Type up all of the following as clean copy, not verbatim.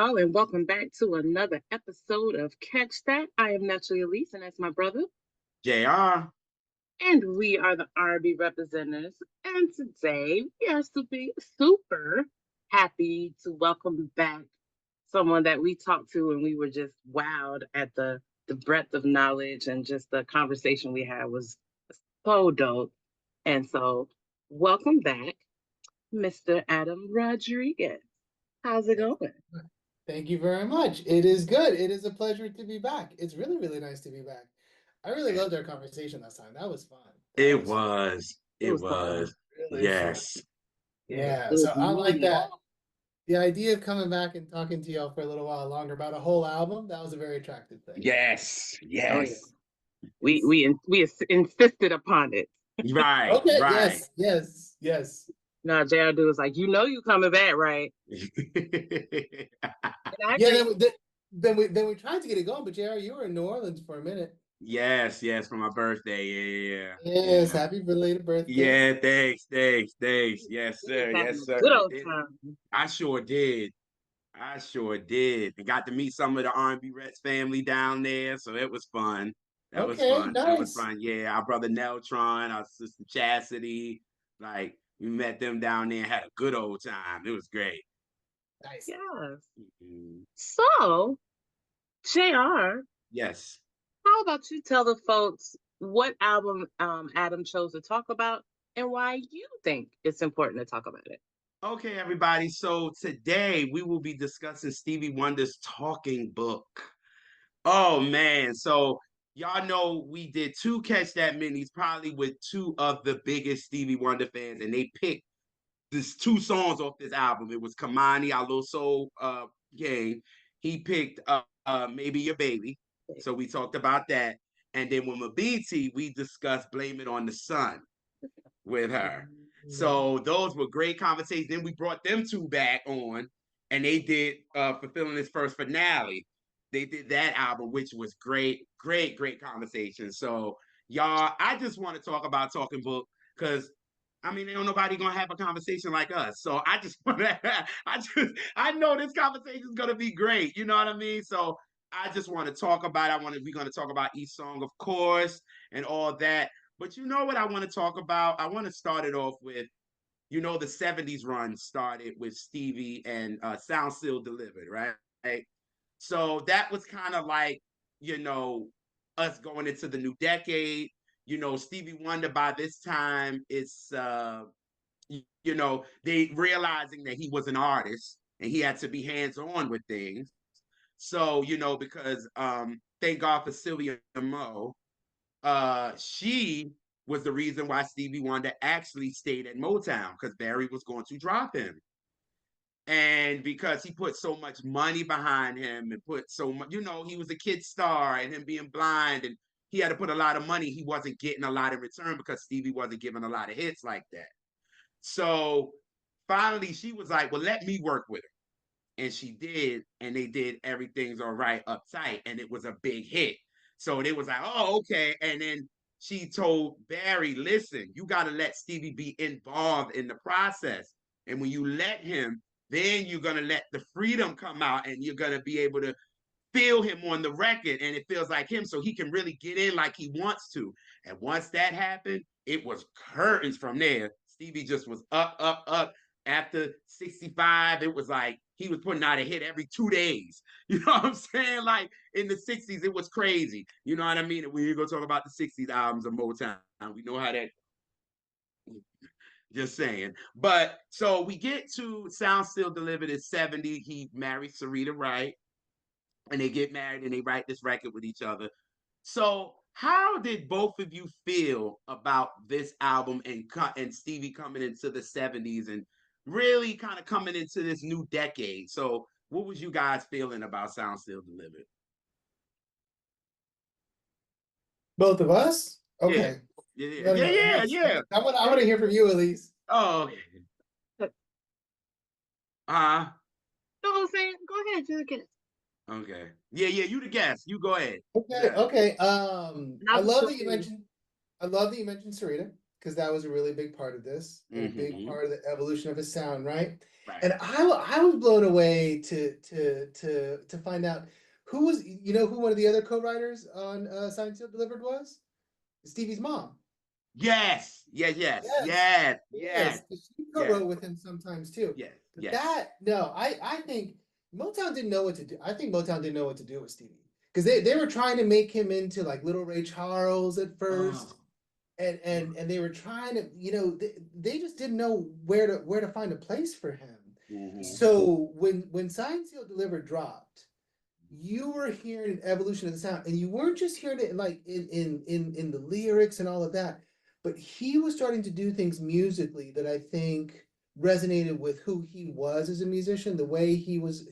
y'all, and welcome back to another episode of Catch That. I am naturally Elise, and that's my brother, JR. and we are the R&B representatives. And today, we are super happy to welcome back someone that we talked to, and we were just wowed at the breadth of knowledge and just the conversation we had was so dope. And so, welcome back, Mr. Adam Rodriguez. How's it going? Thank you very much. It is good. It is a pleasure to be back. It's really, really nice to be back. I really loved our conversation last time. That was fun. It was. It It was fun. was. Really fun. Yes. Yeah. It was So I like really that. The idea of coming back and talking to y'all for a little while longer about a whole album, that was a very attractive thing. Yes. Oh yeah. Yes. We insisted upon it. Right. Okay. Right. Yes. Now JR was like, you coming back, right? And I Yeah. agree. Then we tried to get it going, but JR, you were in New Orleans for a minute. Yes. Yes. For my birthday. Yeah. Yes. Yeah. Happy belated birthday. Yeah. Thanks. Yes, We was sir. having Yes, a sir. good old time. I sure did. I sure did. And got to meet some of the rnbreps family down there, so it was fun. That was Okay. fun. That was Nice. fun. Yeah, our brother Neltron, our sister Chastity, like we met them down there and had a good old time. It was great. Nice. Yes. Mhm. So, JR, Yes. how about you tell the folks what album Adam chose to talk about and why you think it's important to talk about it? Okay, everybody. So today we will be discussing Stevie Wonder's Talking Book. Oh man. So y'all know we did two Catch That Minis, probably with two of the biggest Stevie Wonder fans, and they picked this two songs off this album. It was Kamani, our little soul game. He picked Maybe Your Baby. So we talked about that. And then with Mabiti, we discussed Blame It on the Sun with her. Yeah. So those were great conversations. Then we brought them two back on, and they did Fulfilling This First Finale. They did that album, which was great conversation. So y'all, I just want to talk about Talking Book because I mean, ain't nobody gonna have a conversation like us. So I just want to, I know this conversation is gonna be great. You know what I mean? So I just want to talk about. We're gonna talk about each song, of course, and all that. But you know what I want to talk about? I want to start it off with, the 70s run started with Stevie and Sound Still Delivered, right? So that was kind of like, you know, us going into the new decade. Stevie Wonder by this time is, they realizing that he was an artist and he had to be hands-on with things. So, because thank God for Sylvia Mo, she was the reason why Stevie Wonder actually stayed at Motown because Barry was going to drop him. And because he put so much money behind him and put so much, he was a kid star and him being blind and he had to put a lot of money. He wasn't getting a lot in return because Stevie wasn't giving a lot of hits like that. So finally, she was like, well, let me work with her. And she did. And they did Everything's All Right Uptight. And it was a big hit. So it was like, oh, okay. And then she told Barry, listen, you got to let Stevie be involved in the process. And when you let him, then you're going to let the freedom come out and you're going to be able to feel him on the record and it feels like him so he can really get in like he wants to. And once that happened, it was curtains from there. Stevie just was up. After 65, it was like he was putting out a hit every 2 days. You know what I'm saying? Like in the 60s, it was crazy. You know what I mean? And when you go talk about the 60s albums of Motown, we know how that just saying. But so we get to Sound Still Delivered at 70. He married Sarita Wright and they get married and they write this record with each other. So how did both of you feel about this album and Stevie coming into the 70s and really kind of coming into this new decade? So what was you guys feeling about Sound Still Delivered? Both of us? Yeah. Okay. Yeah. I want to hear from you, Elise. Oh, okay. No, I'm saying, go ahead, you get it. Okay. Yeah, you the guest. You go ahead. Okay. Yeah. Okay. And I I'll just love go that you through. mentioned. I love that you mentioned Sarita. because that was a really big part of this, a big Mm-hmm. part of the evolution of his sound, right? Right. And I was blown away to find out who was, who one of the other co-writers on Signed Sealed Delivered was? Stevie's mom. Yes. Yes. Yes. Yes, Yes. Yes. yes. 'Cause she Yes. co-wrote with him sometimes too. Yes. But Yes. no, I think Motown didn't know what to do. I think Motown didn't know what to do with Stevie. Because they were trying to make him into like Little Ray Charles at first. Oh. And they were trying to, they just didn't know where to find a place for him. Mm-hmm. So when Signed Sealed Delivered dropped, you were hearing an evolution of the sound, and you weren't just hearing it like in the lyrics and all of that, but he was starting to do things musically that I think resonated with who he was as a musician, the way he was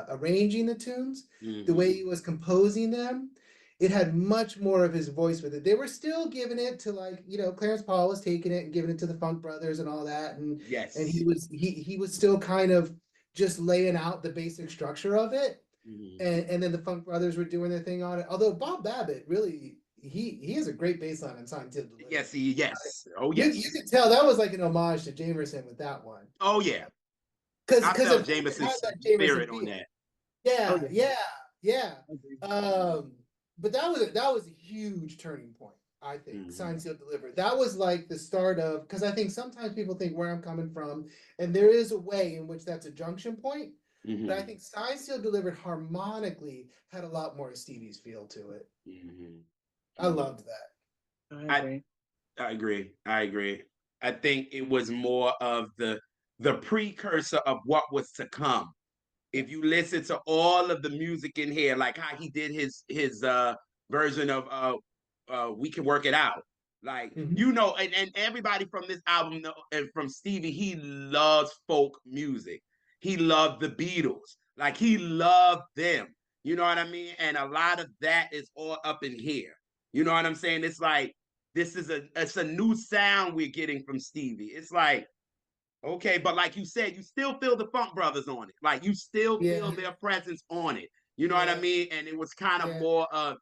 arranging the tunes, the way Mm-hmm. he was composing them. It had much more of his voice with it. They were still giving it to, like, Clarence Paul was taking it and giving it to the Funk Brothers and all that, and he Yes. was he was still kind of just laying out the basic structure of it, Mm-hmm. and then the Funk Brothers were doing their thing on it. Although Bob Babbitt really, he has a great bass line on Signed Sealed Delivered. Yes. Yes. Oh You yes. could tell that was like an homage to Jamerson with that one, Oh yeah. because I it felt had Jameson's that Jamerson spirit on feel. that. Oh Yeah, yeah. yeah, yeah. Agree. But that was a huge turning point. I think Mm-hmm. Signed Sealed Delivered. That was like the start of, because I think sometimes people think where I'm coming from, and there is a way in which that's a junction point. But I Mm-hmm. think Signed Sealed Delivered harmonically had a lot more of Stevie's feel to it. Mm-hmm. I loved that. I I agree. I agree. I agree. I think it was more of the precursor of what was to come. Yeah. If you listen to all of the music in here, like how he did his version of We Can Work It Out. Like, Mm-hmm. and everybody from this album and from Stevie, he loves folk music. He loved the Beatles. Like he loved them. You know what I mean? And a lot of that is all up in here. You know what I'm saying? It's like it's a new sound we're getting from Stevie. It's like, okay, but like you said, you still feel the Funk Brothers on it. Like you still Yeah, feel their presence on it. You know what I yeah, mean? And it was kind of yeah, more of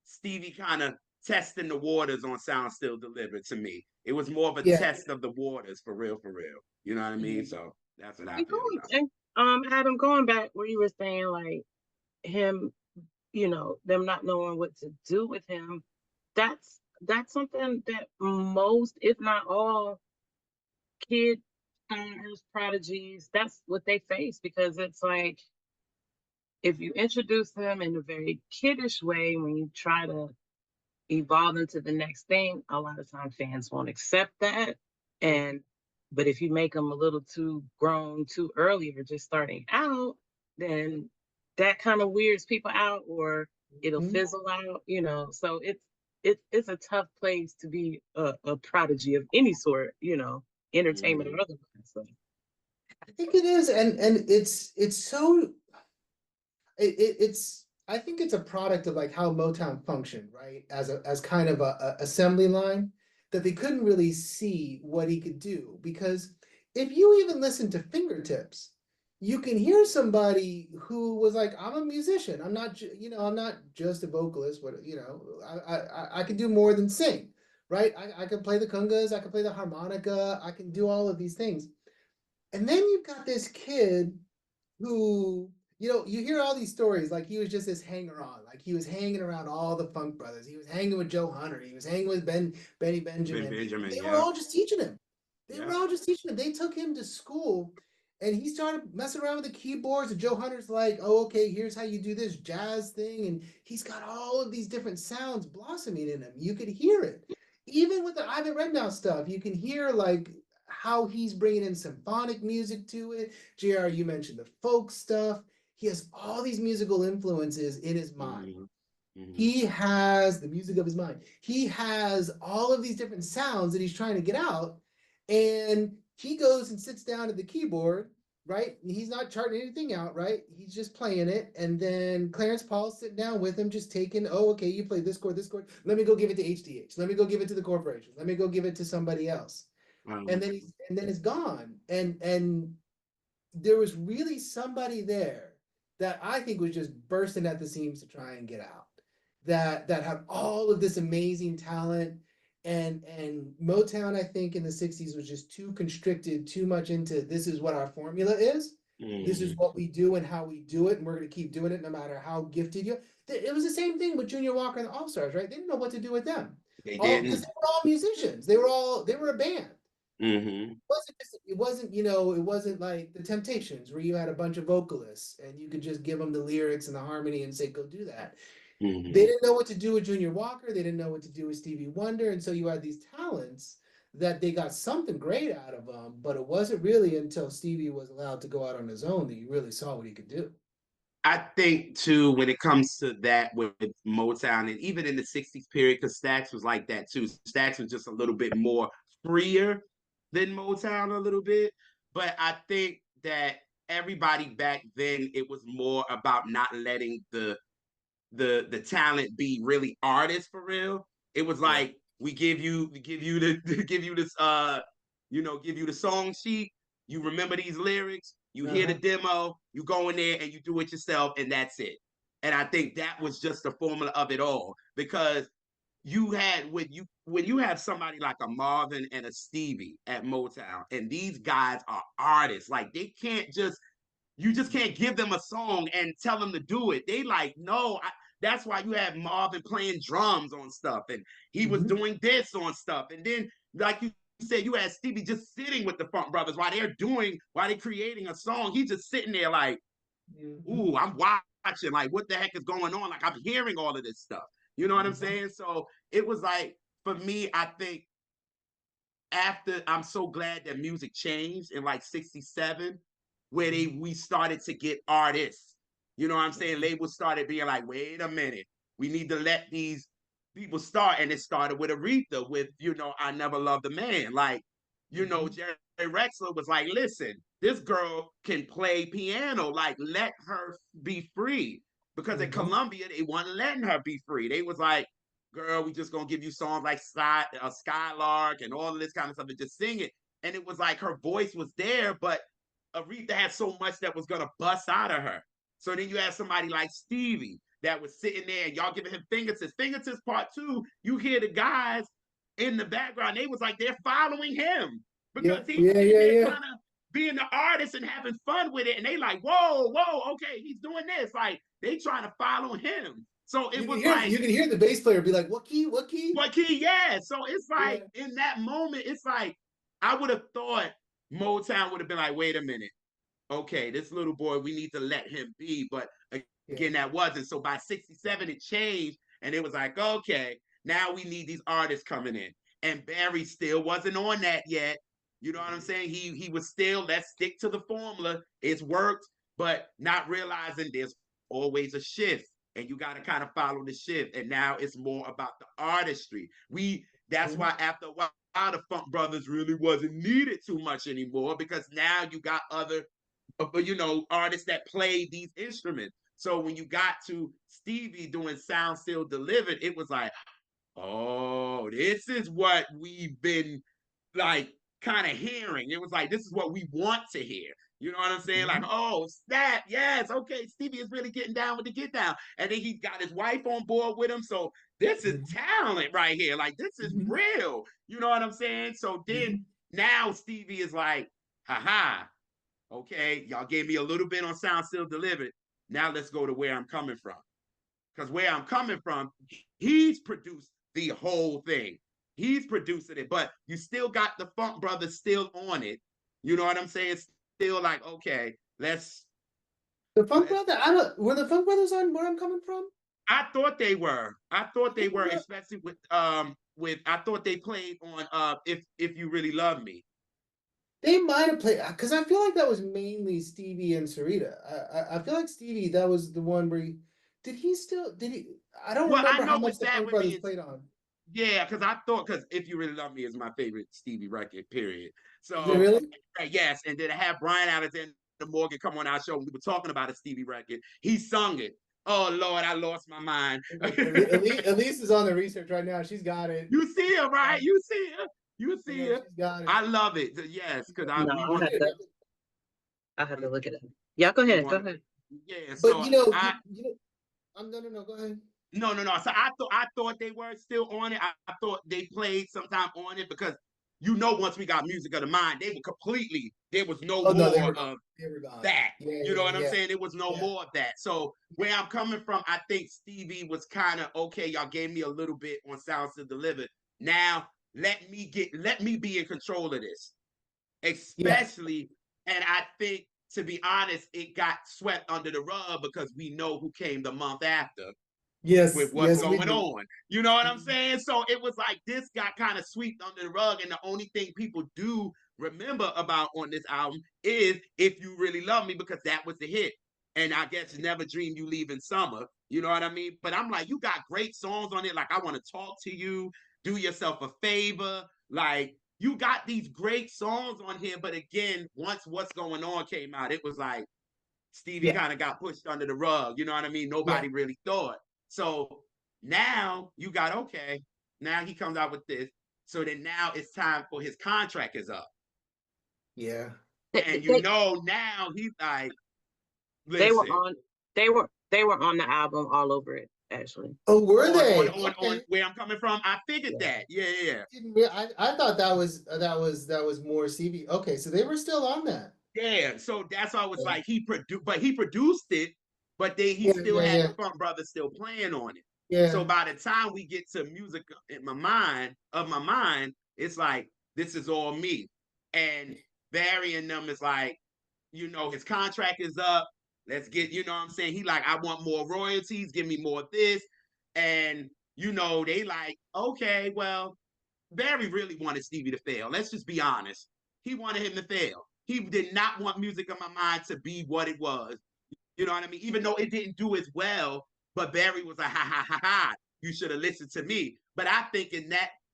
Stevie kind of testing the waters on Sound Still Delivered to me. It was more of a yeah. test of the waters for real, for real. You know what I mean? Mhm. So that's what I And feel going about. and Adam, going back where you were saying like him, them not knowing what to do with him, that's something that most, if not all, kid stars, prodigies, that's what they face because it's like if you introduce them in a very kiddish way, when you try to evolve into the next thing, a lot of times fans won't accept that. And but if you make them a little too grown too early or just starting out, then that kind of weirds people out or it'll Mhm. fizzle out. So it's a tough place to be a prodigy of any sort, entertainment or Mm-hmm. otherwise. So. I think it is, and it's so it's I think it's a product of like how Motown functioned, right? As kind of a assembly line that they couldn't really see what he could do, because if you even listen to Fingertips, you can hear somebody who was like, I'm a musician. I'm not just a vocalist, but I can do more than sing, right? I can play the congas, I can play the harmonica, I can do all of these things. And then you've got this kid who, you hear all these stories like he was just this hanger on, like he was hanging around all the Funk Brothers. He was hanging with Joe Hunter. He was hanging with Benny Ben Benjamin. And Benjamin, they were yeah. all just teaching him. They were Yeah. all just teaching him. They took him to school and he started messing around with the keyboards. And Joe Hunter's like, oh, okay, here's how you do this jazz thing. And he's got all of these different sounds blossoming in him. You could hear it. Even with the Ivan Redknapp stuff, you can hear like how he's bringing in symphonic music to it. JR, you mentioned the folk stuff. He has all these musical influences in his mind. Mm-hmm. Mm-hmm. He has the music of his mind. He has all of these different sounds that he's trying to get out. And he goes and sits down at the keyboard, right? He's not charting anything out, right? He's just playing it. And then Clarence Paul's sitting down with him, just taking, oh, okay, you play this chord, this chord. Let me go give it to HDH. Let me go give it to the corporation. Let me go give it to somebody else. And Um, then it's gone. And there was really somebody there that I think was just bursting at the seams to try and get out. That had all of this amazing talent And Motown, I think, in the 60s was just too constricted, too much into this is what our formula is. This is what we do and how we do it, and we're going to keep doing it no matter how gifted you. It was the same thing with Junior Walker and the All Stars, right? They didn't know what to do with them. They All because didn't. they were all musicians. They were a band. Mm-hmm. It wasn't, you know, it wasn't like the Temptations where you had a bunch of vocalists and you could just give them the lyrics and the harmony and say, go do that. Mm-hmm. They didn't know what to do with Junior Walker. They didn't know what to do with Stevie Wonder. And so you had these talents that they got something great out of them, but it wasn't really until Stevie was allowed to go out on his own that you really saw what he could do. I think too, when it comes to that with Motown, and even in the 60s period, because Stax was like that too. Stax was just a little bit more freer than Motown a little bit. But I think that everybody back then, it was more about not letting the talent be really artists for real. It was Yeah. like we give you the give you this give you the song sheet. You remember these lyrics. You hear the demo. You go in there and you do it yourself, and that's it. And I think that was just the formula of it all because you had when you have somebody like a Marvin and a Stevie at Motown, and these guys are artists. Like they can't just you just can't give them a song and tell them to do it. They like, no, that's why you have Marvin playing drums on stuff and he was doing this on stuff. And then, like you said, you had Stevie just sitting with the Funk Brothers while they're creating a song. He's just sitting there like, ooh, I'm watching, like, what the heck is going on? Like, I'm hearing all of this stuff. You know what I'm saying? So it was like, for me, I think after I'm so glad that music changed in like 67 where we started to get artists. You know what I'm saying? Labels started being like, wait a minute, we need to let these people start. And it started with Aretha, with, I Never Loved a Man. Like, Jerry Rexler was like, listen, this girl can play piano. Like, let her be free. Because at Columbia, they weren't letting her be free. They was like, girl, we just gonna give you songs like Skylark and all of this kind of stuff and just sing it. And it was like her voice was there, but Aretha had so much that was gonna bust out of her. So then you have somebody like Stevie that was sitting there and y'all giving him fingertips. Fingertips part two, you hear the guys in the background, they was like they're following him because he's sitting there kind of being the artist and having fun with it. And they like, whoa, okay, he's doing this. Like they trying to follow him. So it was like you can hear the bass player be like, what key? What key? What key? Yeah. So it's like in that moment, it's like I would have thought Motown would have been like, wait a minute. Okay, this little boy, we need to let him be. But again, that wasn't. So by 67, it changed. And it was like, okay, now we need these artists coming in. And Barry still wasn't on that yet. You know what I'm saying? He was still, let's stick to the formula. It's worked, but not realizing there's always a shift and you got to kind of follow the shift. And now it's more about the artistry. That's why after a while, the Funk Brothers really wasn't needed too much anymore because now you got other, artists that play these instruments. So when you got to Stevie doing Sound Still Delivered, it was like, oh, this is what we've been like kind of hearing. It was like, this is what we want to hear. You know what I'm saying? Like, oh, snap, yes, okay, Stevie is really getting down with the get down. And then he got his wife on board with him. So this is talent right here. Like, this is real. You know what I'm saying? So then now Stevie is like, haha, okay, y'all gave me a little bit on Sound Still Delivered. Now let's go to Where I'm Coming From. Because Where I'm Coming From, he's produced the whole thing. He's producing it, but you still got the Funk Brothers still on it. You know what I'm saying? Still like, okay, let's. The Funk Brothers? Were the Funk Brothers on Where I'm Coming From? I thought they were. I thought they were, especially with I thought they played on If You Really Love Me. They might have played because I feel like that was mainly Stevie and Sarita. I feel like Stevie, that was the one where did he? I don't remember how much the Funk Brothers played on. Yeah, because If You Really Love Me is my favorite Stevie record, period. So is it really? Yes, and then I have Brian Alexander Morgan come on our show. We were talking about a Stevie record. He sung it. Oh Lord, I lost my mind. Elise is on the research right now. She's got it. You see her, right? You see her. You see her. She's got it. I love it. Yes, because I have to look at it. Yeah, go ahead. Go ahead. Yeah, but so no, go ahead. No, no, no. So I thought they were still on it. I thought they played sometime on it because once we got Music of the Mind, they were completely there was no Oh no, they more were gone. of They were gone. that. Yeah, You know yeah, what I'm yeah, saying? There was no yeah. more of that. So where I'm coming from, I think Stevie was kind of okay. Y'all gave me a little bit on Sounds to Deliver. Now let me be in control of this, Yeah. especially. And I think, to be honest, it got swept under the rug because we know who came the month after with Yes, what's yes, we going do. on. You know what I'm saying? So it was like this got kind of swept under the rug. And the only thing people do remember about on this album is If You Really Love Me, because that was the hit. And I guess Never Dream You Leaving Summer. You know what I mean? But I'm like, you got great songs on it. Like, I Want to Talk to You, Do Yourself a Favor. Like, you got these great songs on here. But again, once What's Going On came out, it was like Stevie Yeah, kind of got pushed under the rug. You know what I mean? yeah, Nobody really thought. So now you got, okay, now he comes out with this. So then now it's time for his contract is up. yeah. And They now he's like, they were listen, on they were on the album all over it actually. Oh, were on they? on Okay. where I'm coming from, I figured Yeah. that. Yeah, yeah, I thought that was more CV. Okay, so they were still on that. yeah. So that's why I was Yeah, like, he produced it, but he yeah, still yeah, had yeah. the Funk Brothers still playing on it. So Yeah. by the time we get to Music in my mind, it's like this is all me. And Barry and them is like, his contract is up. Let's get, what I'm saying? He like, I want more royalties, give me more of this. And, they like, okay, well, Barry really wanted Stevie to fail. Let's just be honest. He wanted him to fail. He did not want Music of My Mind to be what it was. You know what I mean? Even though it didn't do as well, but Barry was like, ha ha ha ha. You should have listened to me. But I think in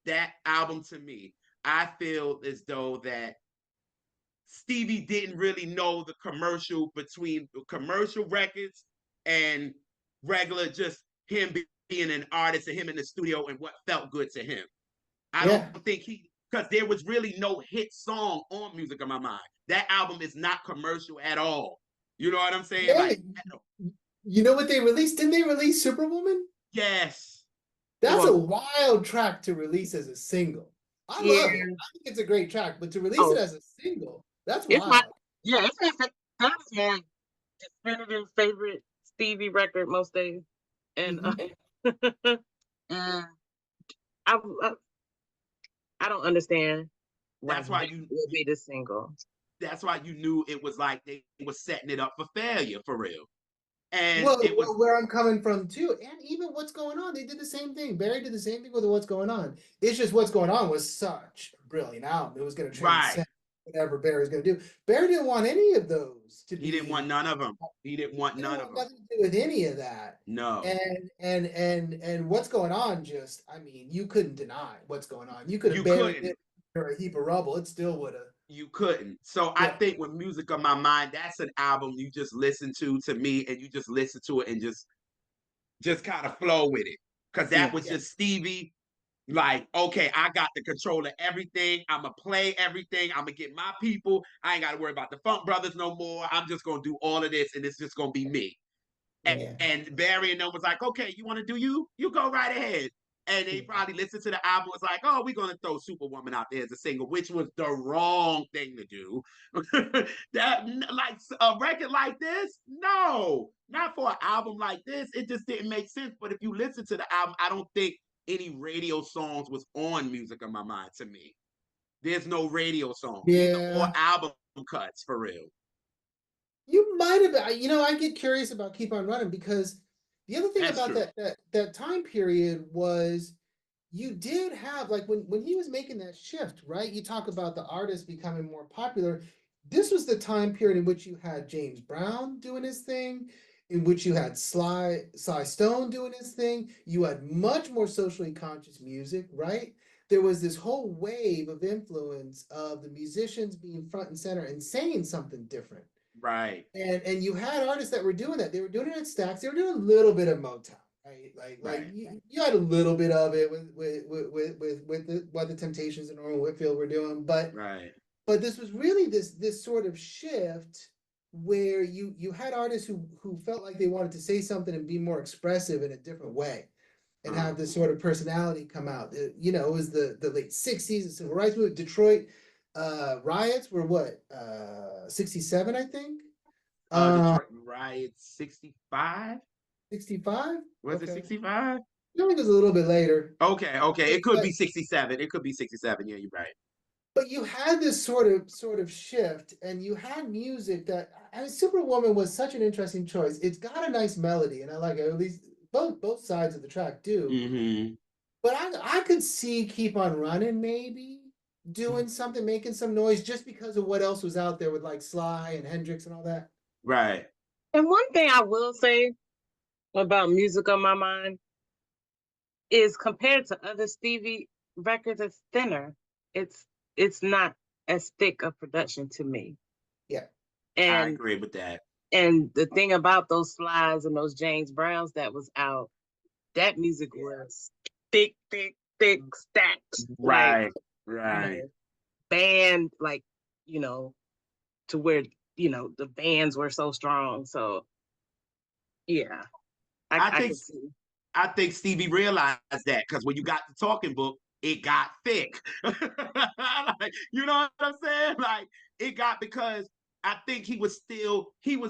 that album, to me, I feel as though that Stevie didn't really know the commercial between commercial records and regular, just him being an artist and him in the studio and what felt good to him. I don't Yeah. think because there was really no hit song on Music of My Mind. That album is not commercial at all. You know what I'm saying? Yeah. Like, You know what they released? Didn't they release Superwoman? yes, That's a on wild track to release as a single. I Yeah. love it. I think it's a great track, but to release it Oh, as a single, that's it's my wild. yeah, that was my definitive favorite Stevie record most days. And Hmm. and I I don't understand why that's why that you would be the single. that's why you knew it was like they were setting it up for failure for real. And Well, it was where I'm coming from too, and even What's Going On, they did the same thing. Barry did the same thing with What's Going On. It's just What's Going On was such a brilliant album. It was going to right. transcend whatever Barry was going to do. Barry didn't want any of those to He didn't want be. none of them. He didn't want He didn't none of want them. nothing to do with any of that. No. And What's Going On, just, I mean, you couldn't deny What's Going On. You could have You buried couldn't. it or a heap of rubble. It still would have. You couldn't. So I Yeah. think with Music of My Mind, that's an album you just listen to me, and you just listen to it and just kind of flow with it. Cause that Yeah. was Yeah. just Stevie, like, okay, I got the control of everything. I'ma play everything. I'ma get my people. I ain't gotta worry about the Funk Brothers no more. I'm just gonna do all of this, and it's just gonna be me. Yeah. And Barry and them was like, okay, you want to do you? You go right ahead. And they Yeah. probably listened to the album, was like, oh, we're gonna throw Superwoman out there as a single, which was the wrong thing to do. That like a record like this, no, not for an album like this. It just didn't make sense. But if you listen to the album, I don't think any radio songs was on Music of My Mind to me. There's no radio songs. These are all Yeah. album cuts for real. You might have, I get curious about Keep on Running because the other thing That's about true. that time period was you did have, like, when he was making that shift, right? You talk about the artist becoming more popular. This was the time period in which you had James Brown doing his thing, in which you had Sly Stone doing his thing. You had much more socially conscious music, right? There was this whole wave of influence of the musicians being front and center and saying something different. Right. And you had artists that were doing that. They were doing it at Stax. They were doing a little bit of Motown, right? Like Right. you had a little bit of it with what the Temptations and Norman Whitfield were doing, Right. but this was really this sort of shift where you had artists who felt like they wanted to say something and be more expressive in a different way. and have this sort of personality come out. You know, it was the late 60s, the civil rights movement. Detroit riots were what, 67, I think. Detroit riots 65. 65? Was it Okay. 65? I think it was a little bit later. Okay. It could But be 67. It could be 67. Yeah, you're right. but you had this sort of shift, and you had music that, I mean, Superwoman was such an interesting choice. It's got a nice melody, and I like it. At least both sides of the track do. Mm-hmm. But I could see Keep on Running maybe doing something, making some noise just because of what else was out there with like Sly and Hendrix and all that. Right. And one thing I will say about Music on My Mind is compared to other Stevie records, it's thinner. It's not as thick a production to me. Yeah. I And agree with that. and the thing about those Slides and those James Browns that was out, that music was thick, stacked, like, Right. you Right. know, band, like, you know, to where, you know, the bands were so strong. So yeah, I I think can see. I think Stevie realized that because when you got the talking book, it got thick. Like, you know what I'm saying? Like it got because I think he was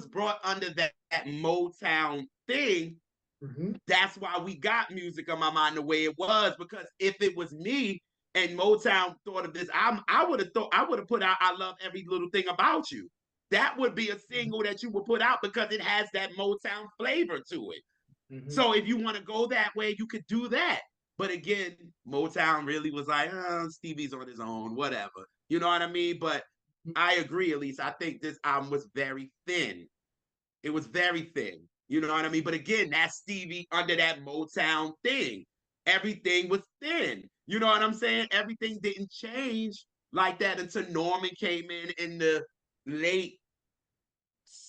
brought under that Motown thing. Mm-hmm. That's why we got Music on My Mind the way it was. Because if it was me and Motown thought of this, I would have put out "I Love Every Little Thing About You." That would be a single that you would put out because it has that Motown flavor to it. Mm-hmm. So if you want to go that way, you could do that. But again, Motown really was like, Stevie's on his own, whatever. You know what I mean? But I agree, at least. I think this album was very thin. It was very thin. You know what I mean? But again, that's Stevie under that Motown thing. Everything was thin. You know what I'm saying? Everything didn't change like that until Norman came in the late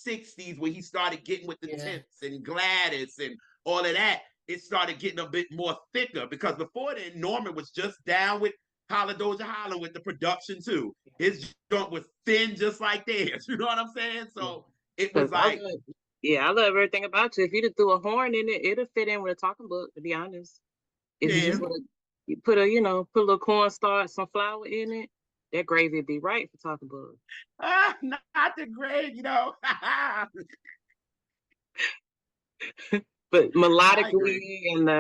60s when he started getting with the Yeah. Temps and Gladys and all of that. It started getting a bit more thicker because before then, Norman was just down with Holla Doja Holla with the production too. His joint was thin just like theirs. You know what I'm saying? So it was like, I love everything about you. If you'd have threw a horn in it, it'd fit in with a talking book, to be honest. If you yeah, just you put a, put a little cornstarch, some flour in it, that gravy would be right for talking book. not the grade, you know. But I agree. melodically and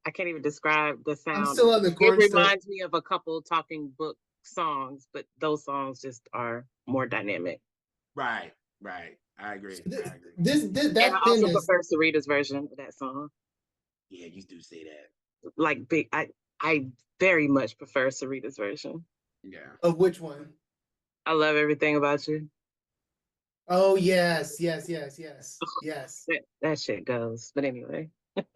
I can't even describe the I'm sound. still on the It cornstarch. reminds me of a couple talking book songs, but those songs just are more dynamic. Right. I agree. I agree. And I That also thinness. prefer Sarita's version of that song. Yeah, you do say that. Like big, I very much prefer Sarita's version. Yeah. Of which one? I love everything about you. Oh yes. That shit goes. But anyway.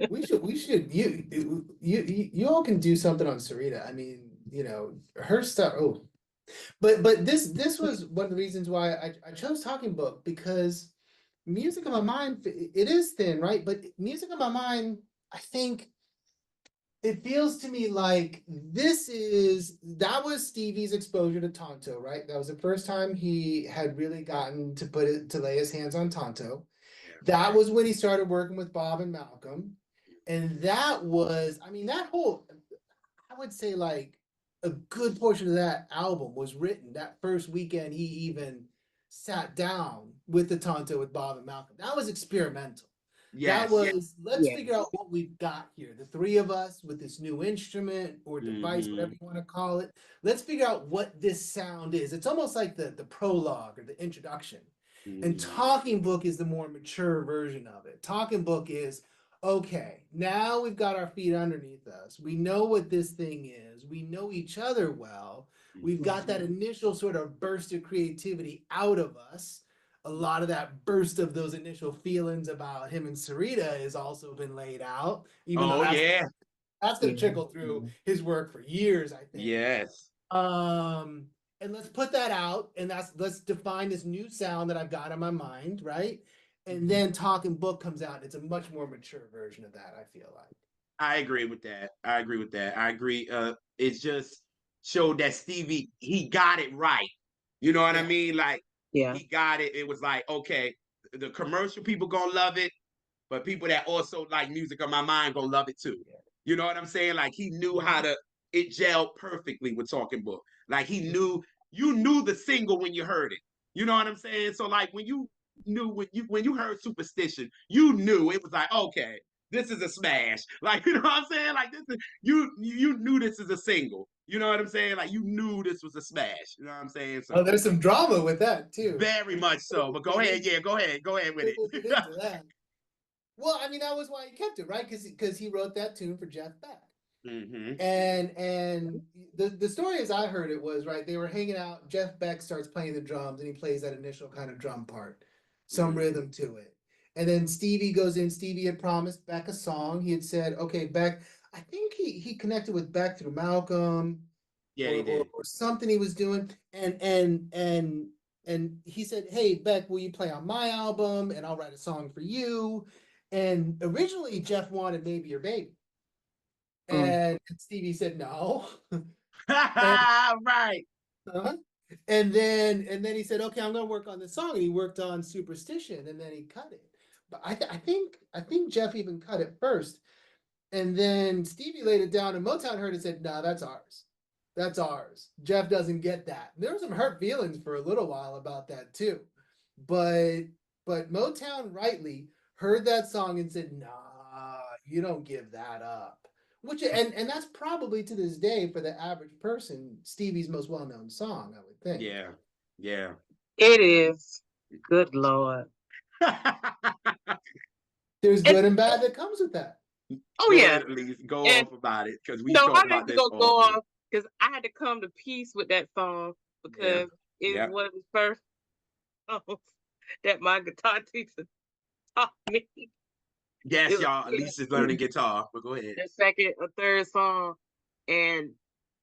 We should you all can do something on Sarita. I mean, her stuff. Oh, but this was one of the reasons why I chose Talking Book, because Music on My Mind, it is thin, right? But Music on My Mind, I think it feels to me like that was Stevie's exposure to Tonto, right? That was the first time he had really gotten to lay his hands on Tonto. Yeah. That was when he started working with Bob and Malcolm. And that was, I mean, I would say like a good portion of that album was written that first weekend he even sat down with the Tonto with Bob and Malcolm. That was experimental. That Yes. was, let's figure out what we've got here. The three of us with this new instrument or device, whatever you want to call it. Let's figure out what this sound is. It's almost like the prologue or the introduction. And Talking Book is the more mature version of it. Talking Book is, okay, now we've got our feet underneath us. We know what this thing is. We know each other well. We've got that initial sort of burst of creativity out of us. A lot of that burst of those initial feelings about him and Sarita has also been laid out, even though that's going to trickle through his work for years, I think. Yes. And let's put that out, and let's define this new sound that I've got in my mind, right? And then Talking Book comes out, and it's a much more mature version of that, I feel like. I agree with that. I agree. It's just showed that Stevie, he got it right. You know what I mean? Like, he got it. It was like, okay, the commercial people gonna love it. but people that also like music on my mind gonna love it too. You know what I'm saying? Like he knew how to it gelled perfectly with Talking Book. Like he knew you knew the single when you heard it. You know what I'm saying? So like when you knew when you heard Superstition, you knew it was like, okay, this is a smash. Like, you know what I'm saying? Like this is you knew this is a single. You know what I'm saying? Like you knew this was a smash. You know what I'm saying? Oh, So there's some drama with that too. very much so. But go ahead, yeah, go ahead with We'll get it. into that. Well, I mean, that was why he kept it, right? Because he wrote that tune for Jeff Beck. Mm-hmm. And the story as I heard it was, right, they were hanging out, Jeff Beck starts playing the drums and he plays that initial kind of drum part, some rhythm to it. And then Stevie goes in. Stevie had promised Beck a song. He had said, okay, Beck, I think he connected with Beck through Malcolm Yeah, he did. or something he was doing. And he said, hey, Beck, will you play on my album? And I'll write a song for you. And originally Jeff wanted Maybe Your Baby. And Stevie said no. and, Right. uh-huh. and then he said, okay, I'm gonna work on the song. And he worked on Superstition and then he cut it. But I think Jeff even cut it first. And then Stevie laid it down and Motown heard it and said, no, that's ours. That's ours. Jeff doesn't get that. There were some hurt feelings for a little while about that too. But Motown rightly heard that song and said, nah, you don't give that up. Which and that's probably to this day for the average person Stevie's most well-known song, I would think. Yeah. Yeah. It is. Good Lord. There's good and bad that comes with that. Oh yeah. At least go And off about it because we no, talk I about had to this go often. off because I had to come to peace with that song because it's one of the first songs that my guitar teacher taught me. Yes, y'all. Alicia's learning guitar, but go ahead. The second or third song and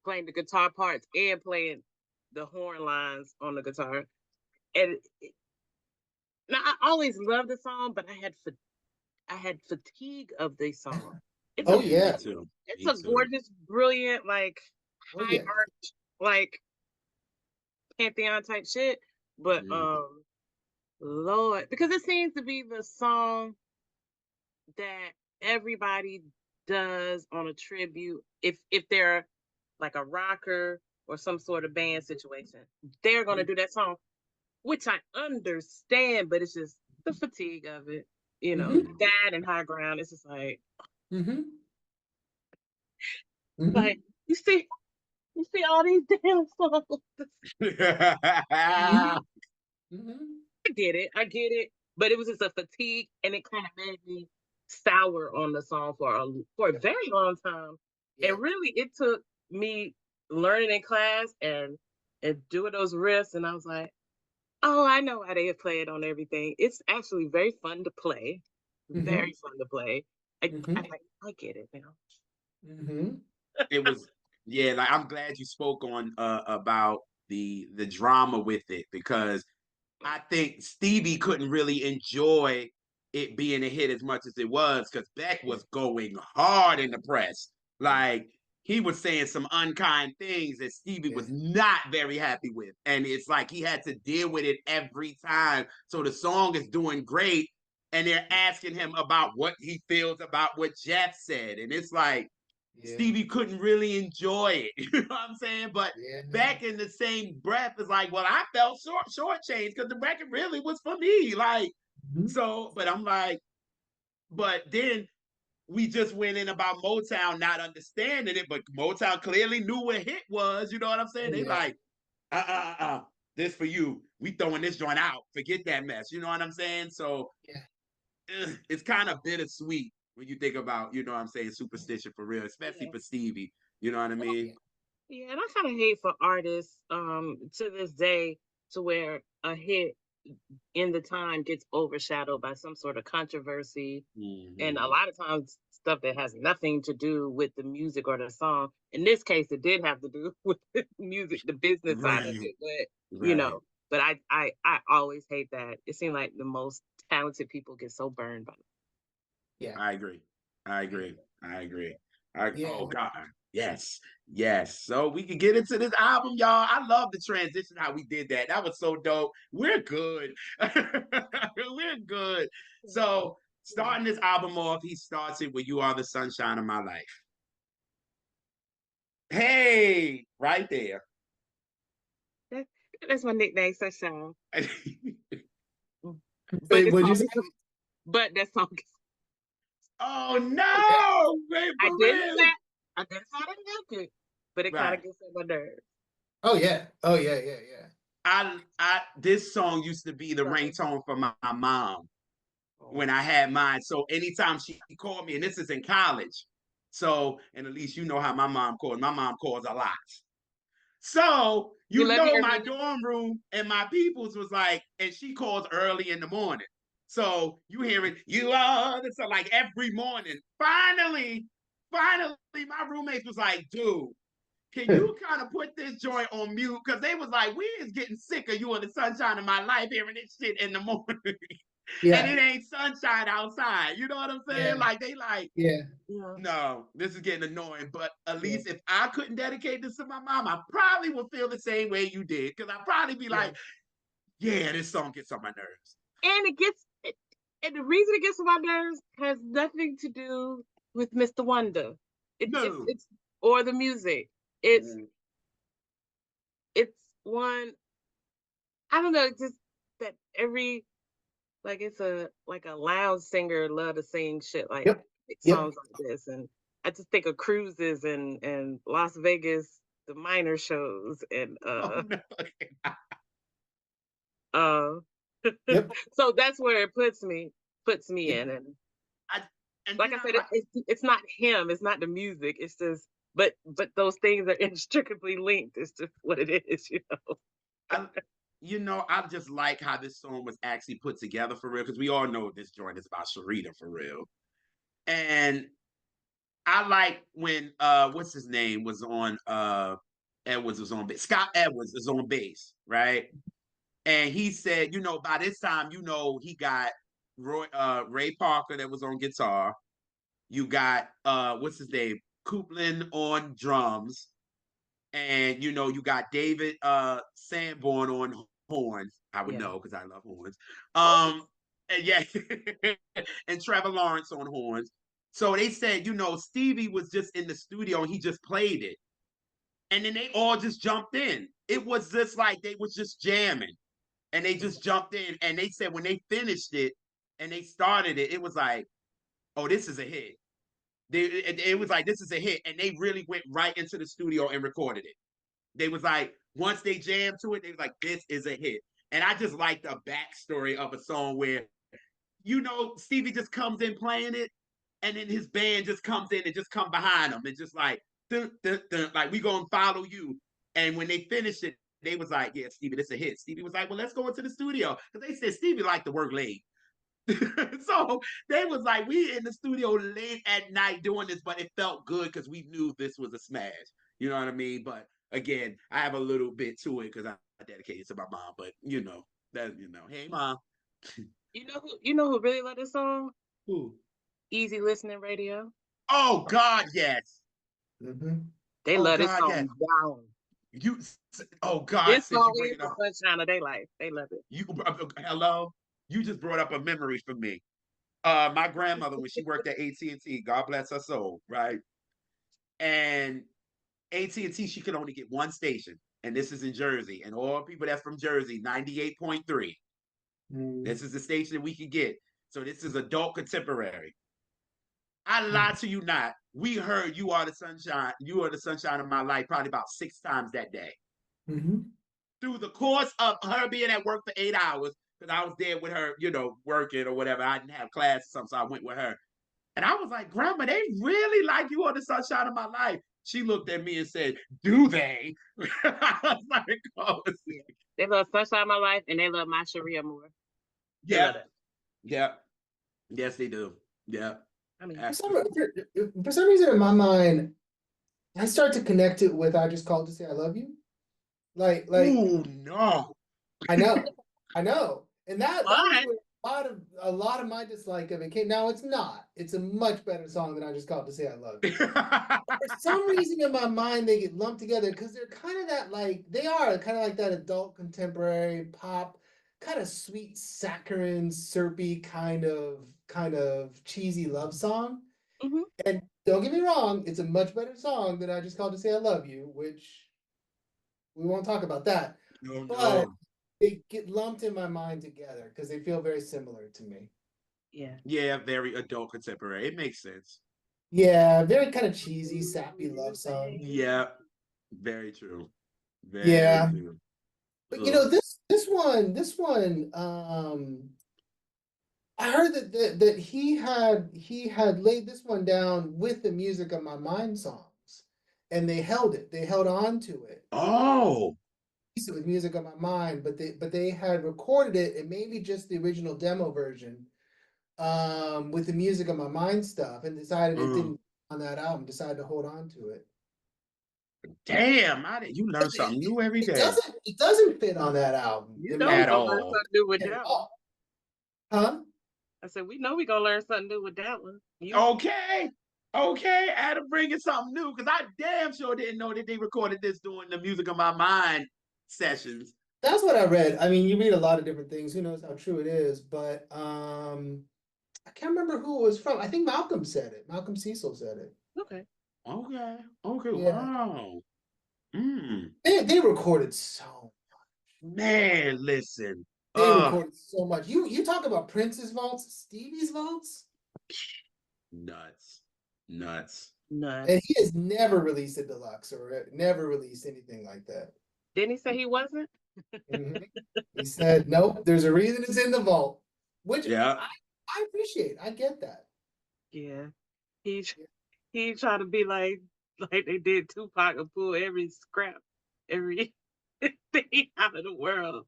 playing the guitar parts and playing the horn lines on the guitar. And now I always loved the song, but I had fatigue of the song. It's Oh a, yeah. Me too. It's a gorgeous, brilliant, like high art, like Pantheon type shit. But Lord, because it seems to be the song that everybody does on a tribute. If they're like a rocker or some sort of band situation, they're gonna do that song, which I understand, but it's just the fatigue of it. You know, that and High Ground. It's just like, like you see all these damn songs. I get it, but it was just a fatigue, and it kind of made me sour on the song for a very long time. Yeah. And really, it took me learning in class and doing those riffs, and I was like, oh, I know how they play it on everything. It's actually very fun to play, very fun to play. I get it now. It was like I'm glad you spoke on about the drama with it because I think Stevie couldn't really enjoy it being a hit as much as it was because Beck was going hard in the press. Like he was saying some unkind things that Stevie was not very happy with. And it's like he had to deal with it every time. So the song is doing great. And they're asking him about what he feels about what Jeff said. And it's like, Stevie couldn't really enjoy it. You know what I'm saying? But back in the same breath, it's like, well, I felt shortchanged because the record really was for me. Like, so, but I'm like, but then we just went in about Motown not understanding it, but Motown clearly knew what hit was. You know what I'm saying? They like, this for you. We throwing this joint out. Forget that mess. You know what I'm saying? So it's kind of bittersweet when you think about, you know what I'm saying, Superstition for real, especially for Stevie. You know what I mean? Yeah, and I kind of hate for artists to this day to where a hit in the time gets overshadowed by some sort of controversy. And a lot of times stuff that has nothing to do with the music or the song. In this case, it did have to do with the music, the business side of it. But you know, but I always hate that. It seemed like the most talented people get so burned by it. Yeah. I agree. Oh God. Yes. So we can get into this album, y'all. I love the transition, how we did that. That was so dope. We're good. We're good. So Starting this album off, he starts it with "You Are the Sunshine of My Life." Hey, right there. That, that's my nickname, Sunshine. But Wait, the what'd you song, say? but that song, Oh Okay. no, wait, I for didn't real. say, I didn't say I didn't like it, but it kind Right. of gets on my nerves. Oh yeah. Oh yeah, yeah, yeah. This song used to be the So, ringtone for my mom oh, when I had mine. So anytime she called me, and this is in college. So, and at least you know how my mom calls. My mom calls a lot. So, we you love you, know, my Irvina. dorm room and my peoples was like, and she calls early in the morning. So you hearing, you are, so like every morning. Finally, my roommates was like, dude, can you kind of put this joint on mute? Because they was like, we is getting sick of you in the sunshine of my life hearing this shit in the morning. And Yeah, it ain't sunshine outside. You know what I'm saying? yeah, Like they like, yeah, Yeah, no, this is getting annoying. But at yeah, least if I couldn't dedicate this to my mom, I probably would feel the same way you did. Because I'd probably be yeah, like, yeah, this song gets on my nerves. and and the reason it gets on my nerves has nothing to do with Mr. Wonder. No. It's or the music. It's Mm. it's one. I don't know. It's just that every like it's a like a loud singer love to sing shit like yep, yep. songs like this, and I just think of cruises and Las Vegas, the minor shows, and Oh no. uh. Yep. So that's where it puts me Yep. in, and I, and like then I I said, like, it's not him, it's not the music, it's just but those things are inextricably linked. It's just what it is, you know. I, I just like how this song was actually put together for real. Because we all know this joint is about Sharita for real. And I like when what's his name was on Edwards was on bass. Scott Edwards is on bass, right? And he said, by this time, he got Ray Parker that was on guitar. You got what's his name? Coupland on drums. And you got David Sanborn on horns. I would Yeah. know because I love horns. What? And yeah, and Trevor Lawrence on horns. So they said, Stevie was just in the studio and he just played it. And then they all just jumped in. It was just like they was just jamming and they just jumped in. And they said when they finished it and they started it, it was like, oh, this is a hit. It was like, this is a hit. And they really went right into the studio and recorded it. They was like, once they jammed to it, they was like, this is a hit. And I just like the backstory of a song where, Stevie just comes in playing it, and then his band just comes in and just come behind him and just like, dun, dun, dun, like we gonna follow you. And when they finished it, they was like, yeah, Stevie, this a hit. Stevie was like, well, let's go into the studio. Because they said Stevie liked to work late. So they was like, we in the studio late at night doing this, but it felt good because we knew this was a smash. You know what I mean? But again, I have a little bit to it because I dedicated it to my mom. But hey mom. You know who really love this song? Who? Easy listening radio. Oh God, yes. Mm-hmm. They Oh love this God, yes. song down. You. Oh God, This since song you bring is it the up, sunshine of their life. They love it. hello. You just brought up a memory for me. My grandmother when she worked at AT&T, God bless her soul, right? And AT&T, she could only get one station, and this is in Jersey. And all people that's from Jersey, 98.3. Mm-hmm. This is the station that we could get. So this is adult contemporary. I lie to you not. We heard "You Are the Sunshine," "You Are the Sunshine of My Life" probably about 6 times that day. Mm-hmm. Through the course of her being at work for 8 hours, because I was there with her, working or whatever. I didn't have class or something, so I went with her. And I was like, Grandma, they really like "You Are the Sunshine of My Life." She looked at me and said, do they? I was like, oh, Yeah. They love sunshine of my life, and they love my Sharia more. They love yep, that. yep. Yes, they do. Yep. I mean, For some, Absolutely. for some reason in my mind, I start to connect it with "I Just Called to Say I Love You." Like Oh, no. I know, I know, and that was but where a lot of my dislike of it came. Now it's not. It's a much better song than "I Just Called to Say I Love You." For some reason in my mind they get lumped together because they're kind of that they are kind of like that adult contemporary pop, kind of sweet saccharine, syrupy kind of kind of cheesy love song. Mhm. And don't get me wrong, it's a much better song than I Just Called to Say I Love You, which we won't talk about that. No, But no. they get lumped in my mind together because they feel very similar to me. Yeah. Yeah, very adult contemporary. It makes sense. Yeah, very kind of cheesy, sappy love song. Yeah, very true. Very Yeah. true. But you know, Ugh. this one, I heard that he had laid this one down with the Music of My Mind songs, and they held it. They held on to it. Oh, It with Music of My Mind, but they had recorded it and maybe just the original demo version, with the Music of My Mind stuff, and decided it uh, didn't on that album. Decided to hold on to it. damn! You learn It, something it, new every it day doesn't it doesn't fit on that album. You In know my we at gonna learn all. something new with at that one. all. Huh? I said we know we gonna learn something new with that one. You Okay, okay. Adam bringing something new because I damn sure didn't know that they recorded this during the Music of My Mind sessions. That's what I read. I mean, you read a lot of different things. Who knows how true it is? But I can't remember who it was from. I think Malcolm said it. Malcolm Cecil said it. okay? Okay, okay. Yeah, Wow. Mm. they recorded so. Man, listen. They recorded so much. You talk about Prince's vaults, Stevie's vaults, Nuts, nuts. and Nuts. he has never released a deluxe or never released anything like that. Didn't he say he wasn't? Mhm. He said, "Nope, there's a reason it's in the vault," which Yeah. I appreciate. I get that. Yeah. He he tried to be like they did Tupac and pull every scrap, every thing out of the world.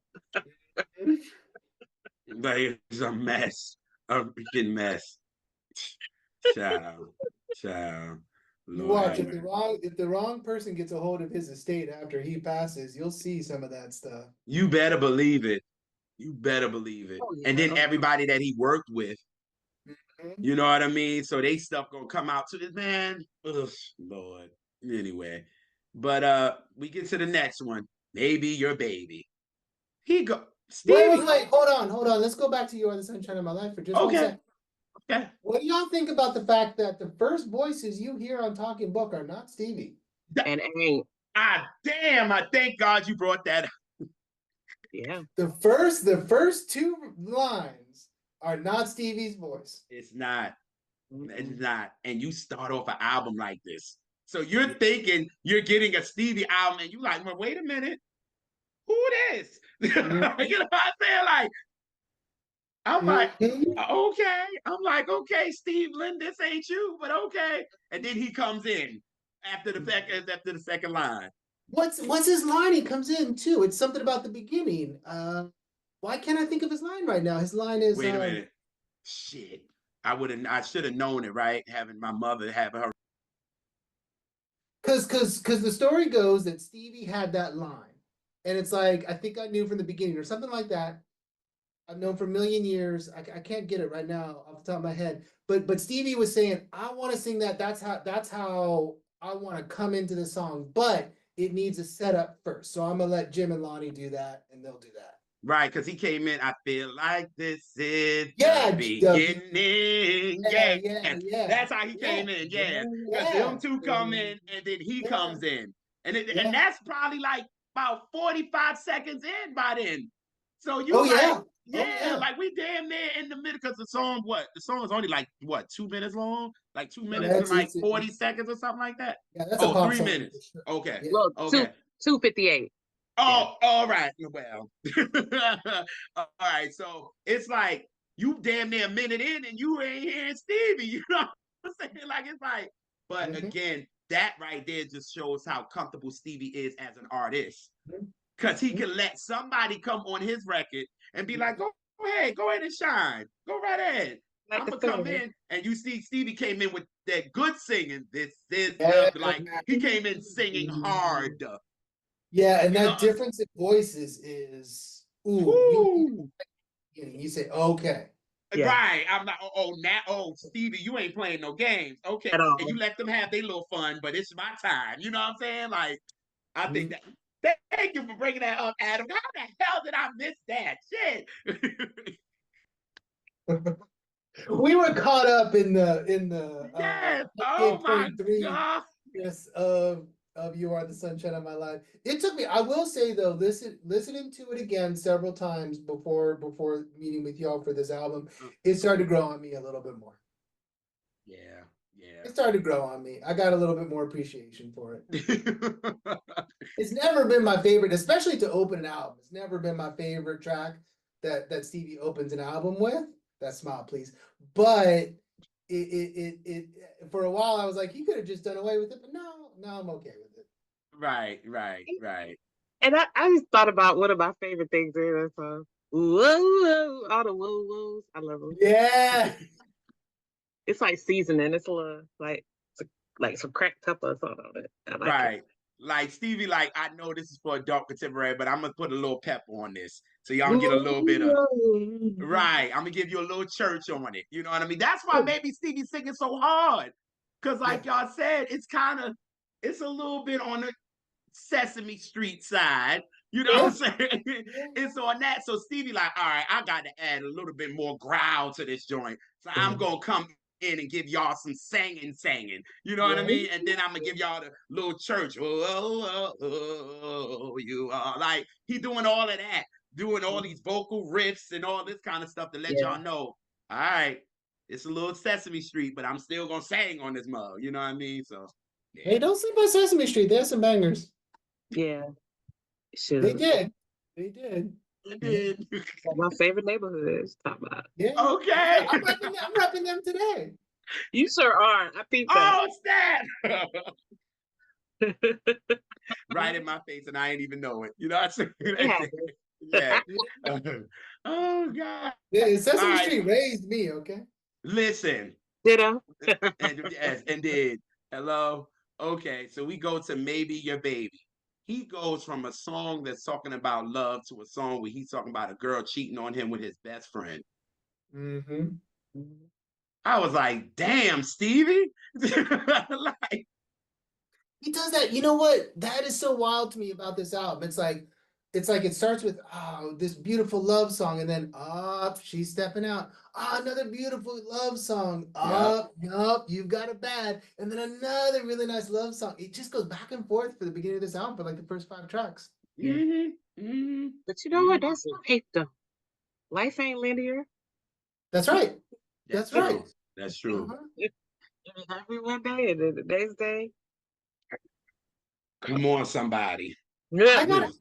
Like it's a mess. A freaking mess. Child. Child. You Lord watch have if the mercy. wrong person gets a hold of his estate after he passes, you'll see some of that stuff. You better believe it. You better believe it. Oh And yeah. then everybody that he worked with, Mhm. you know what I mean? So they stuff gonna come out to this man. Ugh, Lord. Anyway. But we get to the next one. Maybe your baby. He go Stevie. Wait. Hold on. Let's go back to You Are the Sunshine of My Life for just one Okay. second. Okay. What do y'all think about the fact that the first voices you hear on Talking Book are not Stevie? And ain't. Damn, I thank God you brought that up. Yeah. The first two lines are not Stevie's voice. It's not. It's Mm-mm. not. And you start off an album like this. So you're thinking you're getting a Stevie album, and you like, well, wait a minute, who this? You know Mhm. what I'm saying? Like, I'm like, Mhm. okay. I'm like, okay, Steve Lynn, this ain't you, but okay. And then he comes in after the second line. What's his line? He comes in too. It's something about the beginning. Why can't I think of his line right now? His line is Wait a minute. Shit. I should have known it, right? Having my mother have her. because the story goes that Stevie had that line, and it's like I think I knew from the beginning or something like that. I've known for a million years. I can't get it right now off the top of my head. But Stevie was saying, I want to sing that. That's how I want to come into the song. But it needs a setup first. So I'm gonna let Jim and Lonnie do that, and they'll do that. Right, because he came in. I feel like this is the Yeah, beginning. yeah, Yes, yeah, yeah, that's how he yeah, came in. Yes, because them yeah, two come in and then he yeah, comes in, and yeah. that's probably like about 45 seconds in by then. So Oh you like, yeah, oh yeah, yeah. like we damn near in the middle because the song is only like what 2 minutes long, like two Yeah, minutes and like it's 40 seconds or something like that. yeah, that's a Oh, pop three song for minutes. sure. Okay, Yeah. Well, okay. 258. Yeah. Oh, all right. Well, all right. So it's like you damn near a minute in and you ain't hearing Stevie. You know what I'm saying? Like it's like, but Mhm, again, that right there just shows how comfortable Stevie is as an artist. mhm, Cause he mhm, can let somebody come on his record and be like, mhm. go ahead and shine. Go right ahead. Like I'm I gonna come said. in and you see Stevie came in with that good singing. This is Yeah. the like he came in singing hard. Yeah, and You know, that difference in voices is ooh, whoo. you say, okay. Yeah. Right. I'm not, now, Stevie, you ain't playing no games. Okay. At And all. you let them have their little fun, but it's my time. You know what I'm saying? Like, I think Mhm. that. Thank you for bringing that up, Adam. How the hell did I miss that? Shit. We were caught up in the Yes. Oh decade my 23, God. yes, of You Are the Sunshine of My Life. It took me, I will say though, listening to it again several times before meeting with y'all for this album, it started to grow on me a little bit more. Yeah, yeah. It started to grow on me. I got a little bit more appreciation for it. It's never been my favorite, especially to open an album. It's never been my favorite track that Stevie opens an album with. That Smile Please. But it for a while I was like, he could have just done away with it, but no, I'm okay with it. Right, right, right. And I just thought about one of my favorite things in that song. Whoa, whoa, all the whoa whoas. I love them. Yeah. It's like seasoning. It's a little like some cracked pepper or something on it. I like it. Right. Like Stevie, like I know this is for adult contemporary, but I'm gonna put a little pep on this. So y'all can get a little bit of right. I'm gonna give you a little church on it. You know what I mean? That's why maybe Stevie's singing so hard. Cause like Yeah. y'all said, it's a little bit on the Sesame Street side. You know what I'm Yeah. saying? It's on that. So Stevie, like, all right, I got to add a little bit more growl to this joint. So I'm gonna come in and give y'all some singing. You know what I Yeah. mean? And then I'm gonna give y'all the little church. You are like he doing all of that, doing all these vocal riffs and all this kind of stuff to let Yeah, y'all know. All right, it's a little Sesame Street, but I'm still gonna sing on this mug. You know what I mean? So yeah. Hey, don't sleep on Sesame Street. There's some bangers. yeah. They Should. did. They did. It Yeah. did. My favorite neighborhoods. Talk about. Yeah. Okay. I'm repping them today. You sure are. I peeped that. Oh, snap. Right in my face, and I ain't even know it. You know what I'm It saying? Yeah. happened. Oh, God. Yeah, All Sesame right. Street raised me, okay? Listen. Ditto. And yes, indeed. Hello. Okay. So we go to Maybe Your Baby. He goes from a song that's talking about love to a song where he's talking about a girl cheating on him with his best friend. Mm-hmm. I was like, damn, Stevie. Like, He does that. You know what? That is so wild to me about this album. It's like it starts with this beautiful love song, and then up she's stepping out. Another beautiful love song. yep. Yup, you've got it bad. And then another really nice love song. It just goes back and forth for the beginning of this album for like the first 5 tracks. Yeah. Mm-hmm. But you know what? That's life though. Life ain't linear. That's right. That's That's right. true. That's true. Uh-huh. It is every one day and then the next day. Come on, somebody. Yeah. I gotta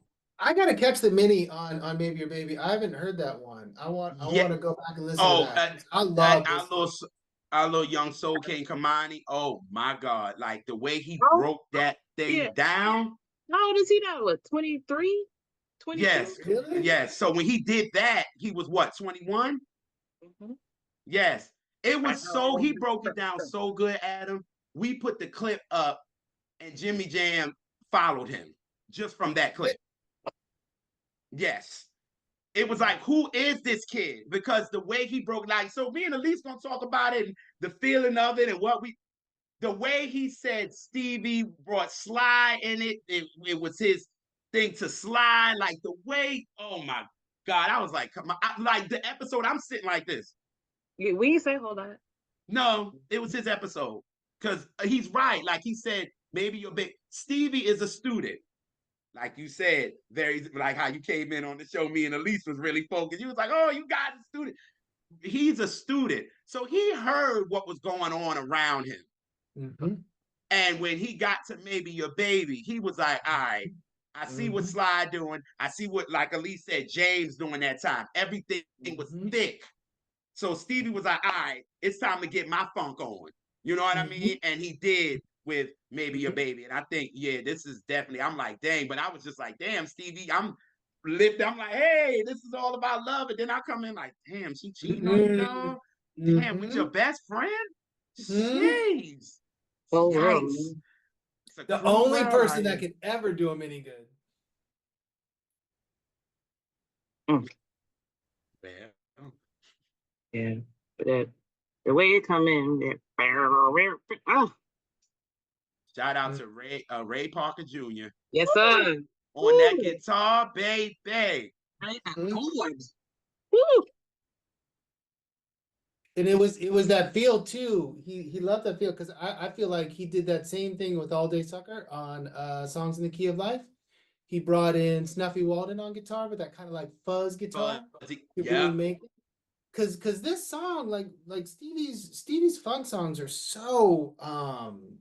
I gotta catch the mini on Maybe Your Baby. I haven't heard that one. I Yeah. want to go back and listen to Oh, that. I and love this song. our little young soul king Kamani. Oh my God! Like the way he Oh, broke that yeah. thing down. How old is he now? What, 23? 22? Yes, Really? yes. So when he did that, he was what, 21? Mm-hmm. Yes. It I was so know. he broke it down so good, Adam. We put the clip up, and Jimmy Jam followed him just from that clip. Yes. It was like, who is this kid? Because the way he broke, like, so me and Elise gonna talk about it and the feeling of it and the way he said Stevie brought Sly in it, it was his thing to Sly, like the way, oh my God, I was like, come on, like the episode, I'm sitting like this. Yeah, we ain't say hold on. No, it was his episode because he's right. Like he said, maybe you're big. Stevie is a student. Like you said, very like how you came in on the show, me and Elise was really focused. You was like, oh, you guys a student. He's a student. So he heard what was going on around him. Mm-hmm. And when he got to Maybe Your Baby, he was like, all right, I see what Sly doing. I see what, like Elise said, James doing that time. Everything was thick. So Stevie was like, all right, it's time to get my funk on. You know what I mean? And he did with Maybe Your Baby. And I think, yeah, this is definitely, I'm like, dang, but I was just like, damn, Stevie, I'm like, hey, this is all about love. And then I come in like, damn, she cheating on you, dog? Damn, with your best friend? Jeez. Oh, Yikes. It's a The cruel only world person out that here. can ever do him any good. Yeah. yeah. But the way it come in, oh, Shout out to Ray Parker Jr. yes, sir. On that guitar, baby. Right, the chords. Woo. And it was that feel too. He loved that feel because I feel like he did that same thing with All Day Sucker on Songs in the Key of Life. He brought in Snuffy Walden on guitar with that kind of like fuzz guitar to really Yeah, make it. Cause this song, like Stevie's funk songs are so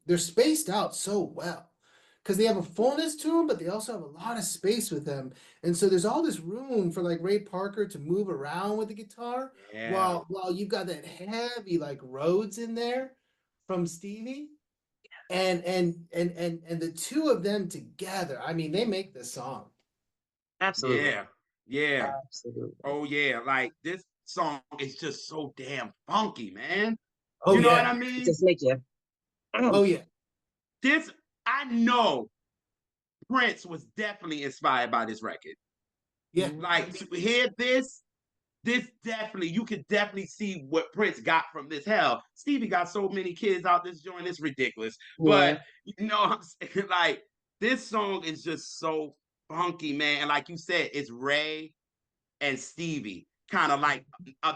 they're spaced out so well. Because they have a fullness to them, but they also have a lot of space with them. And so there's all this room for like Ray Parker to move around with the guitar yeah, while you've got that heavy like Rhodes in there from Stevie. And the two of them together, I mean, they make this song. Absolutely. yeah, yeah. Absolutely. Oh yeah, like this song is just so damn funky, man. Oh You know what yeah. I mean? Just make you. Oh Mm. yeah. This I know Prince was definitely inspired by this record. Yeah. Like to hear this definitely you could definitely see what Prince got from this. Hell, Stevie got so many kids out this joint, it's ridiculous. Yeah. But you know what I'm saying? Like this song is just so funky, man. And like you said, it's Ray and Stevie kind of like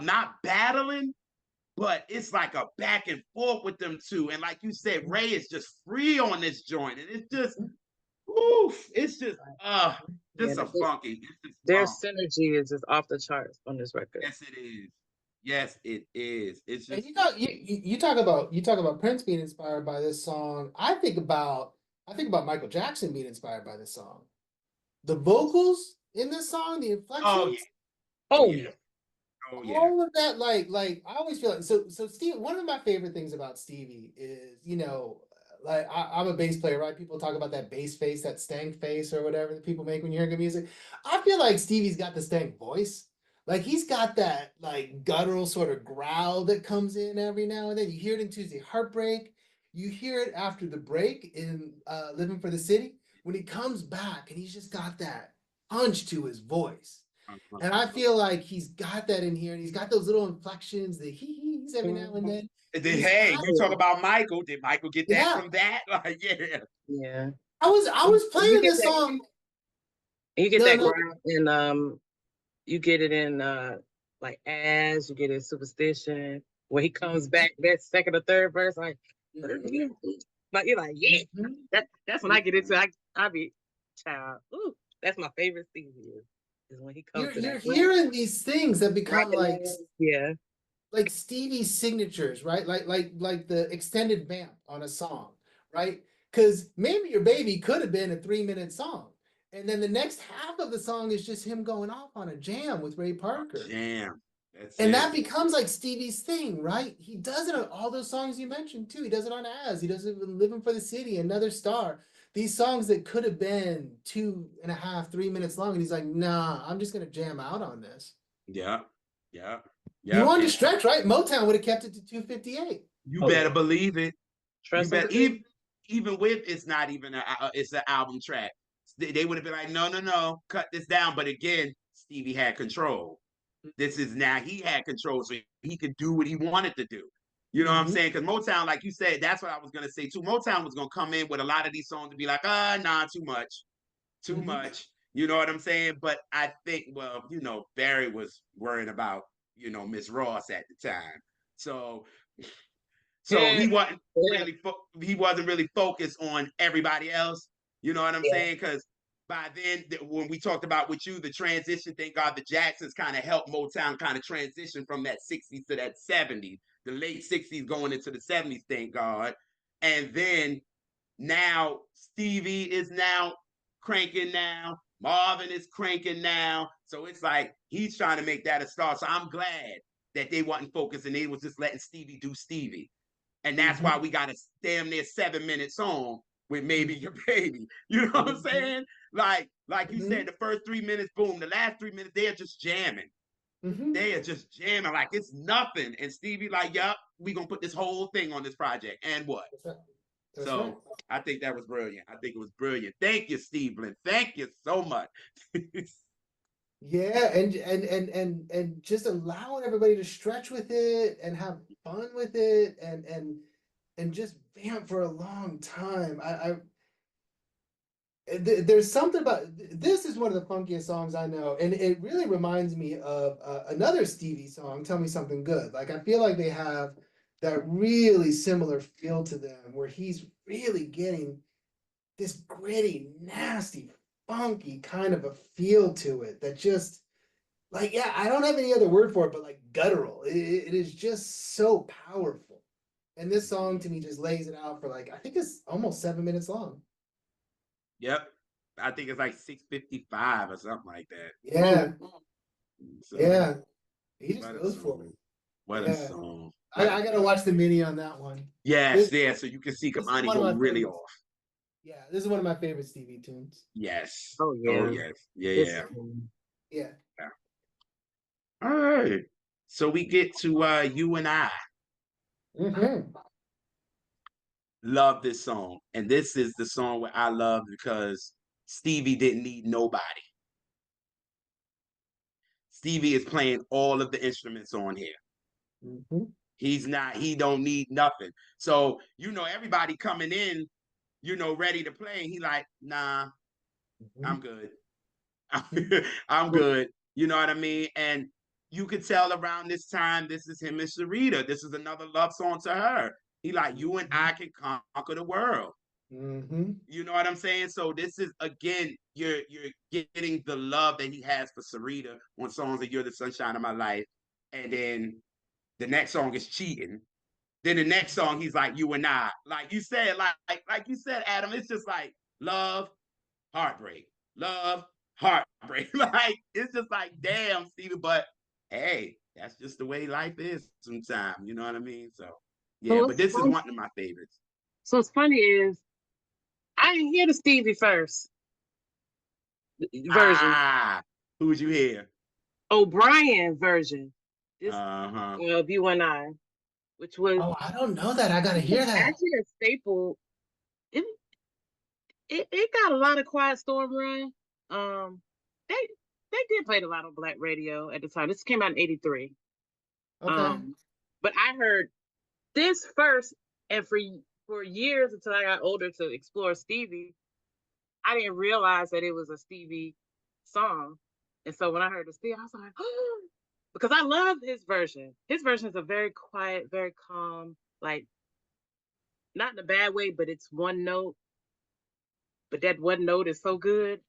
not battling, but it's like a back and forth with them two. And like you said, Ray is just free on this joint, and it's just oof, it's Yeah. just a funky. It's just Their funk. synergy is just off the charts on this record. Yes, it is. Yes, it is. It's And just you talk about Prince being inspired by this song. I think about Michael Jackson being inspired by this song. The vocals in this song, the oh yeah, inflections, oh Oh yeah, yeah. oh yeah. all of that, like I always feel like so Steve, one of my favorite things about Stevie is, like I'm a bass player, right? People talk about that bass face, that stank face or whatever that people make when you hear good music. I feel like Stevie's got the stank voice. Like he's got that like guttural sort of growl that comes in every now and then. You hear it in Tuesday Heartbreak. You hear it after the break in Living for the City when he comes back and he's just got that punch to his voice. Uh-huh. And I feel like he's got that in here, and he's got those little inflections, the he's every now and Mhm. then. And then He's hey, got, you talk about Michael. Did Michael get that yeah. from that? Like yeah, Yeah. I was You playing get this that. song. You get No, that no. ground in you get it in like As, you get it in Superstition. When he comes back that second or third verse, like but you're like, yeah. Mhm. That's when I get into I be child. Ooh, that's my favorite thing is when he comes to You're that ground. hearing these things that become Recognize. Yeah. like Stevie's signatures, right? Like the extended vamp on a song, right? Because maybe your baby could have been a 3-minute song. And then the next half of the song is just him going off on a jam with Ray Parker. jam. That's And that it. becomes like Stevie's thing, right? He does it on all those songs you mentioned too. He does it on As. He does it with Living for the City, Another Star. These songs that could have been 2.5, 3 minutes long. And he's like, nah, I'm just gonna jam out on this. Yeah, yeah, You yeah. wanted to And stretch, right? Motown would have kept it to 2:58. you Oh better yeah. believe it. You Trust and better believe. even with it's not even it's an album track. They would have been like, no, no, no, cut this down. But again, Stevie had control. This is now he had control, so he could do what he wanted to do. You know what I'm Mm-hmm. saying? Because Motown, like you said, that's what I was gonna say too. Motown was gonna come in with a lot of these songs to be like, nah, too much, too Mm-hmm. much. You know what I'm saying? But I think, well, Barry was worrying about, Miss Ross at the time. So so Yeah. Yeah. he wasn't really focused on everybody else. You know what I'm Yeah. saying? Because by then, when we talked about with you the transition, thank God the Jacksons kind of helped Motown kind of transition from that 60s to that 70s, the late 60s going into the 70s, thank God. And then now Stevie is now cranking now. Marvin is cranking now. So it's like he's trying to make that a star. So I'm glad that they wasn't focused and they was just letting Stevie do Stevie. And that's why Mm-hmm. we got a damn near 7 minute song with Maybe Mm-hmm. Your Baby. You know what I'm saying? Like you Mm-hmm. said, the first 3 minutes, boom. The last 3 minutes, they are just jamming. Mm-hmm. They are just jamming like it's nothing. And Stevie, like, yup, we gonna put this whole thing on this project. And what? That's right. That's right. So I think that was brilliant. I think it was brilliant. Thank you, Steve. Thank you so much. Yeah, and just allowing everybody to stretch with it and have fun with it and just vamp for a long time. There's something about this is one of the funkiest songs I know, and it really reminds me of another Stevie song, "Tell Me Something Good." Like I feel like they have that really similar feel to them, where he's really getting this gritty, nasty, funky kind of a feel to it that just like yeah, I don't have any other word for it, but like guttural. It is just so powerful, and this song to me just lays it out for like I think it's almost 7 minutes long. Yep. I think it's like 6:55 or something like that. Yeah, So yeah. He just what a goes for it. song. What a Yeah. song. I, What a I gotta watch the mini on that one. yes, This, yeah. So you can see this is Kamani one of go my really favorites. off. Yeah, this is one of my favorite Stevie tunes. Yes. Oh Oh yeah, yes. Yeah, it's yeah. cool. Yeah. Yeah. All right. So we get to You and I. Hmm. Love this song. And this is the song where I love because Stevie didn't need nobody. Stevie is playing all of the instruments on here. Hmm. He don't need nothing. So, everybody coming in, ready to play. He like, nah, Hmm. I'm good. I'm good. You know what I mean? And you could tell around this time, this is him and Sarita. This is another love song to her. He like, you and I can conquer the world. Hmm. You know what I'm saying? So this is again, you're getting the love that he has for Sarita on songs that You're the Sunshine of My Life. And then the next song is Cheating. Then the next song, he's like, You and I. Like you said, like you said, Adam, it's just like love, heartbreak, love, heartbreak. Like it's just like, damn, Stevie. But hey, that's just the way life is sometimes. You know what I mean? So So yeah, but this is one of my favorites. so it's funny is I didn't hear the Stevie first version, Ah, who would you hear? O'Brien version. This Uh-huh. of You and I, which was Oh, I don't know that. I gotta hear that. actually a staple. It, it got a lot of Quiet Storm run. They they did play a lot on Black radio at the time. This came out in '83. Okay. Um, but I heard this first, and for years until I got older to explore Stevie, I didn't realize that it was a Stevie song. And so when I heard the Stevie, I was like, oh, because I love his version. His version is a very quiet, very calm, like not in a bad way, but it's one note. But that one note is so good.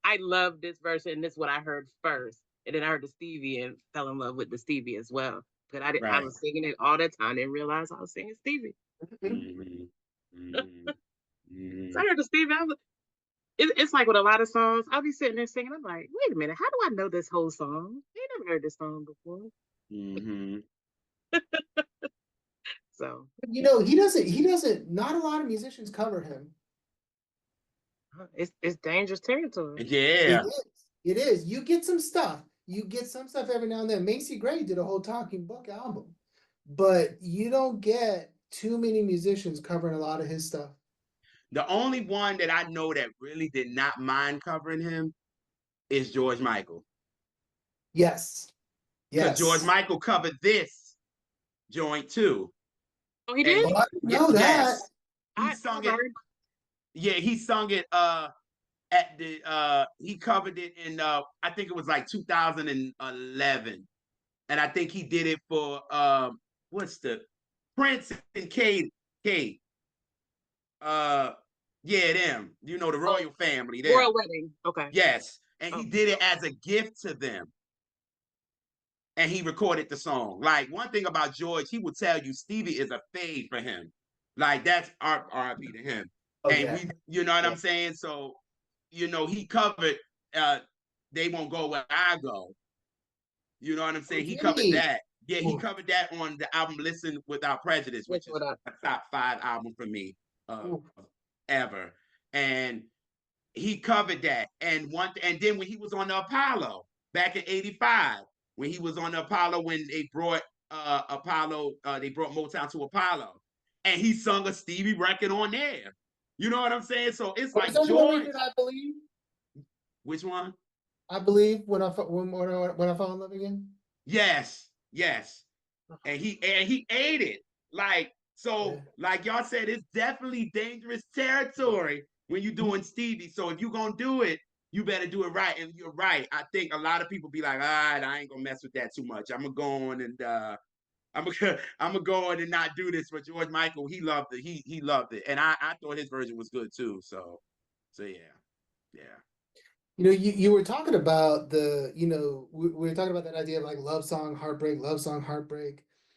I love this version, and this is what I heard first. And then I heard the Stevie and fell in love with the Stevie as well. But I Right. was singing it all the time, didn't realize I was singing Stevie. Mm-hmm. Mm-hmm. So Mm-hmm. I heard the Stevie. It's like with a lot of songs, I'll be sitting there singing. I'm like, wait a minute, how do I know this whole song? I ain't never heard this song before. Mm-hmm. So Not a lot of musicians cover him. it's dangerous territory. It Yeah. is. It is. You get some stuff. You get some stuff every now and then. Macy Gray did a whole Talking Book album, but you don't get too many musicians covering a lot of his stuff. The only one that I know that really did not mind covering him is George Michael. Yes. Because George Yes. Michael covered this joint too. Oh, he And did. Oh, I didn't know that. yes, he I sung it. heard. Yeah, he sung it at the he covered it in I think it was like 2011. And I think he did it for what's the Prince and Kate. Uh yeah, them. The Oh, royal family, them. Royal Wedding. Okay. Yes. And he Oh, did it as a gift to them. And he recorded the song. Like one thing about George, he would tell you Stevie is a fave for him. Like that's R&B to him. Oh And yeah. you know what Yeah. I'm saying? So, he covered uh They Won't Go Where I Go. You know what I'm Oh, saying? He did covered he? that. Yeah, he Ooh, covered that on the album Listen Without Prejudice, which which is one up? a top 5 album for me ooh. ever. And he covered that. And then when he was on the Apollo back in '85, when he was on the Apollo, when they brought they brought Motown to Apollo, and he sung a Stevie record on there. You know what I'm saying? So it's Was like that the one we George. did? I believe. Which one? I believe when I fall in love again. Yes, yes. And he ate it. Like So, like y'all said, it's definitely dangerous territory when you're doing Stevie. So if you're gonna do it, you better do it right. And you're right. I think a lot of people be like, all right, I ain't gonna mess with that too much. I'm gonna go on and I'm gonna go on and not do this. But George Michael, he loved it. He loved it, and I thought his version was good too. So yeah, yeah. You know, you were talking about we were talking about that idea of like love song, heartbreak.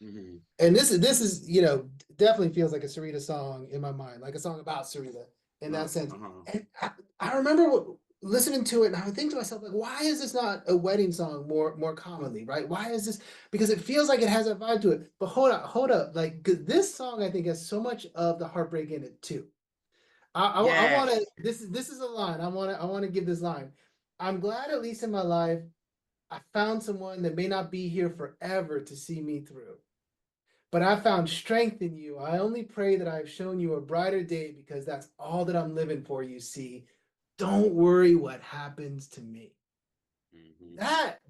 Mm-hmm. And this is, definitely feels like a Sarita song in my mind, like a song about Sarita in that sense. Uh-huh. And I remember listening to it, and I would think to myself, like, why is this not a wedding song more commonly, right? Why is this? Because it feels like it has a vibe to it. But hold up, like 'cause this song I think has so much of the heartbreak in it too. I want Yes. to. This is a line. I want to give this line. I'm glad, at least in my life, I found someone that may not be here forever to see me through. But I found strength in you. I only pray that I've shown you a brighter day because that's all that I'm living for, you see. Don't worry what happens to me. Mm-hmm.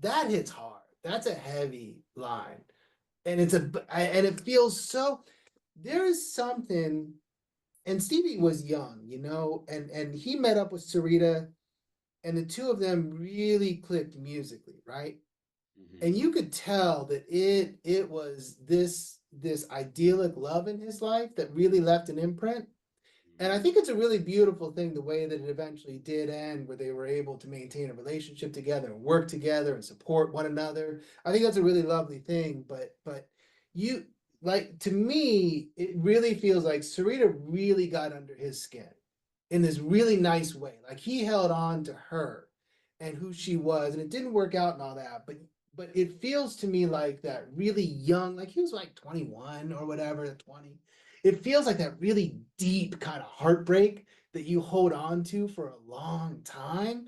That hits hard. That's a heavy line. And and it feels so there is something, and Stevie was young, and he met up with Sarita, and the two of them really clicked musically, right? Mm-hmm. And you could tell that it was this idyllic love in his life that really left an imprint. And I Mm-hmm. think it's a really beautiful thing the way that it eventually did end, where they were able to maintain a relationship together and work together and support one another. I think that's a really lovely thing. But you like to me, it really feels like Sarita really got under his skin in this really nice way. Like he held on to her and who she was, and it didn't work out and all that. But it feels to me like that really young, like he was like 21 or whatever, 20. It feels like that really deep kind of heartbreak that you hold on to for a long time.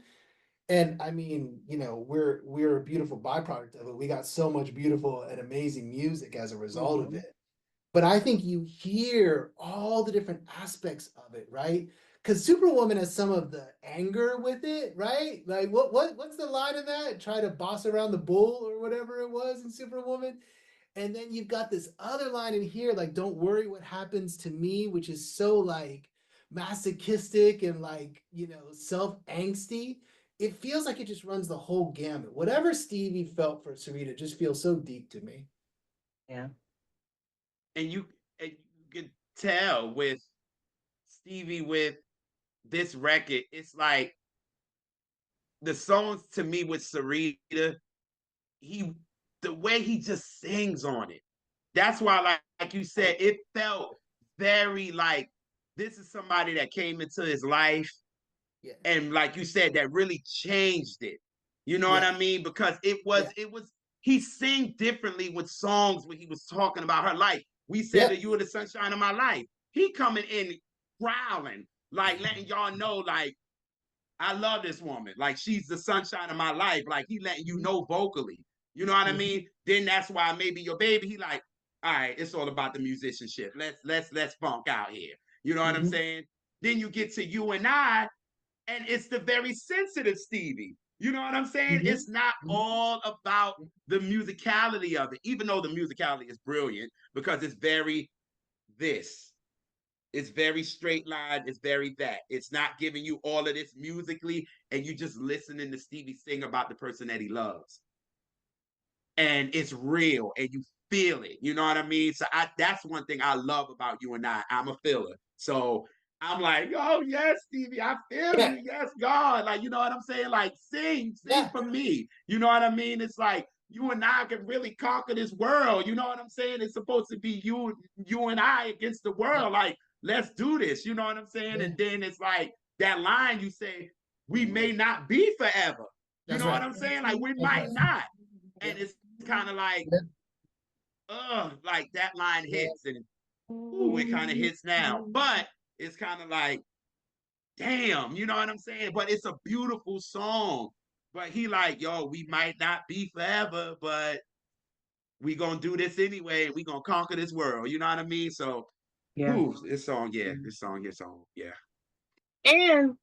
And I mean, we're a beautiful byproduct of it. We got so much beautiful and amazing music as a result of Mm-hmm. it. But I think you hear all the different aspects of it, right? Because Superwoman has some of the anger with it, right? Like what's the line in that? Try to boss around the bull or whatever it was in Superwoman. And then you've got this other line in here, like, don't worry what happens to me, which is so like masochistic and like, self-angsty. It feels like it just runs the whole gamut. Whatever Stevie felt for Sarita just feels so deep to me. Yeah. And you can tell with Stevie with this record, it's like the songs to me with Sarita, he the way he just sings on it. That's why, like you said, it felt very like this is somebody that came into his life, Yeah. and like you said, that really changed it. You know what Yeah. I mean? Because Yeah. it was he sang differently with songs when he was talking about her life. We said that Yep. you were the sunshine of my life. He coming in growling, like letting y'all know, like I love this woman. Like she's the sunshine of my life. Like he letting you know vocally. You know what I Mhm. mean? Then that's why maybe your baby, he like, all right, it's all about the musicianship. Let's funk out here. You know what I'm Mhm. saying? Then you get to you and I, and it's the very sensitive Stevie. You know what I'm saying? Mhm. It's not Mhm. all about the musicality of it, even though the musicality is brilliant because it's very this. It's very straight line. It's very that. It's not giving you all of this musically, and you just listening to Stevie sing about the person that he loves. And it's real, and you feel it. You know what I mean? So that's one thing I love about you and I. I'm a feeler. So I'm like, oh yes, Stevie, I feel Yeah. you. Yes, God. Like, you know what I'm saying? Like, sing Yeah. for me. You know what I mean? It's like you and I can really conquer this world. You know what I'm saying? It's supposed to be you and I against the Yeah. world. Like, let's do this. You know what I'm saying? Yeah. And then it's like that line you say, we may not be forever. You That's know what right. I'm saying? Like, we That's might right. not. Yeah. And it's kind of like, Yeah. like that line Yeah. hits and ooh, it kind of hits now. But it's kind of like, damn, you know what I'm saying? But it's a beautiful song. But he like, yo, we might not be forever, but we gonna do this anyway. We gonna conquer this world. You know what I mean? So, Yeah. ooh, this song, yeah, this song, yeah. And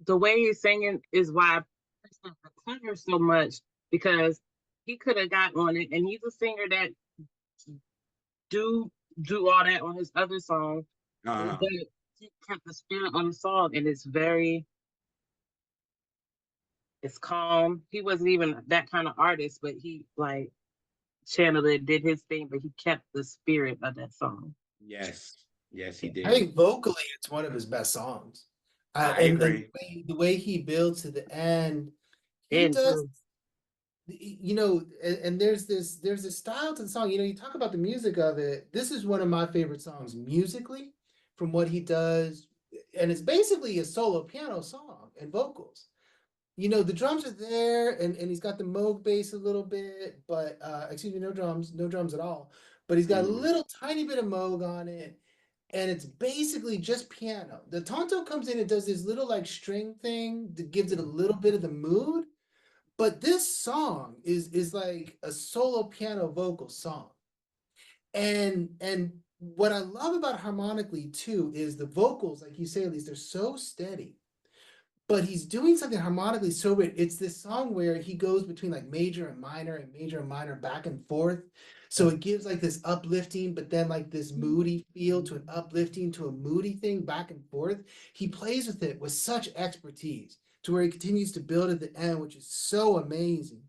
the way he's singing is why I appreciate the singer so much because he could have got on it, and he's a singer that do do all that on his other song, Uh-huh. but he kept the spirit on the song, and it's calm. He wasn't even that kind of artist, but he like channeled it, did his thing, but he kept the spirit of that song. Yes. Yes, he I did. think vocally, it's one of his best songs. I And agree. the way he builds to the end, he And does, you know, and there's this style to the song. You know, you talk about the music of it. This is one of my favorite songs musically from what he does. And it's basically a solo piano song and vocals. You know, the drums are there and he's got the Moog bass a little bit, but excuse me, no drums at all. But he's got a Mhm. little tiny bit of Moog on it, and it's basically just piano. The tonto comes in and does this little like string thing that gives it a little bit of the mood, but this song is like a solo piano vocal song. And what I love about harmonically too is the vocals, like you say, at least they're so steady, but he's doing something harmonically so weird. It's this song where he goes between like major and minor back and forth. So it gives like this uplifting, but then like this moody feel to an uplifting to a moody thing back and forth. He plays with it with such expertise to where he continues to build at the end, which is so amazing.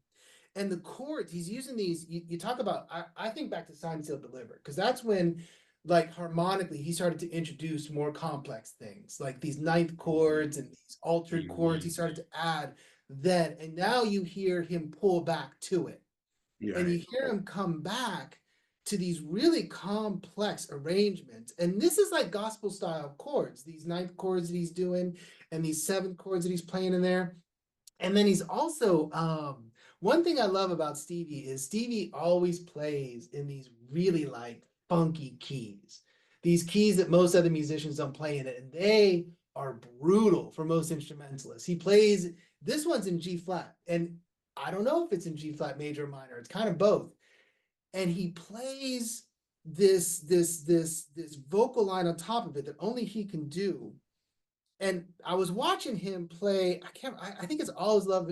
And the chords, he's using these. You talk about, I think back to Sign Seal Deliver, because that's when, like, harmonically, he started to introduce more complex things, like these ninth chords and these altered chords. He Mhm. started to add then, and now you hear him pull back to it, and Right. you hear him come back to these really complex arrangements. And this is like gospel style chords, these ninth chords that he's doing, and these seventh chords that he's playing in there. And then he's also one thing I love about Stevie is Stevie always plays in these really like funky keys. These keys that most other musicians don't play in it, and they are brutal for most instrumentalists. He plays this one's in G flat, and I don't know if it's in G flat major or minor. It's kind of both. And he plays this vocal line on top of it that only he can do, and I was watching him play. I think it's All Is Love,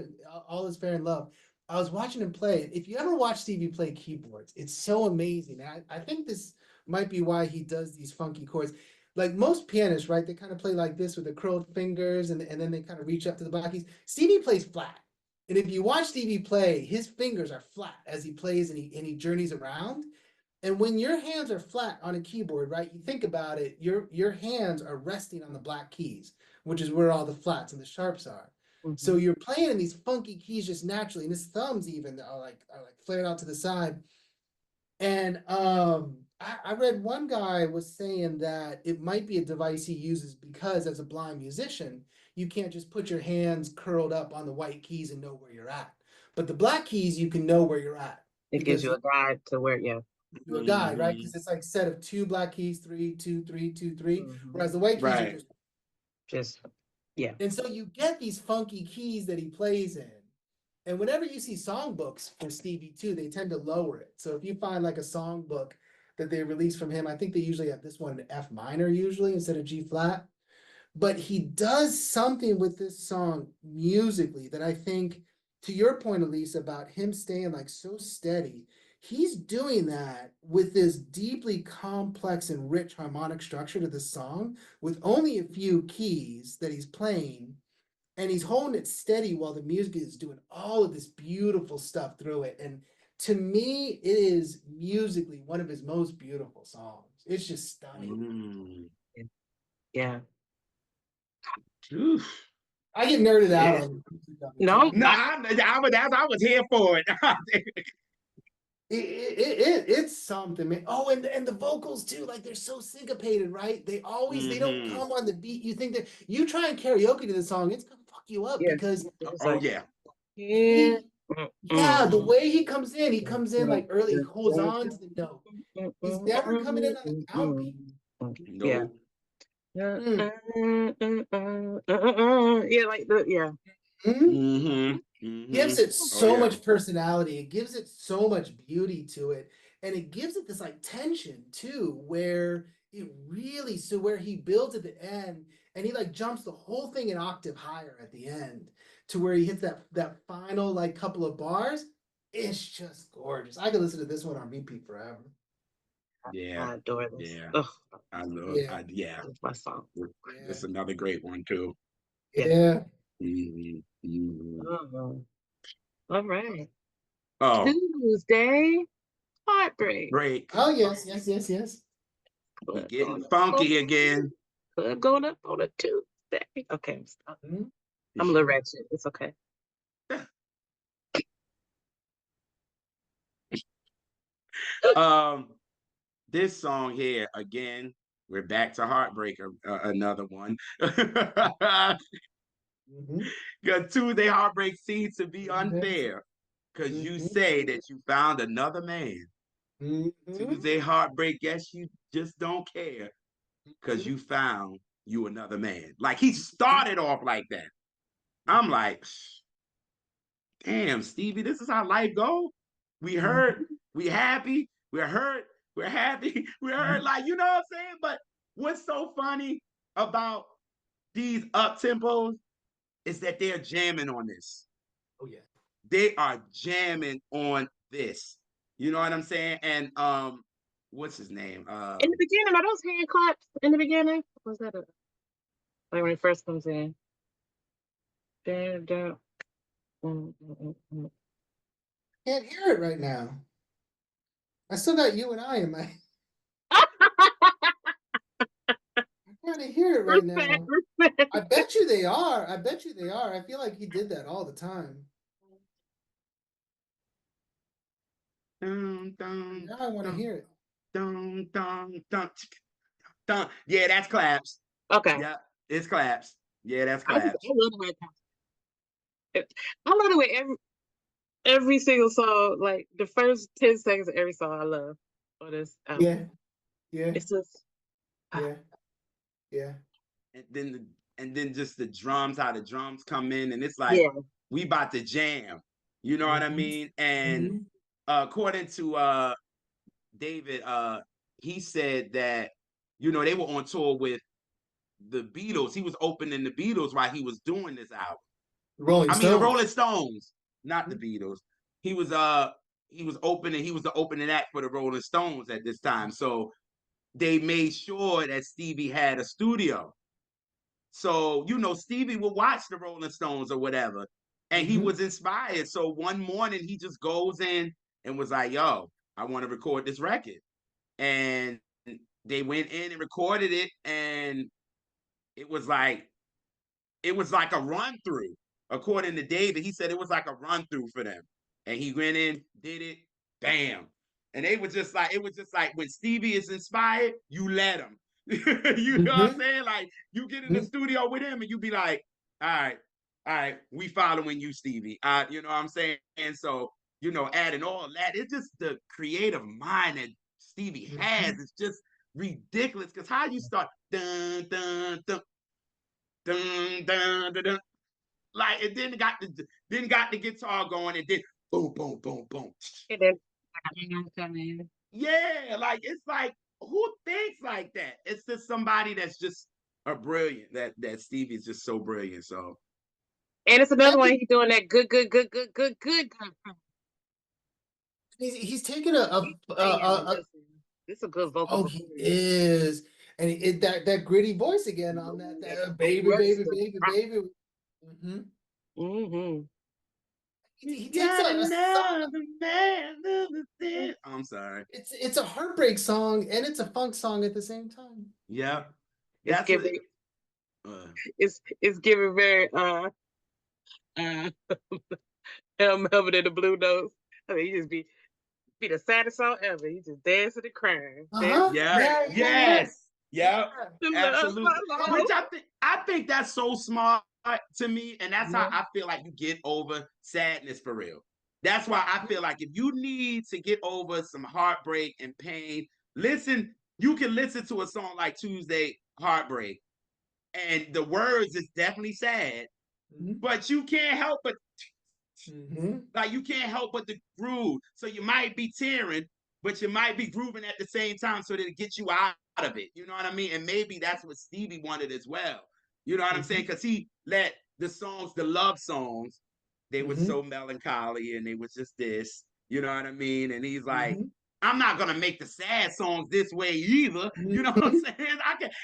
All Is Fair in Love. I was watching him play. If you ever watch Stevie play keyboards, it's so amazing. And I think this might be why he does these funky chords. Like most pianists, right? They kind of play like this with the curled fingers, and then they kind of reach up to the black keys. Stevie plays flat. And if you watch Stevie play, his fingers are flat as he plays and he journeys around. And when your hands are flat on a keyboard, right? You think about it, your hands are resting on the black keys, which is where all the flats and the sharps are. So Mhm. you're playing in these funky keys just naturally, and his thumbs even are like flared out to the side. And I read one guy was saying that it might be a device he uses because as a blind musician, you can't just put your hands curled up on the white keys and know where you're at. But the black keys, you can know where you're at It gives because you a guide to where, yeah. you're a guide, right? Mhm. Because it's like set of two black keys, three, two, three, two, three. Hmm. Whereas the white keys are Right. just, Just, yeah. and so you get these funky keys that he plays in. And whenever you see songbooks for Stevie too, they tend to lower it. So if you find like a songbook that they release from him, I think they usually have this one in F minor usually instead of G flat. But he does something with this song musically that I think, to your point, Elise, about him staying like so steady, he's doing that with this deeply complex and rich harmonic structure to the song with only a few keys that he's playing, and he's holding it steady while the music is doing all of this beautiful stuff through it. And to me, it is musically one of his most beautiful songs. It's just stunning. Mm. Yeah. Oof. I get nerded out Yeah. on the music of it too. No, No, I was here for it. It's something, man. Oh, and the vocals too, like they're so syncopated, right? They don't Hmm. come on the beat. You think that you try and karaoke to the song, it's gonna fuck you up yeah. because It's Oh like, yeah. yeah. he, Mm, yeah, the mm, way he mm, comes in mm, like early, he mm, holds mm, on to the note. mm, He's mm, never coming in mm, on the mm, downbeat. yeah. Nope. Yeah. Mm. Yeah, like the, yeah. Mhm. Hmm. Hmm. Gives it Oh so yeah. much personality. It gives it so much beauty to it. And it gives it this like tension too, where it really, so where he builds at the end and he like jumps the whole thing an octave higher at the end to where he hits that final like couple of bars. It's just gorgeous. I could listen to this one on repeat forever. Yeah. I adore this. Yeah. Ugh, I love. Yeah. Yeah. that's my song. This Yeah. is another great one too. Yeah. Yeah. Mhm, mhm. All right. Oh, Tuesday, heartbreak. break. Oh yes, yes, yes, yes. We Club getting going up on funky again. club going up on a Tuesday. Okay, Mhm. I'm a little ratchet. It's okay. um, this song here again. We're back to heartbreak. Another one. Mhm. Your Tuesday heartbreak seems to be Mhm. unfair because you Mhm. say that you found another man. Mhm. Tuesday heartbreak, guess you just don't care because Mhm. you found you another man. Like he started off like that. I'm like, damn, Stevie, this is how life go. We hurt, Mhm. we happy, we're hurt, we're happy, we're hurt. Mhm. Like, you know what I'm saying? But what's so funny about these up tempos is that they're jamming on this. Oh yeah. They are jamming on this. You know what I'm saying? And what's his name? In the beginning, are those hand claps in the beginning? Was that like when it first comes in? Da, da, mm. Can't hear it right now. I still got you and I in my. I'm trying to hear it right Respect, now. respect. I bet you they are. I bet you they are. I feel like he did that all the time. Dun, dun, Now I want to dun, hear it. dun, dun, dun, dun. Yeah, that's claps. Okay. Yeah, it's claps. Yeah, that's I claps. love the way I love the way every single song, like the first 10 seconds of every song I love on this album. Yeah. Yeah. It's just Yeah. Yeah. And then just the drums, how the drums come in, and it's like yeah. we about to jam. You know what I Mhm. mean? And Mhm. according to David, he said that they were on tour with the Beatles. He was opening the Beatles while he was doing this album. Rolling I mean the Stones. Rolling Stones, not the Beatles. He was opening. He was the opening act for the Rolling Stones at this time. So they made sure that Stevie had a studio. So, Stevie would watch the Rolling Stones or whatever, and he Mhm. was inspired. So one morning he just goes in and was like, yo, I want to record this record. And they went in and recorded it, and it was like a run through. According to David, he said it was like a run through for them. And he went in, did it, bam. And they were just like, it was just like when Stevie is inspired, you let him. You know what I'm Mhm. saying? Like you get in the Mhm. studio with him and you be like, all right, we following you, Stevie. You know what I'm saying? And so, adding all that, it's just the creative mind that Stevie has. Mhm. It's just ridiculous. Cause how you start dun dun dun dun dun dun dun, like it then got the guitar going, and then boom, boom, boom, boom. And then come in. Yeah, like it's like who thinks like that? It's just somebody that's just a brilliant. That Stevie's just so brilliant. So And it's another And one he's doing that good. he's taking This is a good vocal oh, he performance. is. And that gritty voice again on That that baby, chorus, baby, baby, baby. Hmm. mm-hmm. you He takes got a song. another man. I'm sorry. It's a heartbreak song and it's a funk song at the same time. Yeah, It's that's what. giving Uh, it's giving very uh Melvin and the Blue Notes. I mean, he just be the saddest song ever. He just dancing and crying, Uh-huh. dancing yeah. Yeah, yeah, yeah. Yes. Yep. Yeah. to love Absolutely. my Which life. I think that's so smart to me, and that's how Yeah. I feel like you get over sadness for real. That's why I feel like if you need to get over some heartbreak and pain, listen. You can listen to a song like Tuesday Heartbreak, and the words is definitely sad, Mhm. but you can't help but Mhm. the groove. So you might be tearing, but you might be grooving at the same time so that it gets you out of it. You know what I mean? And maybe that's what Stevie wanted as well. You know what I'm saying? Mhm. Because he let the love songs, they were Mhm. so melancholy and they was just this. You know what I mean? And he's like, Mhm. I'm not gonna make the sad songs this way either. You know what I'm Mhm. saying?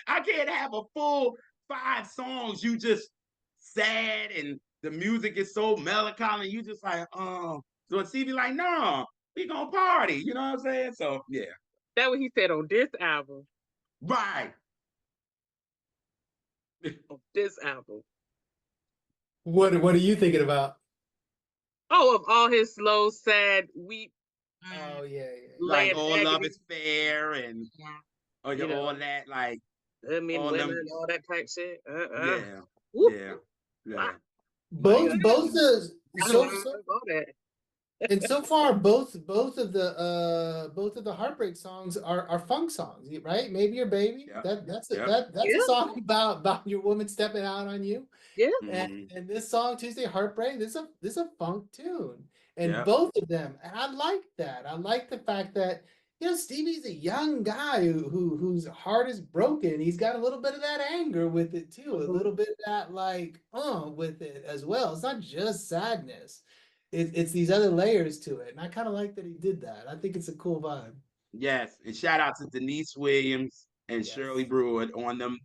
I can't have a full 5 songs you just sad and the music is so melancholy. You just like, oh. So Stevie like, no, we gonna party. You know what I'm saying? So yeah, That what he said on this album. right. On this album. What are you thinking about? Oh, of all his slow, sad, weak, Oh yeah, yeah, yeah. Like land all love agony. is fair and Yeah. or You all know, that, like men, all women, them. all that type shit. Yeah, Woo. yeah, Ah, yeah. Like Both the so all that. and so far both of the heartbreak songs are funk songs, right? Maybe your baby. yep, yep. That's a Yeah, song about your woman stepping out on you. yeah. Mm-hmm. And this song Tuesday Heartbreak, this is a funk tune. And Yep. both of them, and I like that. I like the fact that Stevie's a young guy whose heart is broken. He's got a little bit of that anger with it too, a Mhm. little bit of that like with it as well. It's not just sadness. It's these other layers to it. And I kind of like that he did that. I think it's a cool vibe. Yes, and shout out to Denise Williams and Shirley Yes. Brewer on them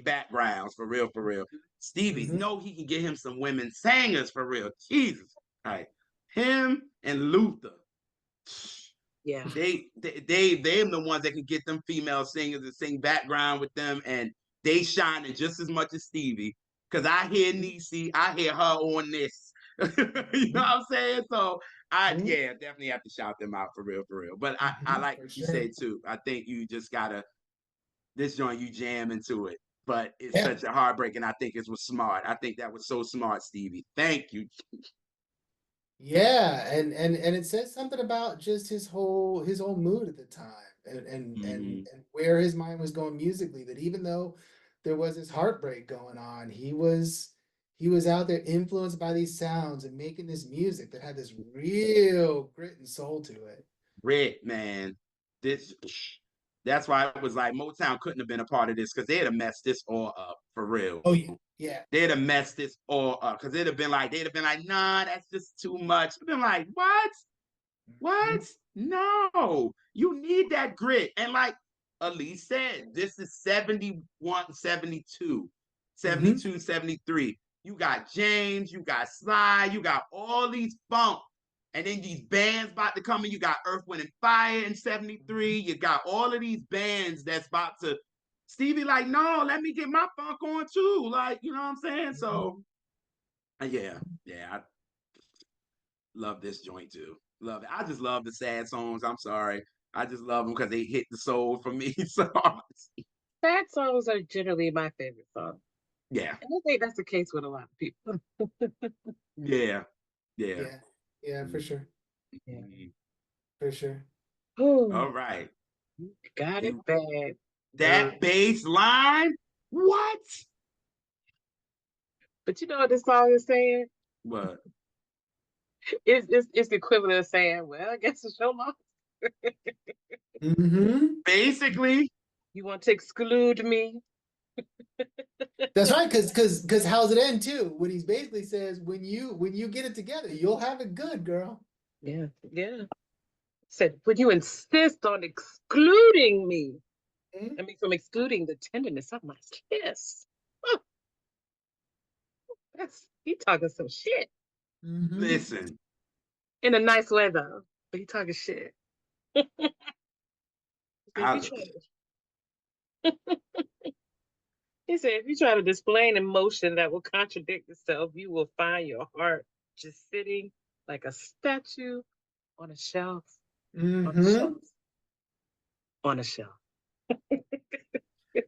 backgrounds for real, for real. Stevie, Mm-hmm. know he can get him some women singers for real. Jesus, right? Him and Luther, Yeah. they them the ones that can get them female singers to sing background with them, and they shining just as much as Stevie. Cause I hear Niecy, I hear her on this. You know what I'm saying? So I Mm-hmm. yeah, definitely have to shout them out for real, for real. But I like For what you sure. say too. I think you just gotta this joint you jam into it. But it's Yeah. such a heartbreak, and I think it was smart. I think that was so smart, Stevie. Thank you. Yeah, and it says something about just his whole mood at the time Mm-hmm. and where his mind was going musically, that even though there was this heartbreak going on, he was out there influenced by these sounds and making this music that had this real grit and soul to it. Red man, this that's why it was like Motown couldn't have been a part of this because they'd have messed this all up for real. Oh yeah. Yeah. They'd have messed this all up because they'd have been like, nah, that's just too much. They'd been like, what? What? Mhm. No, you need that grit. And like Elise said, this is 71, 72, Mhm. 72, 73. You got James, you got Sly, you got all these funk. And then these bands about to come in. You got Earth, Wind, and Fire in 73. You got all of these bands that's about to. Stevie, like, no, let me get my funk on too. Like, you know what I'm saying? Mhm. So, yeah, I love this joint too. Love it. I just love the sad songs. I'm sorry. I just love them because they hit the soul for me. So Sad songs are generally my favorite song. yeah, And I think that's the case with a lot of people. yeah, yeah. Yeah. Yeah, for sure. Yeah. Mhm. For sure. Oh, All right. got it And bad. Uh, that bass line, what? but you know what this song is saying? What? It's the equivalent of saying, well, I guess it's your loss. Mhm. Basically, You want to exclude me? That's right, because how's it end too? When he's basically says, when you get it together, you'll have it good, girl. Yeah, yeah. Said, would you insist on excluding me? Mhm. I mean, from excluding the tenderness of my kiss. Oh, that's he talking some shit Mhm. listen, in a nice way though. But he talking shit. If you I, try He said, if you try to display an emotion that will contradict itself, you will find your heart just sitting like a statue on a shelf, on a Mhm. shelf, on a shelf.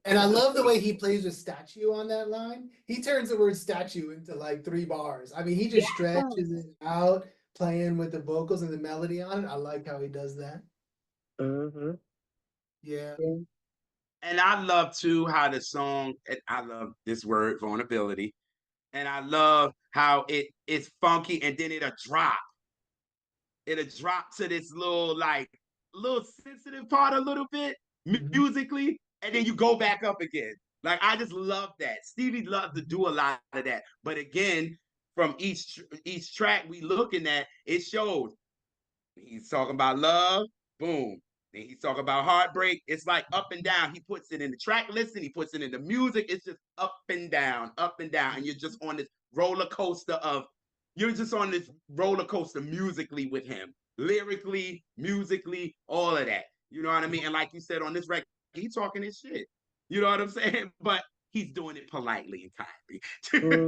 And I love the way he plays with statue on that line. He turns the word statue into like 3 bars. I mean, he just stretches Yes. it out, playing with the vocals and the melody on it. I like how he does that. Mm-hmm. Yeah. Yeah. and I love too how the song. And I love this word vulnerability, and I love how it's funky, and then it'll drop to this little sensitive part a little bit Mhm. musically, and then you go back up again. Like I just love that. Stevie loves to Mhm. do a lot of that. But again, from each track we looking at, it shows he's talking about love, boom. Then he's talking about heartbreak. It's like up and down. He puts it in the track listing. He puts it in the music. It's just up and down, up and down. And you're just on this roller coaster of, you're just on this roller coaster musically with him, lyrically, musically, all of that. You know what I mean? And like you said on this record, he's talking his shit. You know what I'm saying? But he's doing it politely and kindly.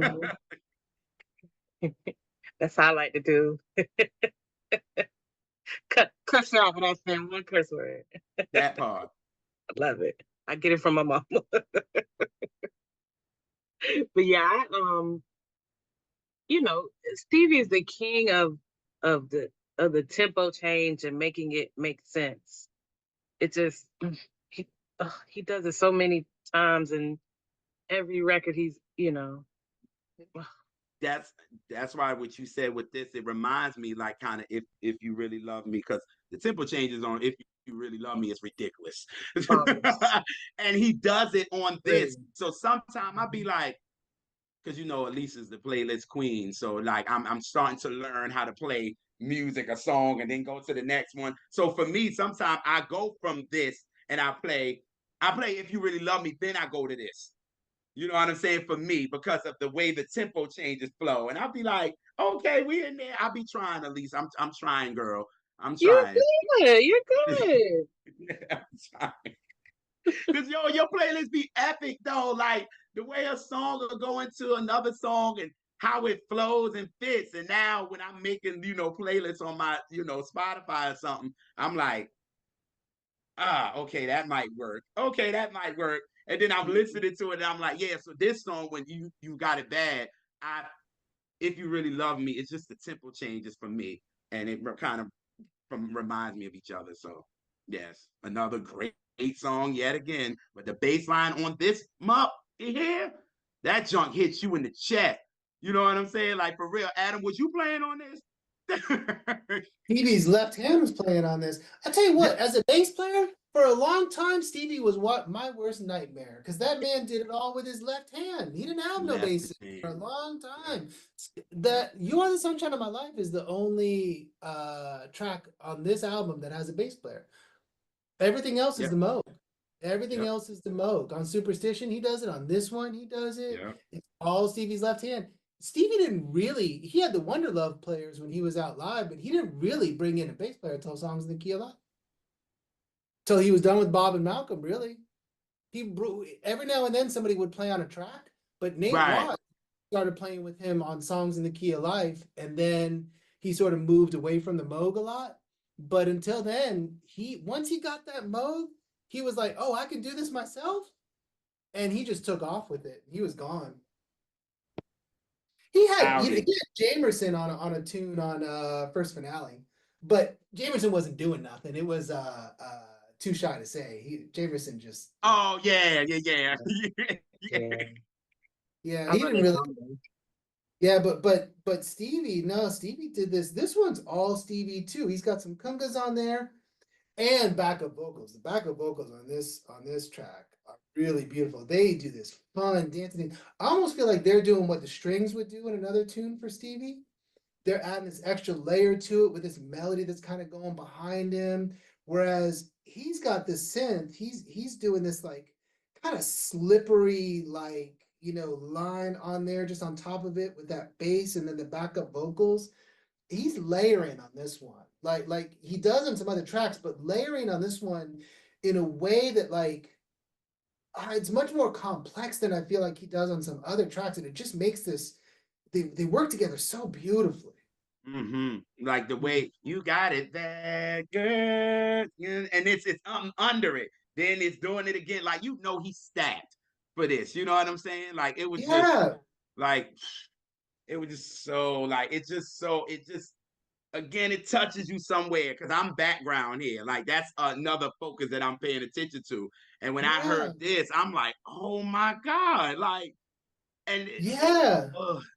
Mhm. That's how I like to do. Cuss you off without saying one curse word. That part. I love it. I get it from my mom. But yeah, you know, Stevie is the king of the of the tempo change and making it make sense. It just he he does it so many times, and every record he's, you know. that's that's why what you said with this, it reminds me like kind of if you really love me, because the tempo changes on if you really love me is ridiculous. Yes. And he does it on this. Really. So sometimes I'll be like, because you know Elise is the playlist queen. So like I'm starting to learn how to play music, a song, and then go to the next one. So for me, sometimes I go from this and I play If You Really Love Me, then I go to this. You know what I'm saying? For me, because of the way the tempo changes flow. And I'll be like, okay, we in there. I'll be trying at least. I'm trying, girl. I'm You're trying. good. You're good. I'm trying. Cause yo, your playlist be epic though. Like the way a song will go into another song and how it flows and fits. And now when I'm making, playlists on my, Spotify or something, I'm like, okay, that might work. Okay, that might work. And then I'm listening to it and I'm like, yeah, so this song, when you got it bad, I if you really love me, it's just the tempo changes for me. And it kind of reminds me of each other. So yes, another great song yet again. But the bass line on this mup here, that junk hits you in the chest. You know what I'm saying? Like for real. Adam, was you playing on this? Stevie's left hand was playing on this. I tell you Yeah, what, as a bass player, for a long time, Stevie was what my worst nightmare because that man did it all with his left hand. He didn't have no left bass for a hand. long Yeah, time. yeah, That "You Are the Sunshine of My Life" is the only track on this album that has a bass player. Everything else is yeah, the Moog. Everything yeah, else is the Moog. On Superstition, he does it. On this one, he does it. yeah. It's all Stevie's left hand. Stevie didn't really, he had the Wonder Love players when he was out live, but he didn't really bring in a bass player until Songs in the Key of Life. Till he was done with Bob and Malcolm, really. Every now and then somebody would play on a track, but Nate Right. Watt started playing with him on Songs in the Key of Life, and then he sort of moved away from the Moog a lot. But until then, once he got that Moog, he was like, "Oh, I can do this myself," and he just took off with it. He was gone. He had Howdy. Jamerson on a tune on First Finale, but Jamerson wasn't doing nothing. It was Too Shy to Say. Jamerson just Oh yeah, yeah, yeah. Yeah. Yeah. yeah, I he love didn't that really. song. Yeah, but Stevie, no, Stevie did this. This one's all Stevie too. He's got some congas on there and backup vocals. The backup vocals on this track are really beautiful. They do this fun dancing. I almost feel like they're doing what the strings would do in another tune for Stevie. They're adding this extra layer to it with this melody that's kind of going behind him. Whereas he's got this synth, he's doing this like kind of slippery, like, line on there just on top of it with that bass and then the backup vocals. He's layering on this one. Like he does on some other tracks, but layering on this one in a way that it's much more complex than I feel like he does on some other tracks. And it just makes this they work together so beautifully. Like the way you got it that good, and it's under it. Then it's doing it again. Like he's stacked for this. You know what I'm saying? Like it was just Yeah, like it was just so like it just again it touches you somewhere because I'm background here. Like that's another focus that I'm paying attention to. And when I yeah, heard this, I'm like, oh my god, like and yeah.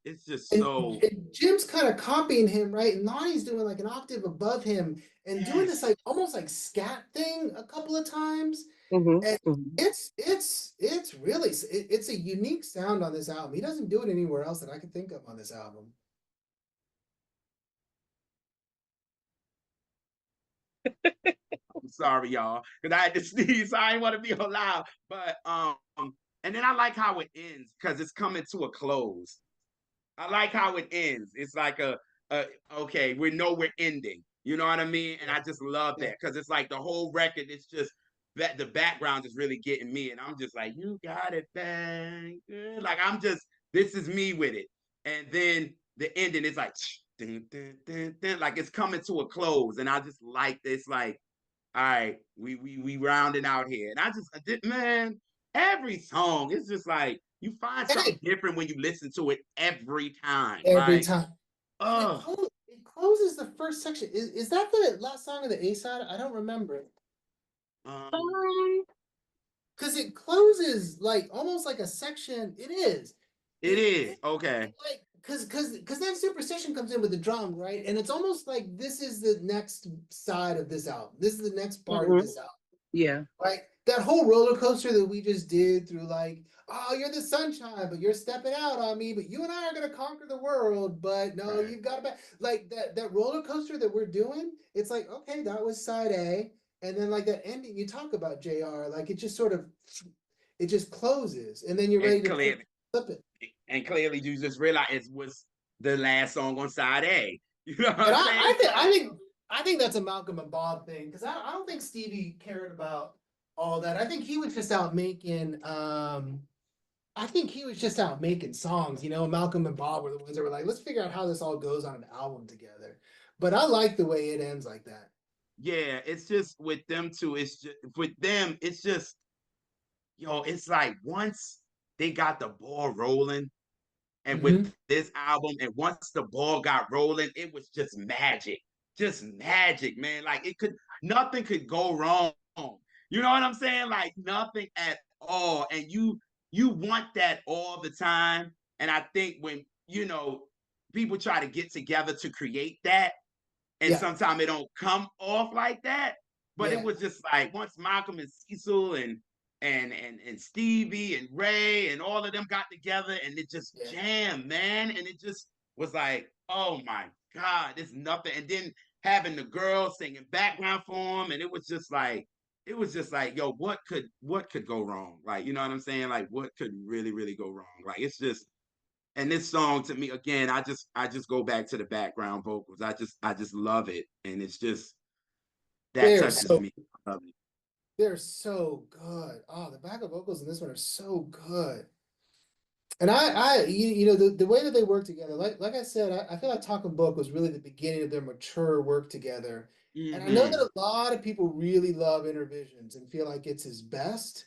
it's just And, so and Jim's kind of copying him, right? And Lonnie's doing like an octave above him and doing this yes. like almost like scat thing a couple of times. Hmm. And Hmm. it's really it's a unique sound on this album. He doesn't do it anywhere else that I can think of on this album. I'm sorry, y'all, because I had to sneeze, so I didn't want to be so loud. But and then I like how it ends because it's coming to a close. I like how it ends. It's like a okay, we know we're ending. You know what I mean? And Yeah. I just love Yeah. that because it's like the whole record. It's just that the background is really getting me, and I'm just like, you got it, bang, like I'm just this is me with it. And then the ending is like, dun, dun, dun, dun, like it's coming to a close, and I just like this, like, all right, we rounding out here, and I just man, every song it's just like you find something Hey, different when you listen to it every time, every right? time. And Oh, it closes the first section. Is that the last song of the A side? I don't remember. um, Um, Because it closes like almost like a section. It is. it It is okay. like because then Superstition comes in with the drum, right? And it's almost like this is the next side of this album. This is the next part of mhm, this album. yeah. Like that whole roller coaster that we just did through, like, oh, you're the sunshine, but you're stepping out on me, but you and I are gonna conquer the world, but no, Right. you've got to like that roller coaster that we're doing. It's like, okay, that was side A, and then like that ending you talk about, JR, like it just sort of it just closes, and then you're ready And to flip it. clearly you just realize it was the last song on side A. You know what And I'm saying? It's I like, think I think that's a Malcolm and Bob thing, because I don't think Stevie cared about all that. I think he was just out making I think he was just out making songs. Malcolm and Bob were the ones that were like, let's figure out how this all goes on an album together. But I like the way it ends like that. yeah, it's just with them two, it's just with them, it's just it's like once they got the ball rolling, and with Mm-hmm. this album, and once the ball got rolling, it was just magic, man. Like nothing could go wrong. You know what I'm saying? Like nothing at all. And you want that all the time. And I think when people try to get together to create that, and Yeah, sometimes it don't come off like that. But it yeah, was just like once Malcolm and Cecil and Stevie and Ray and all of them got together and it just yeah. jammed, man. And it just was like, oh my God, there's nothing. And then having the girls singing background for him, and it was just like, yo, what could go wrong? Like, you know what I'm saying? Like, what could really, really go wrong? Like, it's just and this song to me again, I just go back to the background vocals. I just love it, and it's just that They're touches so me. I love it. they're so good. Oh, the backup vocals in this one are so good. And the way that they work together, like I said, I feel like Talking Book was really the beginning of their mature work together. And I know Mm-hmm. that a lot of people really love Intervisions and feel like it's his best.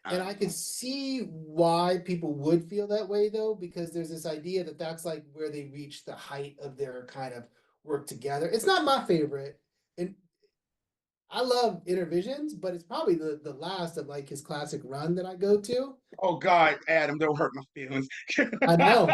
And I I know. can see why people would feel that way, though, because there's this idea that that's like where they reach the height of their kind of work together. It's not my favorite, and I love Intervisions, but it's probably the last of like his classic run that I go to. Oh God, Adam, don't hurt my feelings. I know.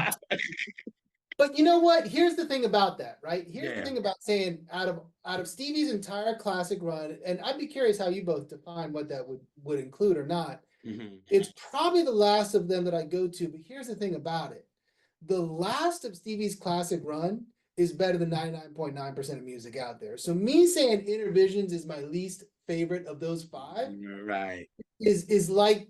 But you know what? Here's the thing about that, right? Here's the Yeah. thing about saying out of Stevie's entire classic run, and I'd be curious how you both define what that would include or not. Mm-hmm. It's probably the last of them that I go to, but here's the thing about it. The last of Stevie's classic run is better than 99.9% of music out there. So me saying Intervisions is my least favorite of those five Right. is like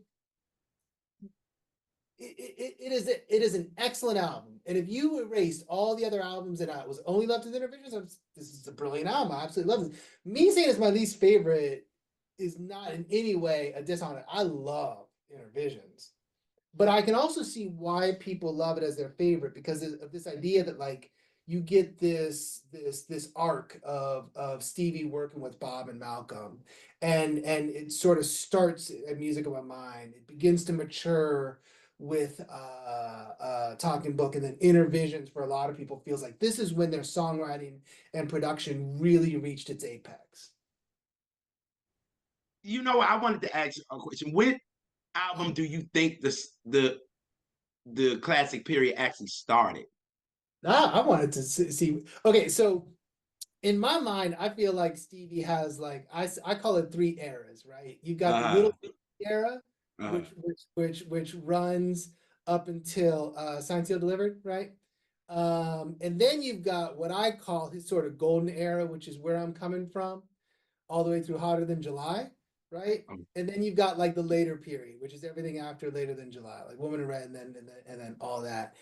it is an excellent album. And if you erased all the other albums that I was only left with Intervisions, this is a brilliant album. I absolutely love this. Me saying it's my least favorite is not in any way a dishonor. I love Intervisions, but I can also see why people love it as their favorite because of this idea that like you get this arc of Stevie working with Bob and Malcolm, and it sort of starts at Music of My Mind. It begins to mature with Talking Book, and then Intervisions for a lot of people feels like this is when their songwriting and production really reached its apex. I wanted to ask you a question. What album do you think the classic period actually started? I wanted to see. Okay, so in my mind, I feel like Stevie has like I call it three eras, right? You've got the Uh, little era, uh, which runs up until Signed, Sealed, Delivered, right? And then you've got what I call his sort of golden era, which is where I'm coming from. all the way through Hotter Than July, right? And then you've got like the later period, which is everything after Later Than July, like Woman in Red, and then all that.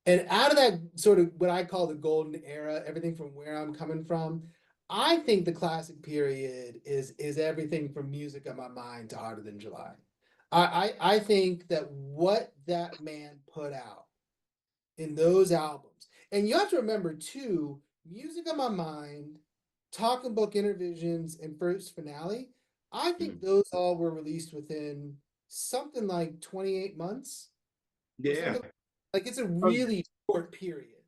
And out of that sort of what I call the golden era, everything from Where I'm Coming From, I think the classic period is everything from Music on My Mind to Hotter Than July. I think that what that man put out in those albums, and you have to remember too, Music on My Mind, Talking Book Intervisions, and First Finale, I think those all were released within something like 28 months or Yeah. something. Like it's a Oh, really short period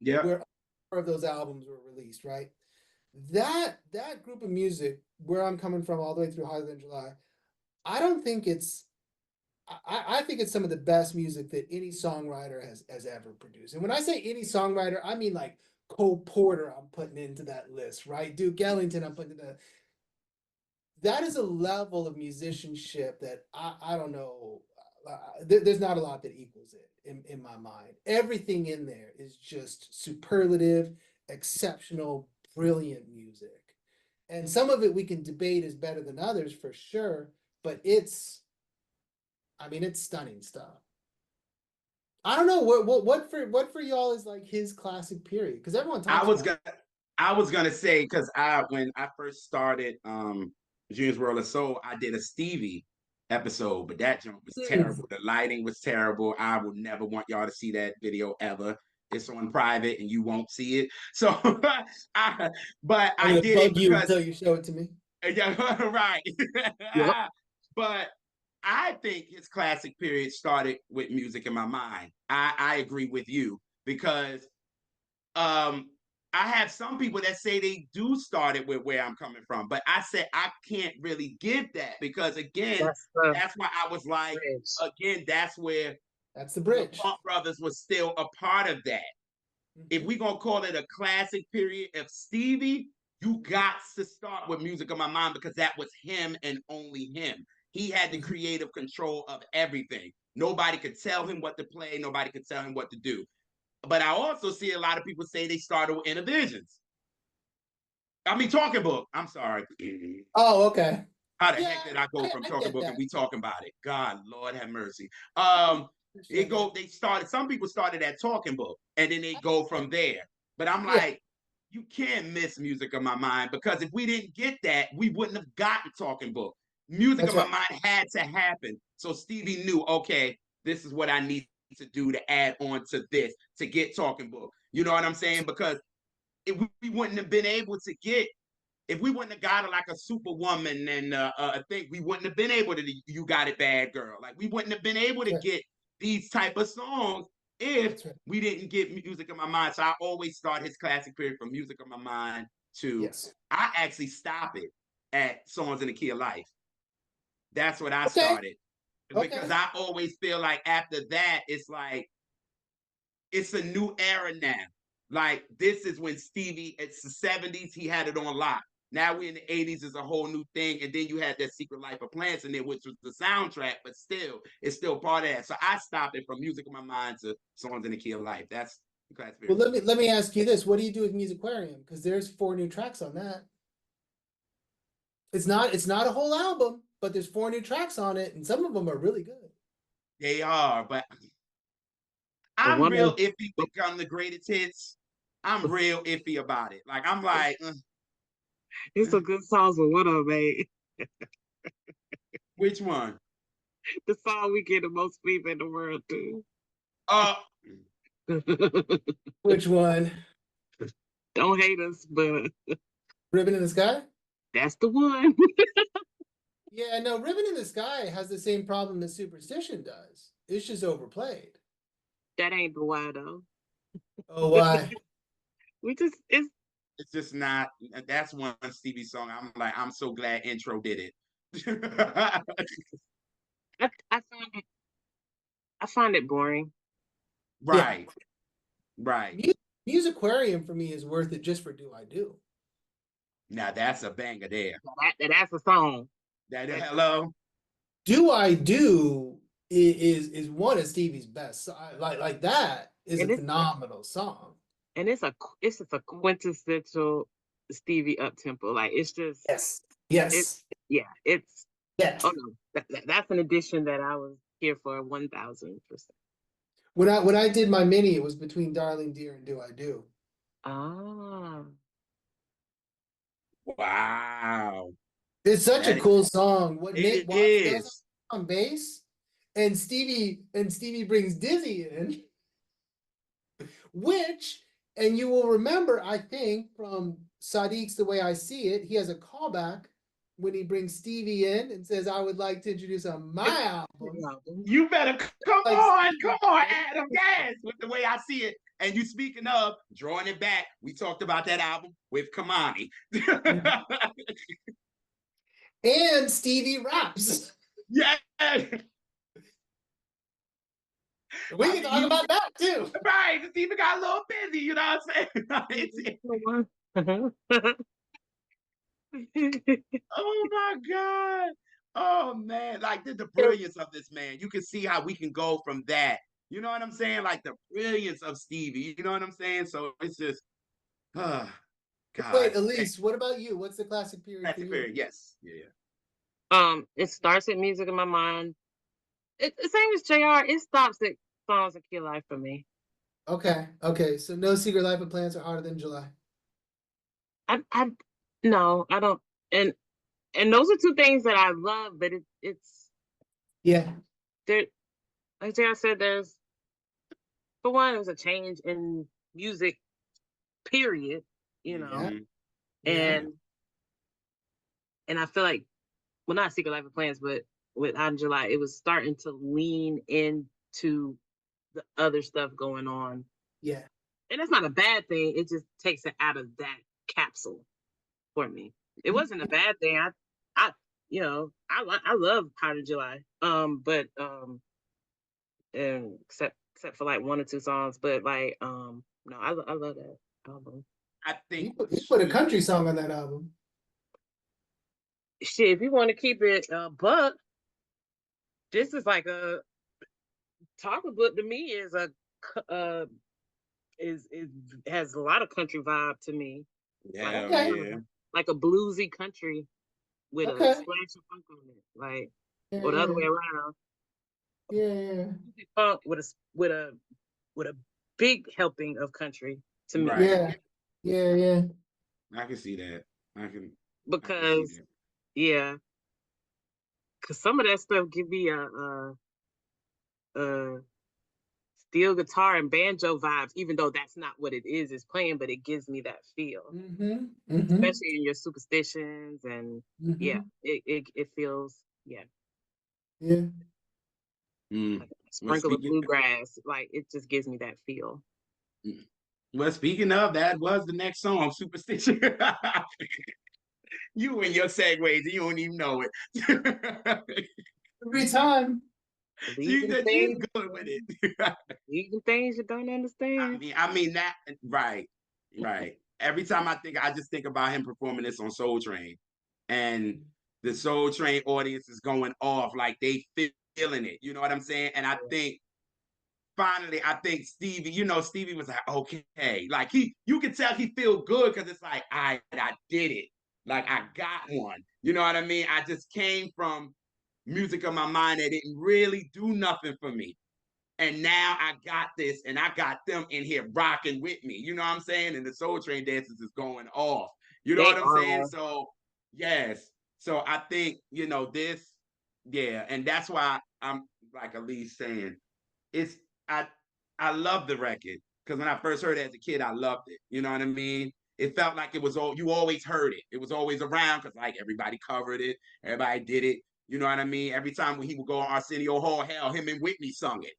Yeah. where all of those albums were released, right? That group of music, Where I'm Coming From, all the way through Higher Than July, I don't think it's I think it's some of the best music that any songwriter has ever produced. And when I say any songwriter, I mean like Cole Porter I'm putting into that list, right? Duke Ellington I'm putting into that is a level of musicianship that I don't know. There's not a lot that equals it in my mind. Everything in there is just superlative, exceptional, brilliant music. And some of it we can debate is better than others for sure, but I mean, it's stunning stuff. I don't know what for y'all is like his classic period because everyone I talks was about gonna I was gonna say because I when I first started Junior's World of Soul, I did a Stevie episode, but that joint was it. terrible. The lighting was terrible. I will never want y'all to see that video ever. It's on private and you won't see it. So I but I'm I gonna did it bug you because until you show it to me. yeah, right. yep. But I think his classic period started with Music in My Mind. I agree with you because um I have some people that say they do start it with Where I'm Coming From, but I said I can't really give that because again, That's the that's why I was like, bridge. again, that's where That's the the bridge. Funk Brothers was still a part of that. If Mhm. we gonna call it a classic period of Stevie, you got to start with Music on My Mind because that was him and only him. He had the Mhm. creative control of everything. Nobody could tell him what to play. Nobody could tell him what to do. But I also see a lot of people say they started with Intervisions. I mean, Talking Book. I'm sorry. Oh, okay. How the Yeah, heck did I go from I Talking get Book and that. we talking about it? God, Lord have mercy. Understand that. They started, some people started at Talking Book and then they I go get from there. But I'm Yeah, like, you can't miss Music on My Mind because if we didn't get that, we wouldn't have gotten Talking Book. Music that's on My right. Mind had to happen. So Stevie knew, okay, this is what I need to do to add on to this to get Talking Book. You know what I'm saying? Because if we wouldn't have been able to get, if we wouldn't have got it like a Superwoman and I think we wouldn't have been able to You Got It Bad Girl. Like we wouldn't have been able That's to right. get these type of songs if That's right. we didn't get Music on My Mind. So I always start his classic period from Music on My Mind to, Yes. I actually stop it at Songs in the Key of Life. That's what I Okay. started because Okay. I always feel like after that it's like it's a new era now. Like this is when Stevie, it's the 70s, he had it on lock. Now we in the 80s is a whole new thing. And then you had that Secret Life of Plants in there, which was the soundtrack, but still, it's still part of that. So I stopped it from Music in My Mind to Songs in the Key of Life. That's the class Well, period for me. let me ask you this: what do you do with Musicarium? Because there's 4 new tracks on that. It's not a whole album, but there's 4 new tracks on it, and some of them are really good. They are, but The I'm one real that iffy when it comes to greatest hits. I'm the, real iffy about it. Like I'm like, it's a good songs with what I made. which one? The song we get the most people in the world to. Uh Which one? Don't hate us, but Ribbon in the Sky? that's the one. Yeah, no, Ribbon in the Sky has the same problem that Superstition does. It's just overplayed. That ain't the why though. Oh, why? We just it's it's just not. That's one Stevie song. I'm like, I'm so glad Intro did it. I find it boring. Yeah. Right, right. Musicarium for me is worth it just for Do I Do. Now that's a banger there. That's a song. That Like, hello. Do I Do is one of Stevie's best. Like that is a and phenomenal song. it's a quintessential. Stevie up tempo. Like it's just Yes. it. Yes. Yeah, it's Yeah. oh no, that's an addition that I was here for 1000%. When I did my mini, it was between Darling Dear and Do I Do. Ah, Wow. It's such a That cool song. What Nate it Watts does is. on bass, and Stevie brings Dizzy in, which, and you will remember, I think, from Sadiq's The Way I See It, he has a callback when he brings Stevie in and says, I would like to introduce on my album. You better come Like on, Adam. Yes, with the way I see it. And you speaking of drawing it back, we talked about that album with Kamani. and Stevie raps. Yeah. We can talk about that too. Right. Stevie got a little busy, you know what I'm saying? Oh my God. Oh man. Like the brilliance of this man. You can see how we can go from that. You know what I'm saying? Like the brilliance of Stevie. You know what I'm saying? So it's just, Wait, God. Elise, what about you? What's the classic period for Classic you? period. Yes. Yeah. it starts at music in my mind. The same as JR. It stops at songs that kill life for me. Okay. So No Secret Life of Plants or Harder Than July. I no, I don't. And those are two things that I love, but it's Yeah. there. Like JR said, there's for one, it was a change in music. Period. You know, Yeah. Mhm. Yeah. and I feel like well, not Secret Life of Plants, but with Hot in July, it was starting to lean into the other stuff going on. Yeah. And that's not a bad thing. It just takes it out of that capsule for me. It wasn't a bad thing. I I love Hot in July. But and except for like one or two songs, but like no, I love that album. I think He put a country song on that album. Shit, if you want to keep it buck, this is like a Talking Book to me is a uh is has a lot of country vibe to me, like hell Okay. yeah. like a bluesy country with a Okay. splash of funk on it, like Yeah, or the other yeah. way around, Yeah. funk with a big helping of country to me, Right. Yeah. Yeah. Yeah. I can see that. I can see because that. yeah, because some of that stuff give me a steel guitar and banjo vibes, even though that's not what it is playing, but it gives me that feel, Mm-hmm. Mm-hmm. especially in your superstitions and yeah, Mm-hmm. it feels yeah Yeah. Mm. like a Well, sprinkle of bluegrass, like it just gives me that feel. well, speaking of, that was the next song, Superstition. You and your segues, you don't even know it. Every time. Believe in She's things, good with it. believe in things you don't I understand. mean, I mean that right, right. Every time I just think about him performing this on Soul Train, and the Soul Train audience is going off like they feeling it. You know what I'm saying? And I think finally, I think Stevie, Stevie was like, okay, like you can tell he feel good because it's like, I did it, like I got one. You know what I mean? I just came from music of my mind that didn't really do nothing for me. And now I got this and I got them in here rocking with me. You know what I'm saying? And the Soul Train dances is going off. You know They what I'm saying? are. So, yes. So I think, this, yeah. And that's why I'm like Elise saying, it's, I, I love the record because when I first heard it as a kid, I loved it. You know what I mean? It felt like it was all, you always heard it. It was always around because like everybody covered it, everybody did it. You know what I mean? Every time when he would go on Arsenio Hall, hell, him and Whitney sung it.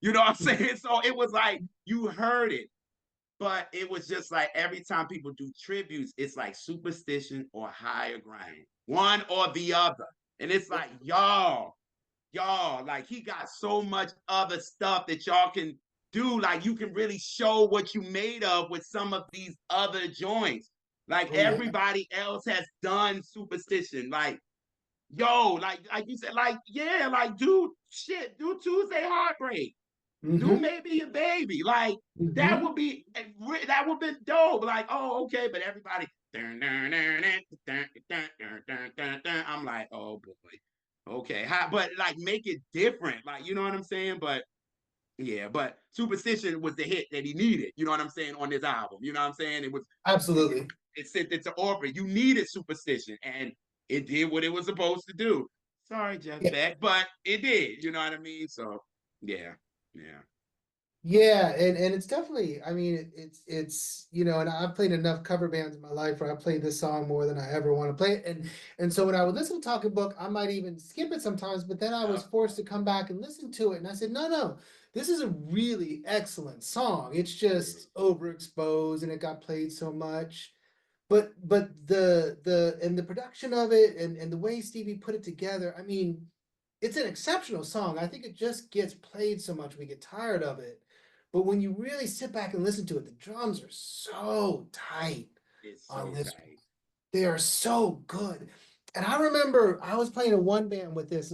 You know what I'm saying? So it was like you heard it, but it was just like every time people do tributes, it's like superstition or higher grind, one or the other. And it's like, y'all, like he got so much other stuff that y'all can do. Like you can really show what you made of with some of these other joints. Like Oh yeah. everybody else has done superstition. Like you said, like, yeah, like do shit, do Tuesday Heartbreak. Do Mm-hmm. maybe a baby. Like Mm-hmm. that would be dope. Like, oh, okay, but everybody, I'm like, oh boy, okay, but like make it different, like you know what I'm saying? But yeah, but Superstition was the hit that he needed. You know what I'm saying on this album. You know what I'm saying? Absolutely. It sent it to orbit. You needed Superstition, and it did what it was supposed to do. Sorry, Jeff Yeah. Beck, but it did. You know what I mean? So yeah, yeah. Yeah, and it's definitely, I mean, it's you know, and I've played enough cover bands in my life where I played this song more than I ever want to play it, and so when I would listen to Talking Book, I might even skip it sometimes, but then I was forced to come back and listen to it, and I said, no, no, this is a really excellent song. It's just overexposed, and it got played so much, but the and the production of it, and the way Stevie put it together, I mean, it's an exceptional song. I think it just gets played so much we get tired of it. But when you really sit back and listen to it, the drums are so tight It's on so this one. tight. They are so good. And I remember I was playing a one band with this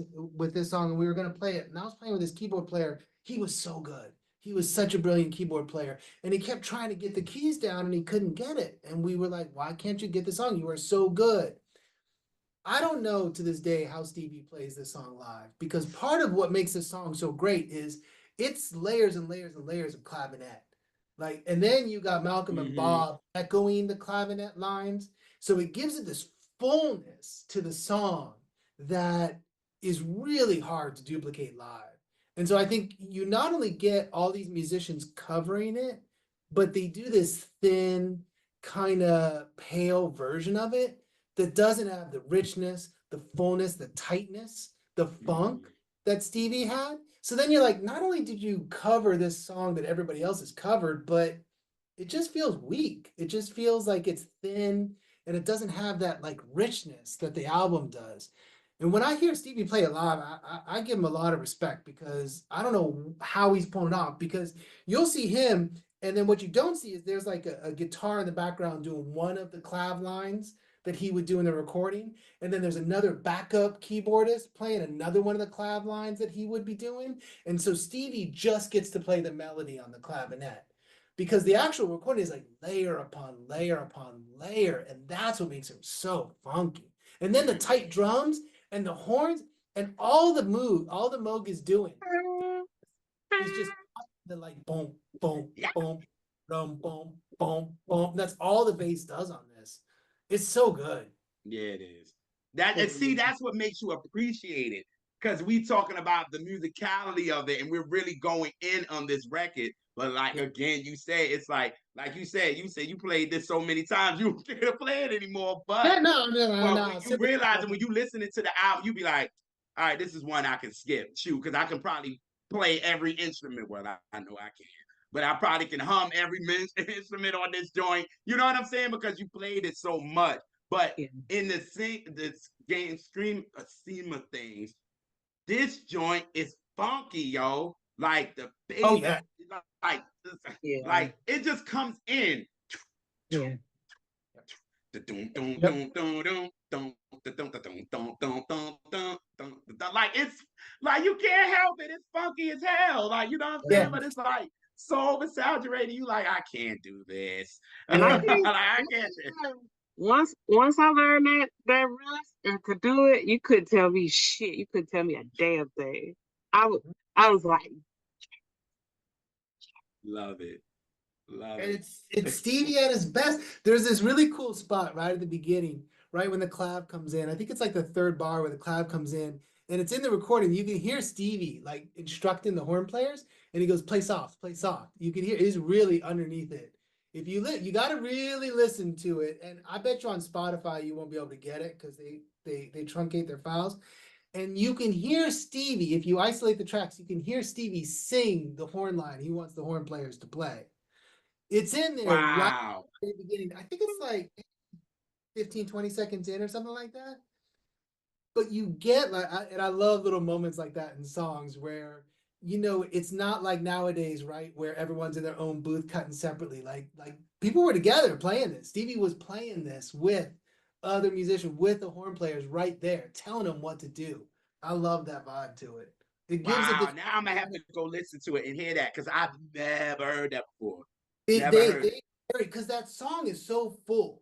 song, and we were gonna play it. And I was playing with this keyboard player. He was so good. He was such a brilliant keyboard player. And he kept trying to get the keys down and he couldn't get it. And we were like, why can't you get the song? You are so good. I don't know to this day how Stevie plays this song live, because part of what makes this song so great is it's layers and layers and layers of clavinet. Like, and then you got Malcolm and Mm-hmm. Bob echoing the clavinet lines. So it gives it this fullness to the song that is really hard to duplicate live. And so I think you not only get all these musicians covering it, but they do this thin, kind of pale version of it that doesn't have the richness, the fullness, the tightness, the funk Mm-hmm. that Stevie had. So then you're like, not only did you cover this song that everybody else has covered, but it just feels weak. It just feels like it's thin, and it doesn't have that like richness that the album does. And when I hear Stevie play it live, I give him a lot of respect, because I don't know how he's pulling it off, because you'll see him, and then what you don't see is there's like a guitar in the background doing one of the clav lines that he would do in the recording. And then there's another backup keyboardist playing another one of the clav lines that he would be doing. And so Stevie just gets to play the melody on the clavinet, because the actual recording is like layer upon layer upon layer. And that's what makes him so funky. And then the tight Mm-hmm. drums and the horns and all the Moog is doing is just the like boom, boom, Yeah. boom, boom, boom, boom, boom. That's all the bass does on this. It's so good. Yeah, it is. That It and see, really is. that's what makes you appreciate it. Because we talking about the musicality of it, and we're really going in on this record. But like Yeah. again, you say it's like you said you played this so many times, you don't care to play it anymore. But Yeah, no, no, no, well, when no. you Simple. realize it, when you listening to the album, you be like, all right, this is one I can skip, shoot, because I can probably play every instrument. Well, I know I can, but I probably can hum every instrument on this joint. You know what I'm saying? Because you played it so much. But Yeah. in this game stream scheme of things, this joint is funky, yo. Like the Oh bass, yeah. like Yeah. like it just comes in. Yeah. Yep. Like it's like you can't help it. It's funky as hell. Like you know what I'm saying? Yeah. But it's like so exaggerated. You like I can't do this. And I like Yeah. think I can't. once I learned that rest and could do it, you couldn't tell me shit. You couldn't tell me a damn thing. I was I was like, Love it. Love And it. it's Stevie at his best. There's this really cool spot right at the beginning, right when the clav comes in. I think it's like the third bar where the clav comes in, and it's in the recording. You can hear Stevie like instructing the horn players, and he goes, "Play soft, play soft." You can hear he's really underneath it. If you got to really listen to it, and I bet you on Spotify you won't be able to get it because they truncate their files. And you can hear Stevie, if you isolate the tracks, you can hear Stevie sing the horn line he wants the horn players to play. It's in there right Wow. at the beginning. I think it's like 15, 20 seconds in or something like that. But you get like, and I love little moments like that in songs where, it's not like nowadays, right? Where everyone's in their own booth cutting separately. Like people were together playing this. Stevie was playing this with other musicians, with the horn players right there, telling them what to do. I love that vibe to it. It gives it Wow. this. Now I'm gonna have to go listen to it and hear that because I've never heard that before. It, Never they heard they it. because that song is so full.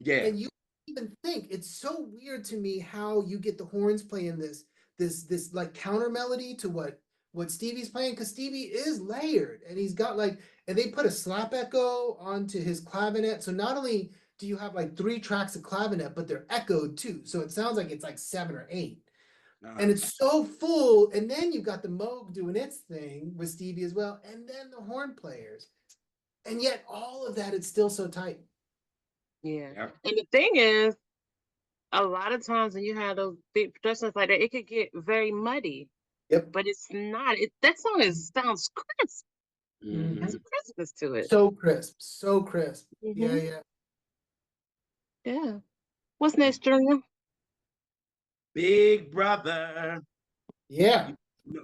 Yeah. And you even think it's so weird to me how you get the horns playing this like counter melody to what Stevie's playing, because Stevie is layered and he's got like, and they put a slap echo onto his clavinet. So not only do you have like 3 tracks of clavinet, but they're echoed too. So it sounds like it's like 7 or 8. And it's so full. And then you've got the Moog doing its thing with Stevie as well. And then the horn players. And yet all of that, it's still so tight. Yeah. Yep. And the thing is, a lot of times when you have those big productions like that, it could get very muddy. Yep. But it's not. That song sounds crisp. Mhm. There's a crispness to it. So crisp, so crisp. Yeah, Mhm. yeah. Yeah. What's next, Junior? Big Brother. Yeah.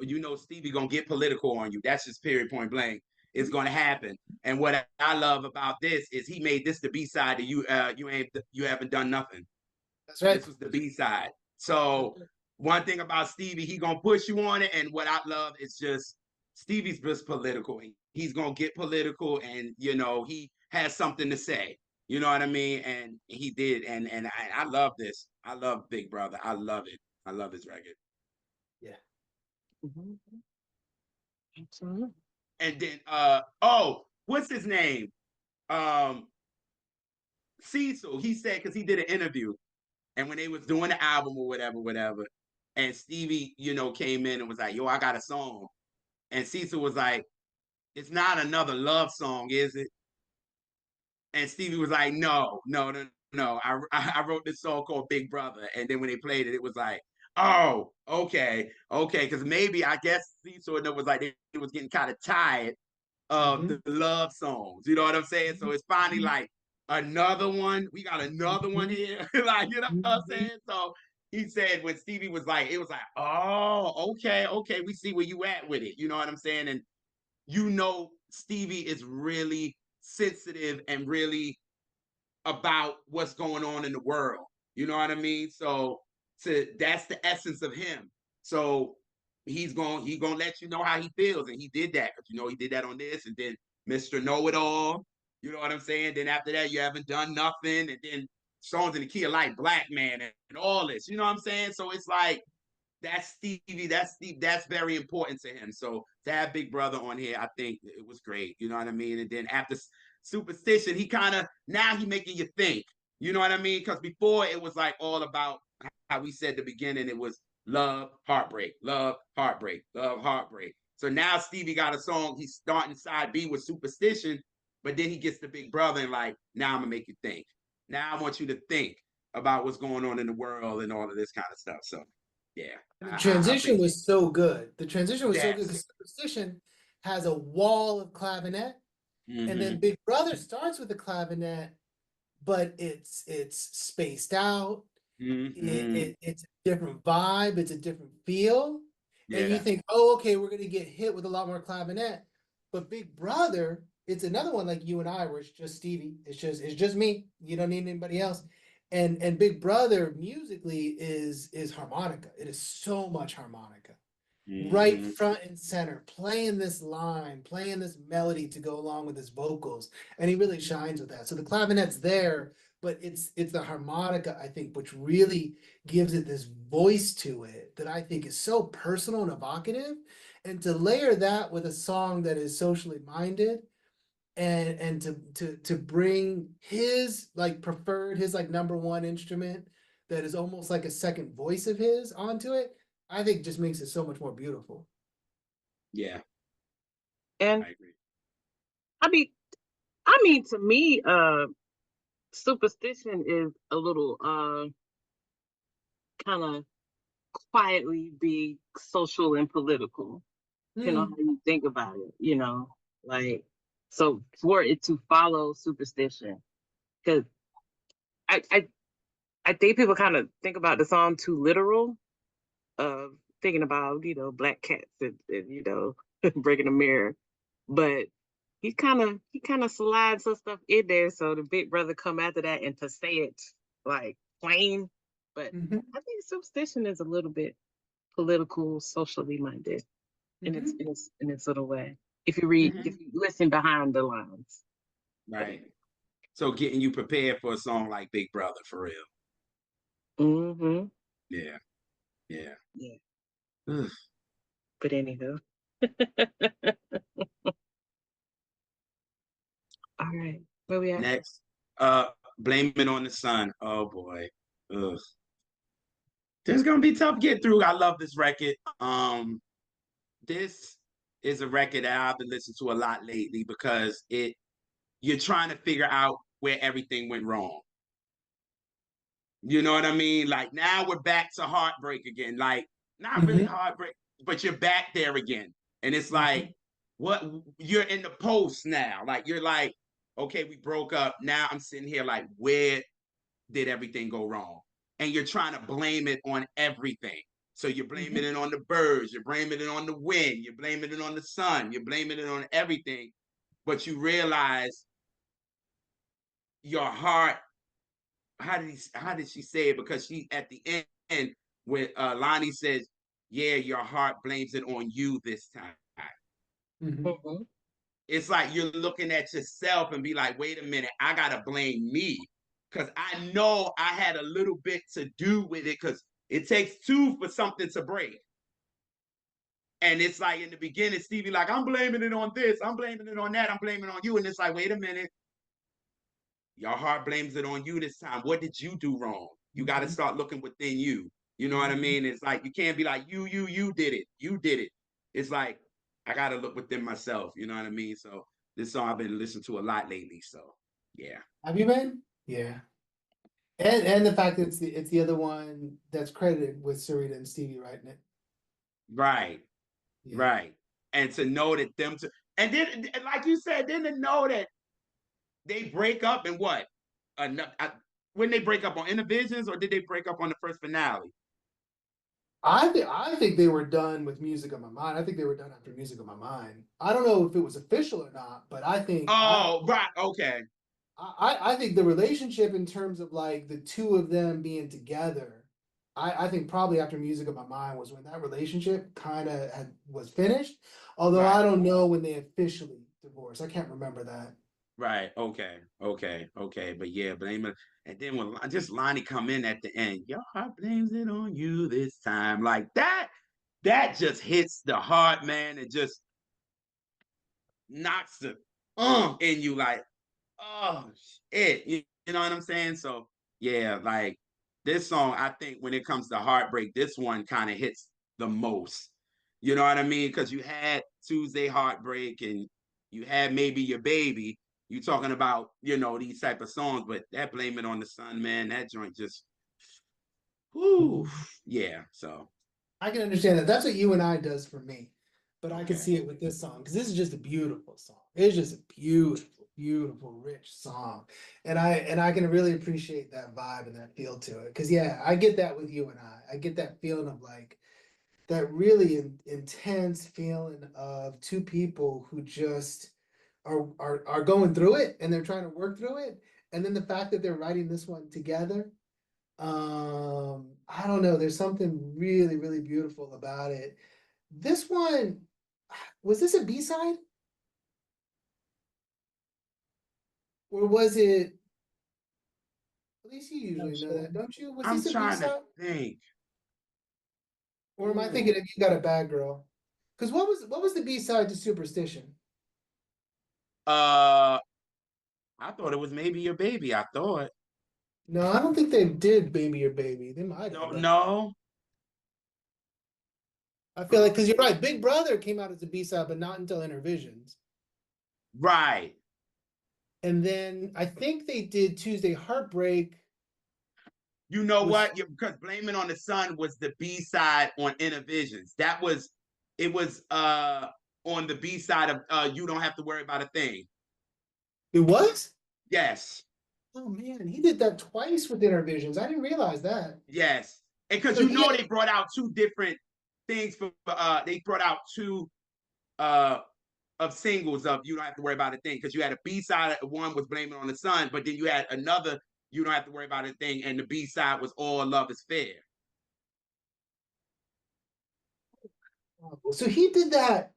You know Stevie gonna get political on you. That's just period point blank. It's gonna happen. And what I love about this is he made this the B-side to you haven't done nothing. That's right. This was the B-side. So one thing about Stevie, he gonna push you on it. And what I love is just Stevie's just political. He's gonna get political, and you know he has something to say. You know what I mean? And he did. And I love this. I love Big Brother. I love it. I love his record. Yeah. Mm-hmm. Absolutely. And then what's his name? Um Cecil. He said, because he did an interview, and when they was doing the album or whatever, and Stevie, came in and was like, yo, I got a song. And Cecil was like, it's not another love song, is it? And Stevie was like, no, no, no, no. I wrote this song called Big Brother. And then when they played it, it was like, oh, okay, okay. Because maybe I guess Cecil was like, they was getting kind of tired of Mm-hmm. the love songs. You know what I'm saying? So it's finally like another one. We got another one here. Like, you know what I'm saying? So he said when Stevie was like, it was like, oh, okay, okay. We see where you at with it. You know what I'm saying? And Stevie is really sensitive and really about what's going on in the world. You know what I mean? So that's the essence of him. So he's gonna let you know how he feels, and he did that. He did that on this, and then Mr. Know It All. You know what I'm saying? Then after that, you haven't done nothing, and then songs in the key of like Black Man and all this. You know what I'm saying? So it's like that's Stevie. That's Steve. That's very important to him. So to have Big Brother on here, I think it was great. You know what I mean? And then after Superstition, he kind of now he making you think. You know what I mean? Because before it was like all about how we said at the beginning, it was love, heartbreak, love, heartbreak, love, heartbreak. So now Stevie got a song. He's starting side B with Superstition, but then he gets the Big Brother and like, now I'm gonna make you think. Now I want you to think about what's going on in the world and all of this kind of stuff. So yeah, The I transition think was so good. The transition was so good yes. because Superstition has a wall of clavinet, and then Mm-hmm. Big Brother starts with a clavinet, but it's spaced out. Mm-hmm. It's a different vibe. It's a different feel. And you Yeah. think, oh, okay, we're gonna get hit with a lot more clavinet. But Big Brother, it's another one like you and I, where it's just Stevie. It's just me. You don't need anybody else. And Big Brother musically is harmonica. It is so much harmonica. Right Mm-hmm. front and center, playing this line, playing this melody to go along with his vocals. And he really shines with that. So the clavinet's there, but it's the harmonica, I think, which really gives it this voice to it that I think is so personal and evocative. And to layer that with a song that is socially minded, and to bring his like preferred, his like number one instrument that is almost like a second voice of his onto it, I think just makes it so much more beautiful. Yeah. And I agree. I mean, to me, Superstition is a little kind of quietly be social and political. How you think about it, like, so for it to follow Superstition, because I, I I think people kind of think about the song too literal, of thinking about black cats and breaking a mirror, but he kind of slides some stuff in there, so the Big Brother come after that and to say it like plain. But Mm-hmm. I think Superstition is a little bit political, socially minded in its Mm-hmm. in its little way. If you Mm-hmm. listen behind the lines. But Right. So getting you prepared for a song like Big Brother, for real. Mm-hmm. Yeah, yeah. Yeah. Ugh. But anywho. All right. Where we at? Next, Blame It on the Sun. Oh boy. Ugh. This is gonna be tough to get through. I love this record. This is a record that I've been listening to a lot lately because you're trying to figure out where everything went wrong. You know what I mean? Like now we're back to heartbreak again. Like not really Mm-hmm. heartbreak, but you're back there again. And it's Mm-hmm. like, what you're in the post now. Like you're like, okay, we broke up. Now I'm sitting here like, where did everything go wrong? And you're trying to blame it on everything. So you're blaming Mm-hmm. it on the birds, you're blaming it on the wind, you're blaming it on the sun, you're blaming it on everything. But you realize your heart, how did she say it? Because she at the end when Lonnie says, yeah, your heart blames it on you this time. Mm-hmm. Mm-hmm. It's like you're looking at yourself and be like, wait a minute, I gotta blame me. Cause I know I had a little bit to do with it because it takes two for something to break. And it's like in the beginning, Stevie, like, I'm blaming it on this, I'm blaming it on that, I'm blaming it on you. And it's like, wait a minute, your heart blames it on you this time. What did you do wrong? You got to Mm-hmm. start looking within you. You know what I Mm-hmm. mean? It's like you can't be like you did it, you did it. It's like I got to look within myself. You know what I mean? So this song I've been listening to a lot lately. So yeah, Have you been? Yeah. And the fact that it's the other one that's credited with Sarita and Stevie writing it. right, Yeah. right. And to know that them to and then like you said, then to know that they break up and what enough. When they break up on Intervisions or did they break up on the first finale? I think they were done with Music on My Mind. I think they were done after Music on My Mind. I don't know if it was official or not, but I think Oh, right, okay, I think the relationship in terms of like the two of them being together, I think probably after Music of My Mind was when that relationship kind of was finished. Although I right. don't know when they officially divorced. I can't remember that. Right. Okay. Okay. Okay. But yeah, blame it. And then when just Lonnie come in at the end, your heart blames it on you this time. Like that, that just hits the heart, man. It just knocks the in you like, oh shit. You know what I'm saying? So yeah, like this song, I think when it comes to heartbreak, this one kind of hits the most. You know what I mean? Because you had Tuesday Heartbreak and you had maybe your baby. You talking about, these type of songs, but that Blame It on the Sun, man, that joint just whoo, yeah. So I can understand that. That's what You and I does for me. But I can okay. see it with this song because this is just a beautiful song. It's just a beautiful, beautiful, rich song. And I can really appreciate that vibe and that feel to it. Cause yeah, I get that with You and I. I get that feeling of like that really intense feeling of two people who just are going through it and they're trying to work through it. And then the fact that they're writing this one together, I don't know. There's something really, really beautiful about it. This one, was this a B-side? Or was it, at least you Not usually know sure. that, don't you? Was I'm this a trying to B-side? think. Or am I Ooh. thinking of You Got a Bad Girl? Because what was the B-side to Superstition? Uh I thought it was maybe your baby. I thought. No, I don't think they did Baby or Baby. They might have, No, but no. I feel like because you're right, Big Brother came out as a B-side, but not until Intervisions. Right. And then I think they did Tuesday Heartbreak You know was what? Because Blame It on the Sun was the B side on Intervisions. It was on the B side of You Don't Have to Worry About a Thing. it was? Yes. Oh man, he did that twice with Intervisions. I didn't realize that. Yes. And because So he had, they brought out two different things for they brought out two uh of singles of You Don't Have to Worry About a Thing. Because you had a B side, one was Blame It on the Sun, but then you had another You Don't Have to Worry About a Thing, and the B side was All Love Is Fair. so he did that.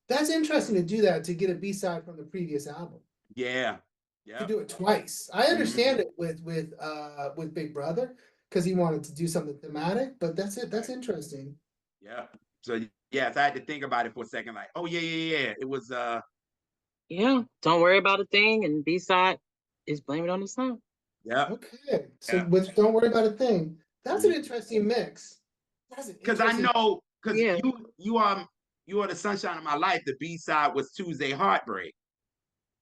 That's interesting to do that to get a B-side from the previous album. Yeah. to Yep. do it twice. I understand Mhm. it with Big Brother because he wanted to do something thematic, but that's it. That's Right. interesting. Yep. So yes, I had to think about it for a second. Like, oh yeah. It was Yeah. Don't worry about a thing. And B side is blame it on the sun. yep. Okay, so Yeah. with Don't Worry About a Thing, that's an Mhm. interesting mix. That's an Because I interesting, know, because Yeah. you are the sunshine of my life. The B side was Tuesday Heartbreak.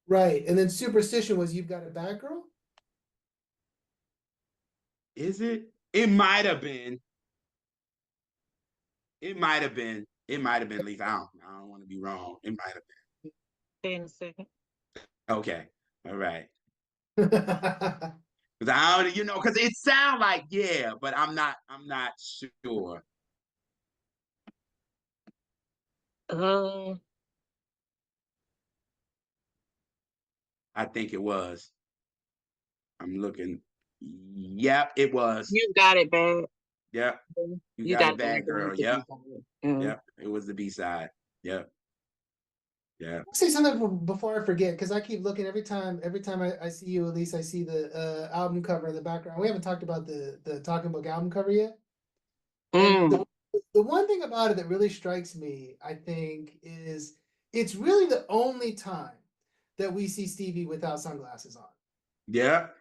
right? And then Superstition was You've Got a Bad Girl. Is it? It might have been. It might have been. It might have been. Leaf. I don't want to be wrong. It might have Stay in a second. been. Okay. All right. Okay, Because I don't, because it sound like yeah, but I'm not. I'm not sure. Uh, I think it was. I'm looking. Yep, it was. you got it bad. Yep, you You got got it it bad. bad, That was girl. the Yep, B side. Mm. yep. It was the B side. Yep, yep. say something before I forget because I keep looking every time I see you, at least I see the album cover in the background. We haven't talked about the Talking Book album cover yet, and Mm. the one thing about it that really strikes me, I think, is it's really the only time that we see Stevie without sunglasses on. Yep.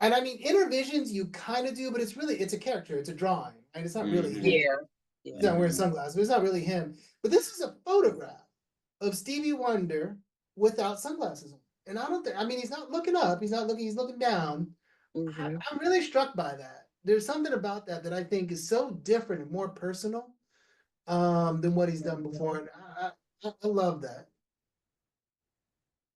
And I mean, Intervisions, you kind of do, but it's a character, it's a drawing, right? It's not really Mm-hmm. him. Yeah. He's Yeah. not wearing Mm-hmm. sunglasses, but it's not really him. But this is a photograph of Stevie Wonder without sunglasses on. And I don't think, I mean, he's not looking up, he's not looking, he's looking down. Mm-hmm. I'm really struck by that. There's something about that that I think is so different and more personal than what he's done before. And I love that.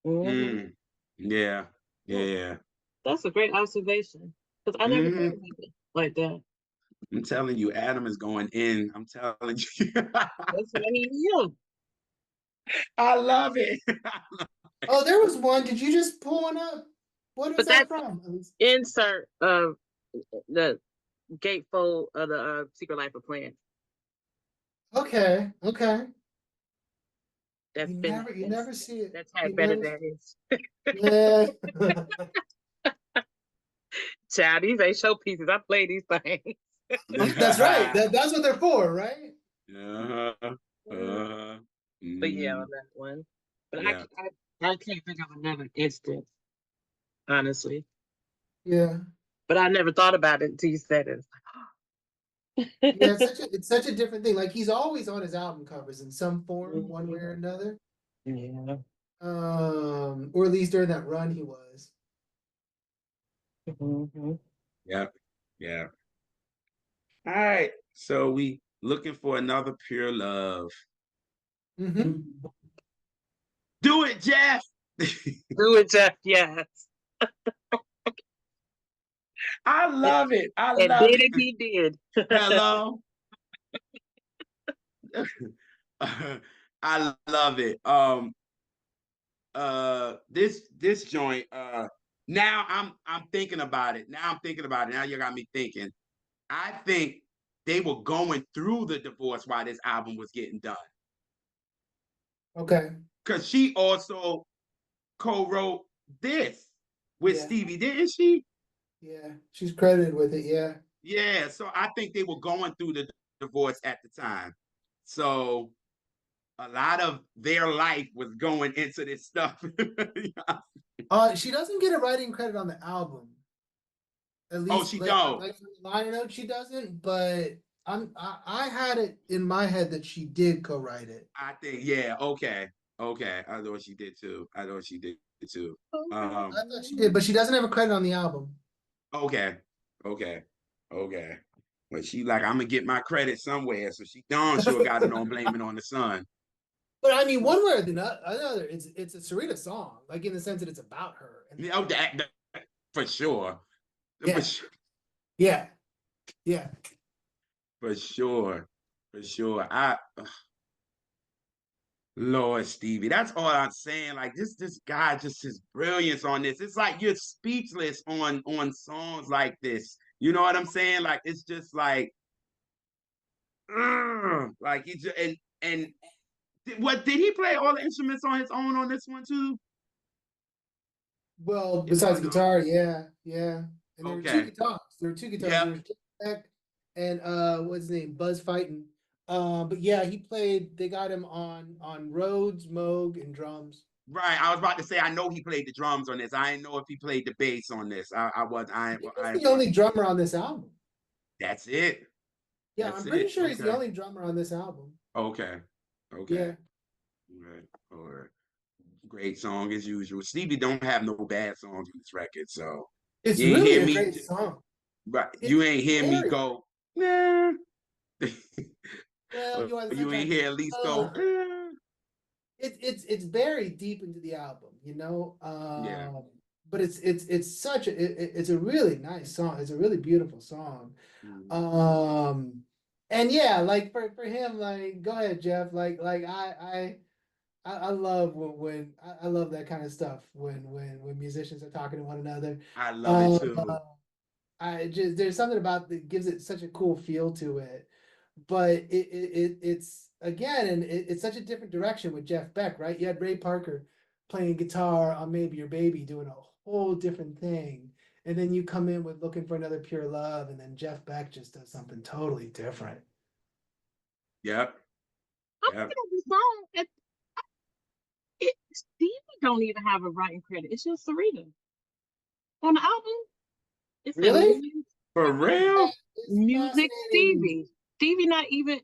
Mm-hmm. Mm. Yeah. Well, Yeah. that's a great observation because I never thought Mm-hmm. about it like that. I'm telling you, Adam is going in. I'm telling you. That's what I mean. Yeah. I love it. Oh, there was one. Did you just pull one up? What is But that that's from? insert of the gatefold of the Secret Life of Plants. Okay, okay. That's been You never see it. that's You had better never. days. Yeah. Child, these ain't showpieces. I play these things. That's right. That's what they're for, right? Uh-huh. Uh-huh. But yeah, Mm, on that one. But yeah. I can't think of another instance, honestly. Yeah. But I never thought about it until you said Yeah, it. it's such a different thing. Like he's always on his album covers in some form, one way Mhm. or another. Yeah. Or at least during that run he was. Mhm. Yeah. Yeah. All right. So we looking for another pure love. Mm-hmm. Do it, Jeff. Do it, Jeff. Yes. I love it. I And love did it. it, he did. Hello. I love it. This joint now I'm thinking about it. Now I'm thinking about it. Now you got me thinking. I think they were going through the divorce while this album was getting done. Okay. Cause she also co-wrote this with Yeah. Stevie, didn't she? Yeah. She's credited with it. Yeah. Yeah, so I think they were going through the divorce at the time. So a lot of their life was going into this stuff. She doesn't get a writing credit on the album. At Oh, least she don't. like the liner notes she doesn't, but I had it in my head that she did co-write it. I think, yeah, okay. Okay. I thought she did too. I thought she did too. Okay. I thought she did, but she doesn't have a credit on the album. Okay. Okay. Okay. But she like, I'm gonna get my credit somewhere. So she darn sure got it on Blame It on the Sun. But I mean, one way or the another, it's a Sarita song, like in the sense that it's about her. And Oh, that for sure. For yeah, sure. yeah, yeah. For sure. For sure. Lord Stevie. That's all I'm saying. Like this guy, just his brilliance on this. It's like you're speechless on songs like this. You know what I'm saying? Like it's just like he just and what did he play all the instruments on his own on this one too? Well, If besides I'm not guitar, yeah, yeah. And there were two okay. guitars. There were two guitars. There Yep. was Jeff Beck and what's his name? Buzz Fighton. But yeah, he played. They got him on Rhodes, Moog, and drums. Right. I was about to say I know he played the drums on this. I didn't know if he played the bass on this. I was I think he's I the only drummer on this album. that's it. Yeah, That's I'm pretty it. sure he's the Okay. only drummer on this album. Okay. Okay. Yeah, All right. All right. Great song as usual. Stevie don't have no bad songs on this record, so it's you ain't really hear a me. great song. Right. You It's ain't hear me very go. Nah. well. You are the You ain't sunshine. hear at least go. It's very deep into the album, you know. Yeah. But it's such a it's a really nice song. It's a really beautiful song. Mhm. Um, and yeah, like for him, like go ahead, Jeff. Like I love I love that kind of stuff when musicians are talking to one another. I love it Uh, too. I just there's something about that gives it such a cool feel to it. But it's again, and it's such a different direction with Jeff Beck, right? You had Ray Parker playing guitar on Maybe Your Baby, doing a whole different thing. And then you come in with Looking for Another Pure Love, and then Jeff Beck just does something totally different. Yep. I'm Yep. looking at the song. Stevie don't even have a writing credit. It's just Sarita on the album. It said Really? For real? It's music fascinating. Stevie. Stevie not even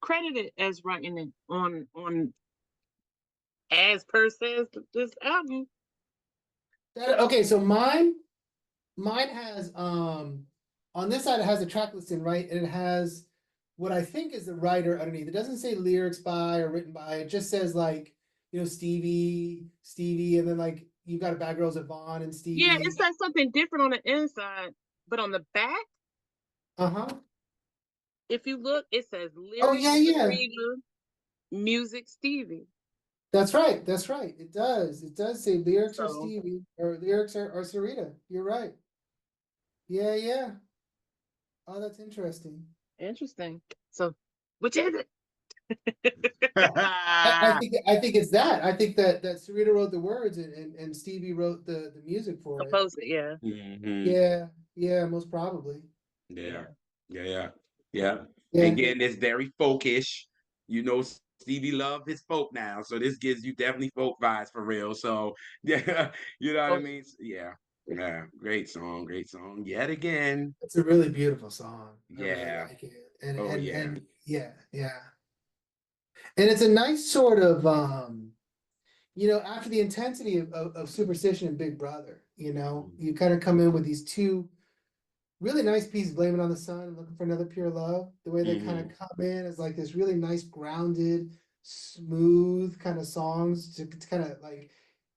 credited as writing it on as per says this album. Okay, so mine has on this side it has a track listing, right? And it has what I think is the writer underneath. It doesn't say lyrics by or written by. It just says like, Stevie, and then like you've got a Bad Girls of Vaughn and Yeah, it Stevie. says something different on the inside, but on the back, Uh-huh. if you look, it says Oh lyrics yeah, yeah. Sarita, music Stevie. That's right. That's right. It does. It does say lyrics are So Stevie or lyrics are Sarita. You're right. Yeah, yeah. Oh, that's interesting. interesting. So which is it? I think it's that. I think that Sarita wrote the words and Stevie wrote the music for it. Suppose it, yeah. hmm Yeah, yeah, most probably. Yeah. Yeah. Yeah. Yeah. Yeah, Again, it's very folkish. You know, Stevie love his folk now, so this gives you definitely folk vibes for real. So yeah, you know what I Oh, mean? Yeah. Yeah. Great song. Yet again. it's a really beautiful song. I really Yeah. like it. And Oh and yeah. and yeah, yeah. And it's a nice sort of after the intensity of Superstition and Big Brother, you kind of come in with these two really nice pieces, Blame It on the Sun and Looking for Another Pure Love. The way they kind of hmm come in is like this really nice, grounded, smooth kind of songs to kind of like,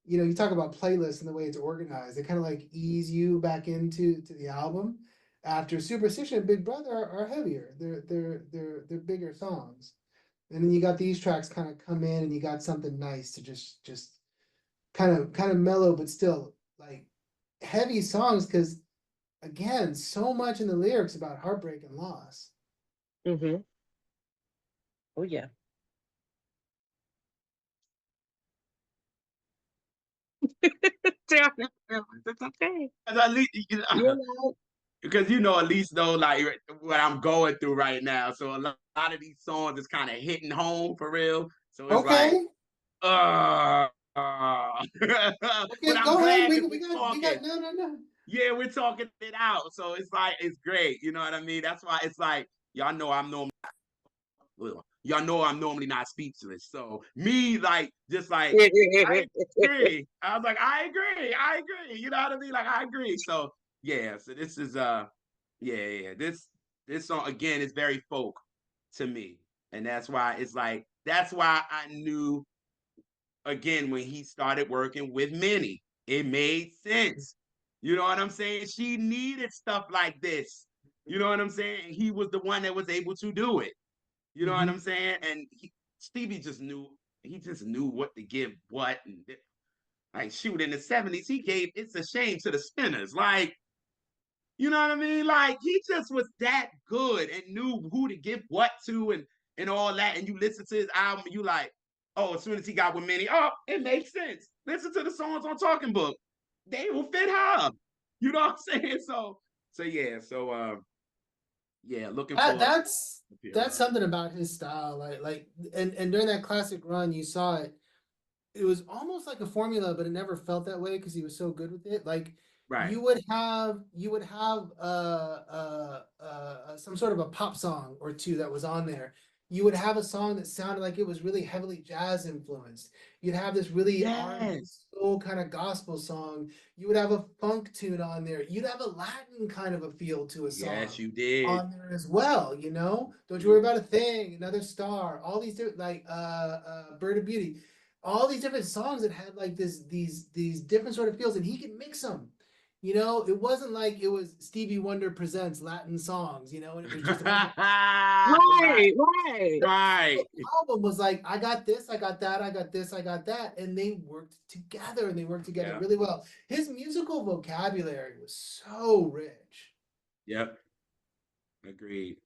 you talk about playlists and the way it's organized. They kind of like ease you back into the album. After Superstition and Big Brother are heavier. They're bigger songs. And then you got these tracks kind of come in and you got something nice to just kind of mellow, but still like heavy songs because again, so much in the lyrics about heartbreak and loss. mm-hmm. Oh yeah. It's okay. At least, You know, because at least though, like what I'm going through right now. So a lot of these songs is kind of hitting home for real. So it's like, Okay, uh, but okay, I'm go ahead. glad We because we we're got we talking. got no, no, no. Yeah, we're talking it out. So it's like it's great. You know what I mean? That's why it's like y'all know I'm normally not speechless. So me like just like I agree. I was like, I agree. I agree. You know what I mean? Like I agree. So yeah, so this is yeah. This song again is very folk to me. And that's why I knew again when he started working with Minnie. It made sense. You know what I'm saying? She needed stuff like this. You know what I'm saying? He was the one that was able to do it. You know what Mhm. I'm saying? And Stevie just knew. He just knew what to give what. And like shoot, in the '70s, he gave "It's a Shame" to the Spinners. Like, you know what I mean? Like he just was that good and knew who to give what to and all that. And you listen to his album, you like, oh, as soon as he got with Minnie, oh, it makes sense. Listen to the songs on Talking Book. they will fit her. You know what I'm saying? Yeah, looking That, for that's a pair that's of. something about his style. And during that classic run, you saw it. It was almost like a formula, but it never felt that way because he was so good with it. Like Right. you would have some sort of a pop song or two that was on there. You would have a song that sounded like it was really heavily jazz influenced. You'd have this really R&B Yes. soul kind of gospel song. You would have a funk tune on there. You'd have a Latin kind of a feel to a Yes, song you did. on there as well, you know? Don't you worry about a thing, another star, all these different like Bird of Beauty, all these different songs that had like these different sort of feels, and he could mix them. You know, it wasn't like it was Stevie Wonder presents Latin songs, you know, and it was just a bunch of Right. Right, right. Right. the album was like, I got this, I got that, I got this, I got that, and they worked together and they worked together Yeah. really well. His musical vocabulary was so rich. Yep. Agreed.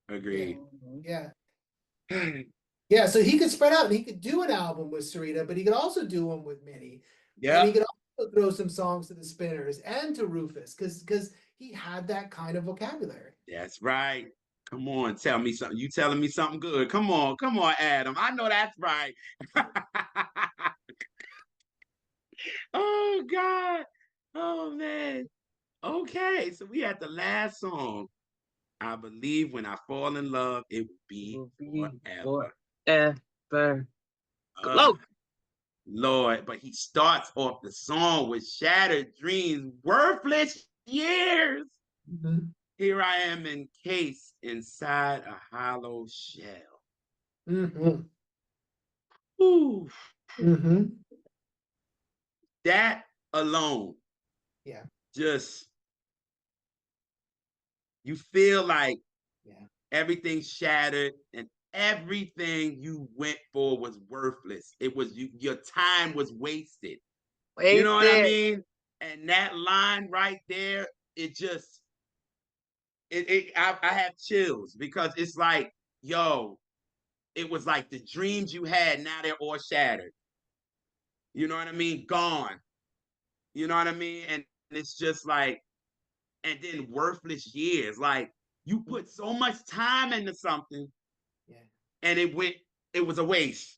Yeah, Agreed. Mhm. yeah. Yeah, so he could spread out and he could do an album with Sarita, but he could also do one with Minnie. And he Yep. could also throw some songs to the Spinners and to Rufus because he had that kind of vocabulary. That's right. Come on, tell me something. You telling me something good. Come on, Adam. I know that's right. Oh God. Oh man. Okay, so we had the last song. I believe when I fall in love, it will be Will be forever. forever. Uh, Glow. Lord, but he starts off the song with shattered dreams, worthless years. Mm-hmm. Here I am encased inside a hollow shell. Mm-hmm. Ooh, Mm-hmm. that alone, Yeah. just you feel like Yeah. everything shattered and everything you went for was worthless. It was your time was wasted. You know what I Wasted. mean? And that line right there, it just I have chills because it's like, yo, it was like the dreams you had, now they're all shattered. You know what I mean? Gone. You know what I mean? And it's just like, and then worthless years. Like you put so much time into something Yeah. and it was a waste.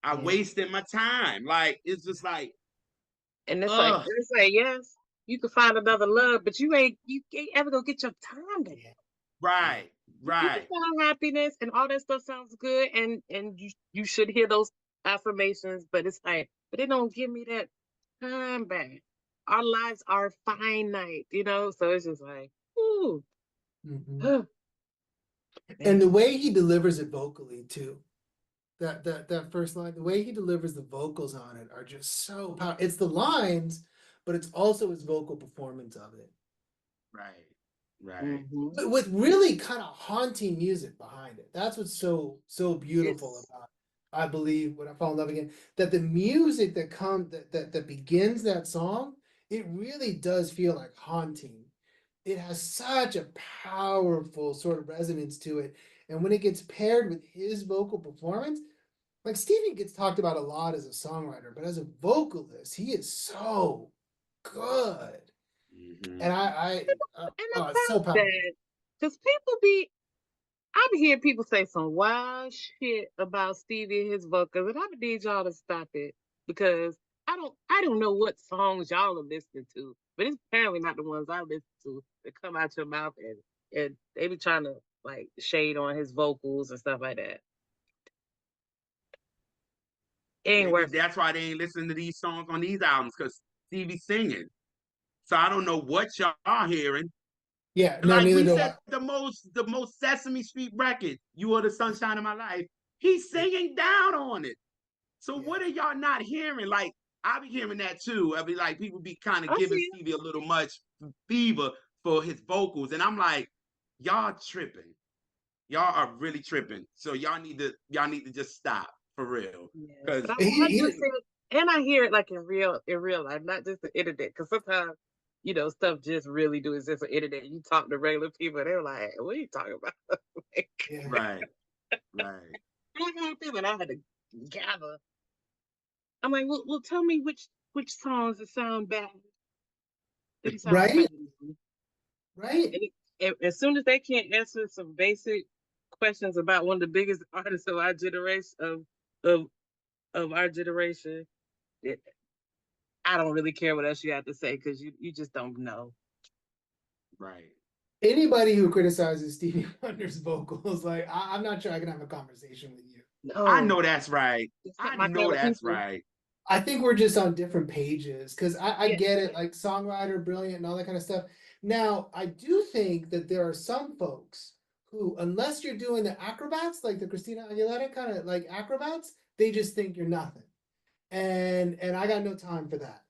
I Yeah. wasted my time. Like it's just like, And ugh, it's like, yes, you could find another love, but you ain't ever gonna get your time back. Yeah. Yeah. right, You can right. find happiness and all that stuff sounds good, and you should hear those affirmations, but it's like, but it don't give me that time back. Our lives are finite, you know, so it's just like, ooh, Mm-hmm. man. And the way he delivers it vocally too. That first line, the way he delivers the vocals on it are just so powerful. It's the lines, but it's also his vocal performance of it. Right, right. Mm-hmm. But with really kind of haunting music behind it. That's what's so beautiful It's about, I believe, when I fall in love again, that the music that begins that song, it really does feel like haunting. It has such a powerful sort of resonance to it. And when it gets paired with his vocal performance, like Stevie gets talked about a lot as a songwriter, but as a vocalist, he is so good. Mm-hmm. And and oh, it's so about powerful. that, because people be I be hearing people say some wild shit about Stevie and his vocals, and I would need y'all to stop it because I don't know what songs y'all are listening to, but it's apparently not the ones I listen to that come out your mouth and they be trying to like shade on his vocals and stuff like that. It ain't Maybe worth it. that's why they ain't listening to these songs on these albums because Stevie's singing. So I don't know what y'all are hearing. Yeah, no, Like neither we do said, I. the most Sesame Street record, "You Are the Sunshine of My Life." He's Yeah, singing down on it. So yeah, what are y'all not hearing? Like I be hearing that too. I be like, people be kind of I giving see it. Stevie a little much fever for his vocals, and I'm like, y'all tripping. Y'all are really tripping. So y'all need to just stop for real. Yeah, but Because he, I do he see it, and I hear it like in real life, not just the internet. Because sometimes, you know, stuff just really do exist on the internet. You talk to regular people, they're like, "What are you talking about?" Like, yeah, right, right. I had to, and I had to gather. I'm like, well, tell me which songs that sound bad. sound Right? crazy. Right? As soon as they can't answer some basic questions about one of the biggest artists of our generation, of our generation, it, I don't really care what else you have to say because you just don't know. Right. Anybody who criticizes Stevie Wonder's vocals, like I'm not sure I can have a conversation with you. I No, know that's right. it's not I my know kind of that's people. right. I think we're just on different pages because I Yeah, get it, like songwriter, brilliant, and all that kind of stuff. Now, I do think that there are some folks who, unless you're doing the acrobats, like the Christina Aguilera kind of like acrobats, they just think you're nothing. And I got no time for that.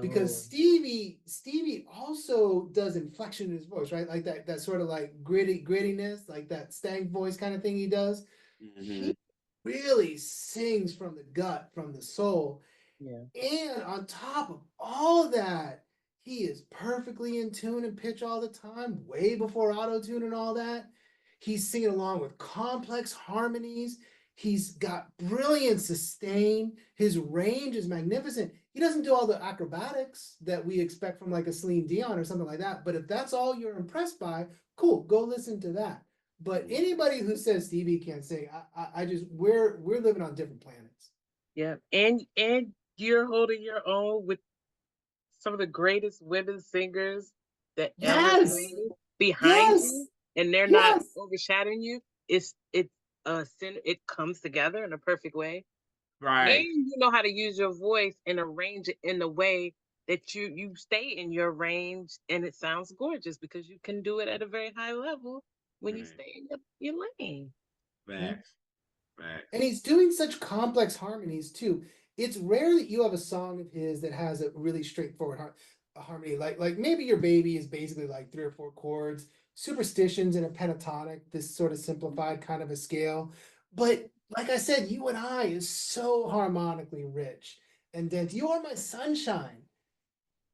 Because no. Stevie also does inflection in his voice, right? Like that sort of like grittiness, like that stank voice kind of thing he does. Mm-hmm. He really sings from the gut, from the soul. Yeah. And on top of all that, he is perfectly in tune and pitch all the time, way before auto tune and all that. He's singing along with complex harmonies. He's got brilliant sustain. His range is magnificent. He doesn't do all the acrobatics that we expect from like a Celine Dion or something like that. But if that's all you're impressed by, cool, go listen to that. But anybody who says Stevie can't sing, I just we're living on different planets. Yeah, and you're holding your own with some of the greatest women singers that ever Yes, sang behind yes, you, and they're not yes. overshadowing you. It comes together in a perfect way, and Right. you know how to use your voice and arrange it in a way that you stay in your range, and it sounds gorgeous because you can do it at a very high level when you Right. stay in your lane. Mhm. Facts. Facts. And he's doing such complex harmonies too. It's rare that you have a song of his that has a really straightforward harmony. Like maybe Your Baby is basically like 3 or 4 chords, Superstitions in a pentatonic, this sort of simplified kind of a scale. But like I said, You and I is so harmonically rich. And then You Are My Sunshine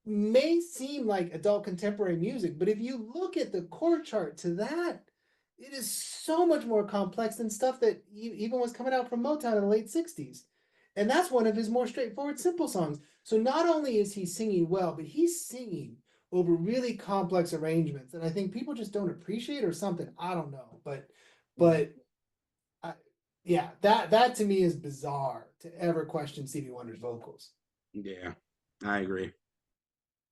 may seem like adult contemporary music, but if you look at the chord chart to that, it is so much more complex than stuff that even was coming out from Motown in the late 60s. And that's one of his more straightforward, simple songs. So not only is he singing well, but he's singing over really complex arrangements that I think people just don't appreciate or something. I don't know. But I, yeah, that to me is bizarre to ever question Stevie Wonder's vocals. Yeah. I agree.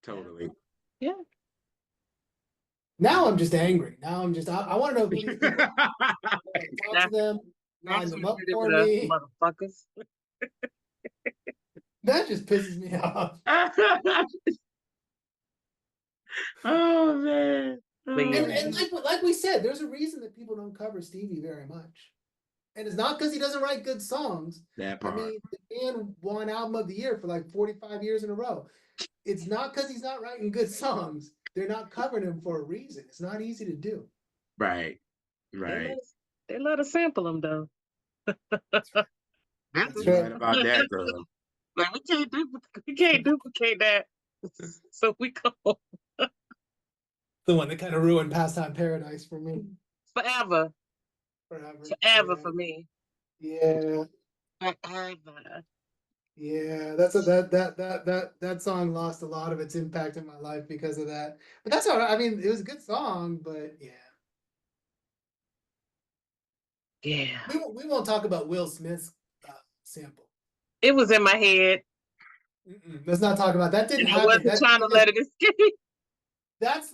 Totally. Yeah. Now I'm just angry. Now I want to know who these people are. I want to talk to That's them, line that's them what up you did for with us, me. motherfuckers. That just pisses me off. Oh man. But Oh And yeah, and man. like we said, there's a reason that people don't cover Stevie very much. And it's not because he doesn't write good songs. That I part. mean, the man won album of the year for like 45 years in a row. It's not because he's not writing good songs. They're not covering him for a reason. It's not easy to do. Right. they Right. let us, they let us sample them though. That's right. That's That's You right right. about that, girl. like we can't duplicate that. So we go The one that kind of ruined Pastime Paradise for me forever, forever. forever Yeah. for me, Yeah. forever. Yeah, that song lost a lot of its impact in my life because of that. But that's all right. I mean, it was a good song, but yeah. Yeah, We won't talk about Will Smith's sample. it was in my head, Let's not talk about that. Didn't and I happen. wasn't trying to let it escape. That's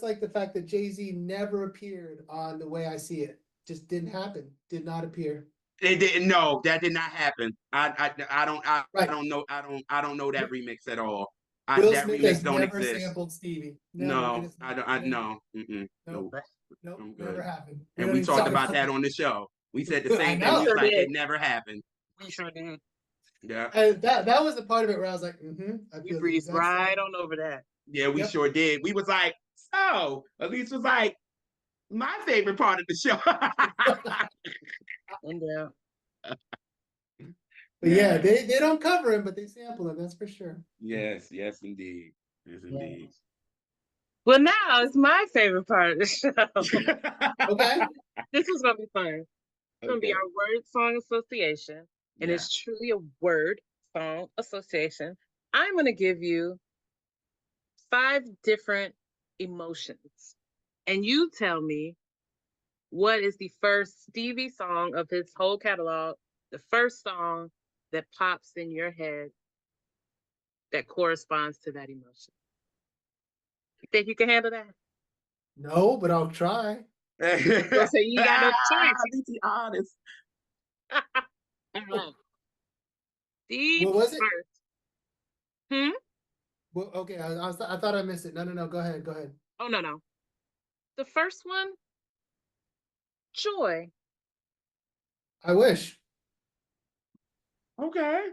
like the fact that Jay-Z never appeared on The Way I See It. Just didn't happen. Did not appear. It didn't. No, that did not happen. I Right. don't know. I don't know that remix at all. Will That Smith remix has don't never exist. sampled Stevie. Never. It No, is I don't. never. No. Mm-mm, Nope. no. Nope. I'm Never good. happened. We And don't we need to talked talk about about that on the show. We said the that. I same thing. We We know. was sure like, did. it never happened. We sure did. Yeah. And that was the part of it where I was like, I We feel the breezed exact right same. on over that. Yeah, we Yep. sure did. We was like, so Elise was like, my favorite part of the show. And But yeah, they don't cover him, but they sample him. That's for sure. Yes, yes, indeed. Yes, yeah. indeed. Well, now it's my favorite part of the show. Okay. This is gonna be fun. It's gonna be Okay. our word song association, and Yeah. it's truly a word song association. I'm gonna give you 5 different emotions, and you tell me what is the first Stevie song of his whole catalog, the first song that pops in your head that corresponds to that emotion. You think you can handle that? No, but I'll try. Don't say you got no choice. Be honest. All right. The What was it? first. Hmm? Well, okay, I thought I missed it. No. Go ahead. Go ahead. Oh, no. The first one, joy. I wish. Okay.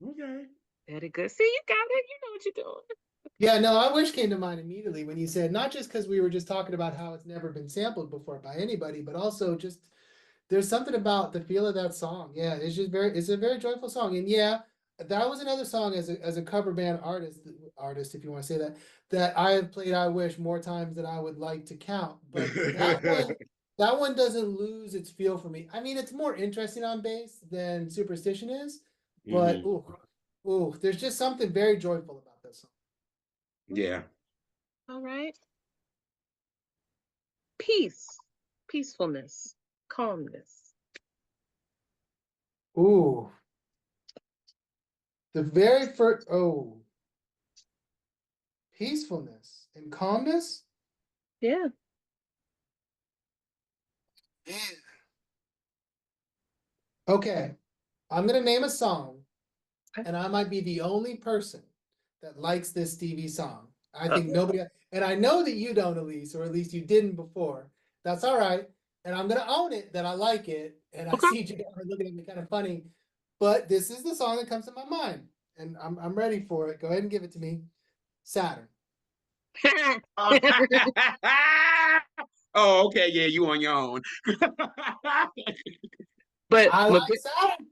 Okay. Very good. See, you got it. You know what you're doing. Yeah, no, I wish came to mind immediately when you said, not just because we were just talking about how it's never been sampled before by anybody, but also just there's something about the feel of that song. Yeah, it's a very joyful song. And yeah, that was another song as a cover band artist, if you want to say that, that I have played I Wish more times than I would like to count. But that one doesn't lose its feel for me. I mean, it's more interesting on bass than Superstition is, but there's just something very joyful about that song. Yeah. All right. Peace, peacefulness, calmness. Ooh. The very first, peacefulness and calmness. Yeah. Yeah. Okay, I'm gonna name a song, and I might be the only person that likes this Stevie song. I think nobody, and I know that you don't, Elise, or at least you didn't before. That's all right, and I'm gonna own it that I like it. And I Okay. see you looking at me kind of funny, but this is the song that comes to my mind, and I'm ready for it. Go ahead and give it to me. Saturn. Oh, okay. Yeah, you on your own. But I my like Saturn.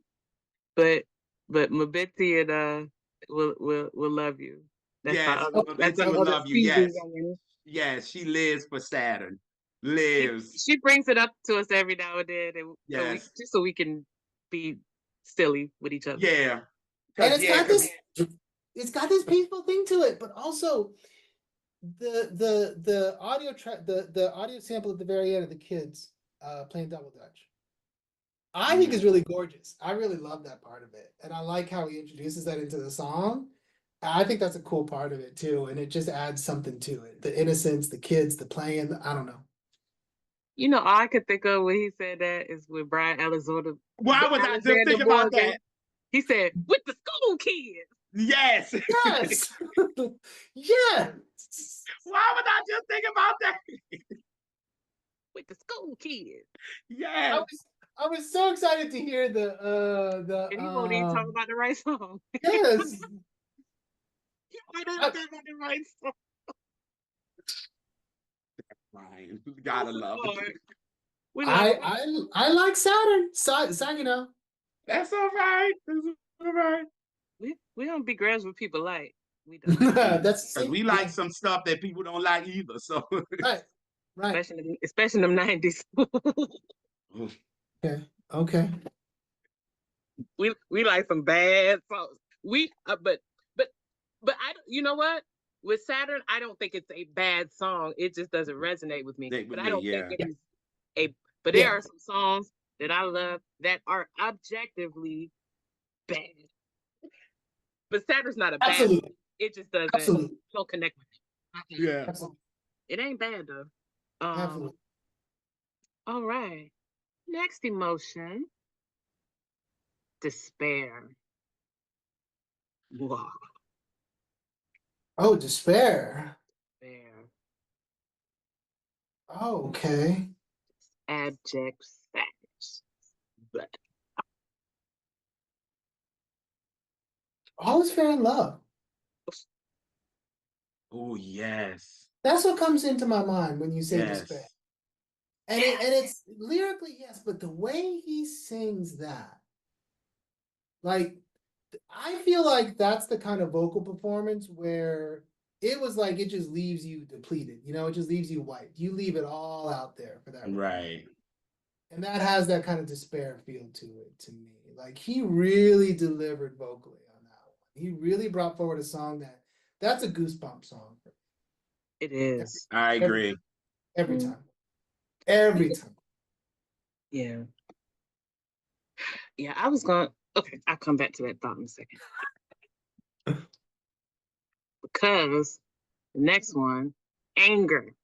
but Mabitsy and will love you. That's Yes, that's Betsy our would other love you. Stevie. Yes. Yes, she lives for Saturn. Lives. She brings it up to us every now and then, and Yes. so we can be silly with each other. Yeah. And Cause it's got this peaceful thing to it, but also the audio track, the audio sample at the very end of the kids playing double dutch, I think is really gorgeous. I really love that part of it, and I like how he introduces that into the song. I think that's a cool part of it too, and it just adds something to it. The innocence, the kids, the playing. I don't know. You know, all I could think of when he said that is with Brian Alexander. why was I just Alexander thinking about Morgan. that? He said, "With the school kids." Yes. Yes, yes. Why was I just thinking about that? With the school kids. Yes. I was so excited to hear And he won't even talk about the right song. yes. He won't even talk about the right song. Ryan, gotta love it. We love it. I like Saturn. You know. That's all right. That's all right. We don't be girls with people like. We don't. That's Because we like some stuff that people don't like either. So right. Especially in them 90s. Okay. We like some bad songs. But you know what? With Saturn, I don't think it's a bad song. It just doesn't resonate with me. But I don't think it is a. But there are some songs that I love that are objectively bad. But Saturn's not a bad song. It just doesn't don't connect with me. yeah. Absolutely. It ain't bad though. Absolutely. All right. Next emotion. Despair. Wow. Oh, despair. Despair. Oh, okay. Abject sadness. But All is fair in love. Oh yes. That's what comes into my mind when you say despair. And it's lyrically, yes, but the way he sings that, like, I feel like that's the kind of vocal performance where it was like it just leaves you depleted, you know, it just leaves you wiped. You leave it all out there for that record. Right. And that has that kind of despair feel to it to me. Like he really delivered vocally on that one. He really brought forward a song That's a goosebump song. It is. I Every agree. every Mm, time. Every time. yeah. Yeah, I was going to, okay, I'll come back to that thought in a second. Because the next one, anger.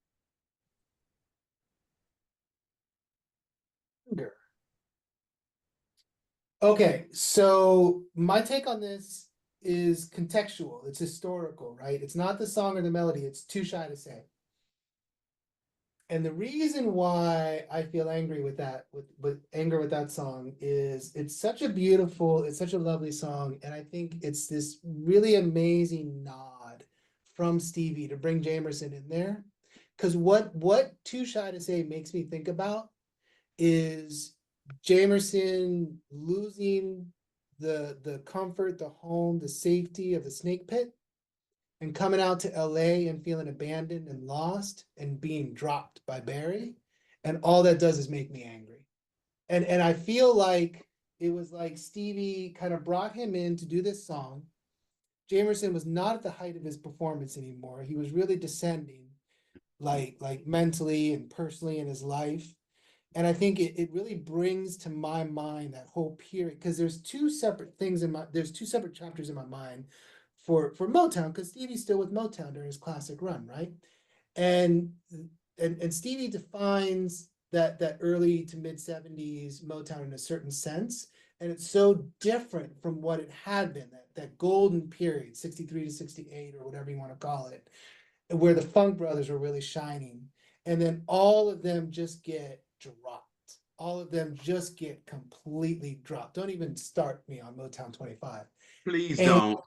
Okay, so my take on this is contextual. It's historical, right? It's not the song or the melody. It's too shy to say. And the reason why I feel angry with that, with anger with that song is it's such a beautiful, it's such a lovely song. And I think it's this really amazing nod from Stevie to bring Jamerson in there. Because what Too Shy to Say makes me think about is Jamerson losing the comfort, the home, the safety of the snake pit and coming out to LA and feeling abandoned and lost and being dropped by Barry. And all that does is make me angry. And I feel like it was like Stevie kind of brought him in to do this song. Jamerson was not at the height of his performance anymore. He was really descending, like mentally and personally in his life. And I think it really brings to my mind that whole period because there's two separate things there's two separate chapters in my mind for Motown because Stevie's still with Motown during his classic run, right? And and Stevie defines that early to mid 70s Motown in a certain sense. And it's so different from what it had been, that golden period, 63 to 68, or whatever you want to call it, where the Funk Brothers were really shining. And then all of them just get dropped. All of them just get completely dropped. Don't even start me on Motown 25. Please And don't.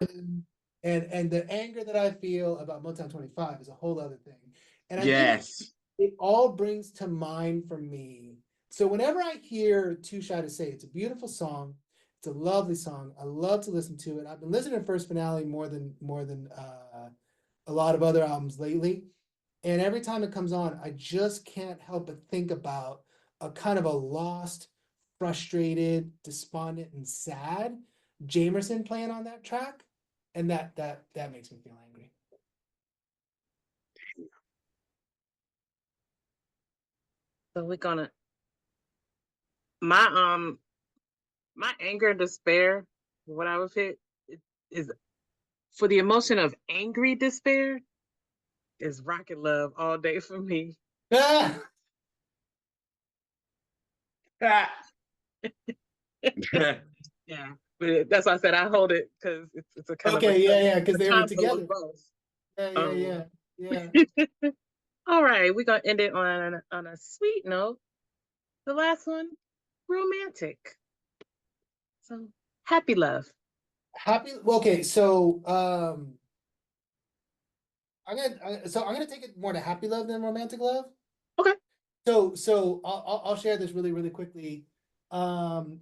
and the anger that I feel about Motown 25 is a whole other thing. And I think Yes. it all brings to mind for me. So whenever I hear Too Shy to Say, it's a beautiful song. It's a lovely song. I love to listen to it. I've been listening to First Finale more than a lot of other albums lately. And every time it comes on, I just can't help but think about a kind of a lost, frustrated, despondent, and sad Jamerson playing on that track. And that makes me feel angry. So we're gonna my my anger and despair, what I would pick is for the emotion of angry despair is Rocket Love all day for me. Ah! Yeah, but that's why I said I hold it because it's a kind of Okay, yeah, because a they were combo of together. both. Yeah, yeah, Um, yeah, yeah. all right, we're gonna end it on a sweet note. The last one, romantic. So happy love. Happy. Okay, so I'm gonna take it more to happy love than romantic love. Okay. So I'll share this really quickly. Um,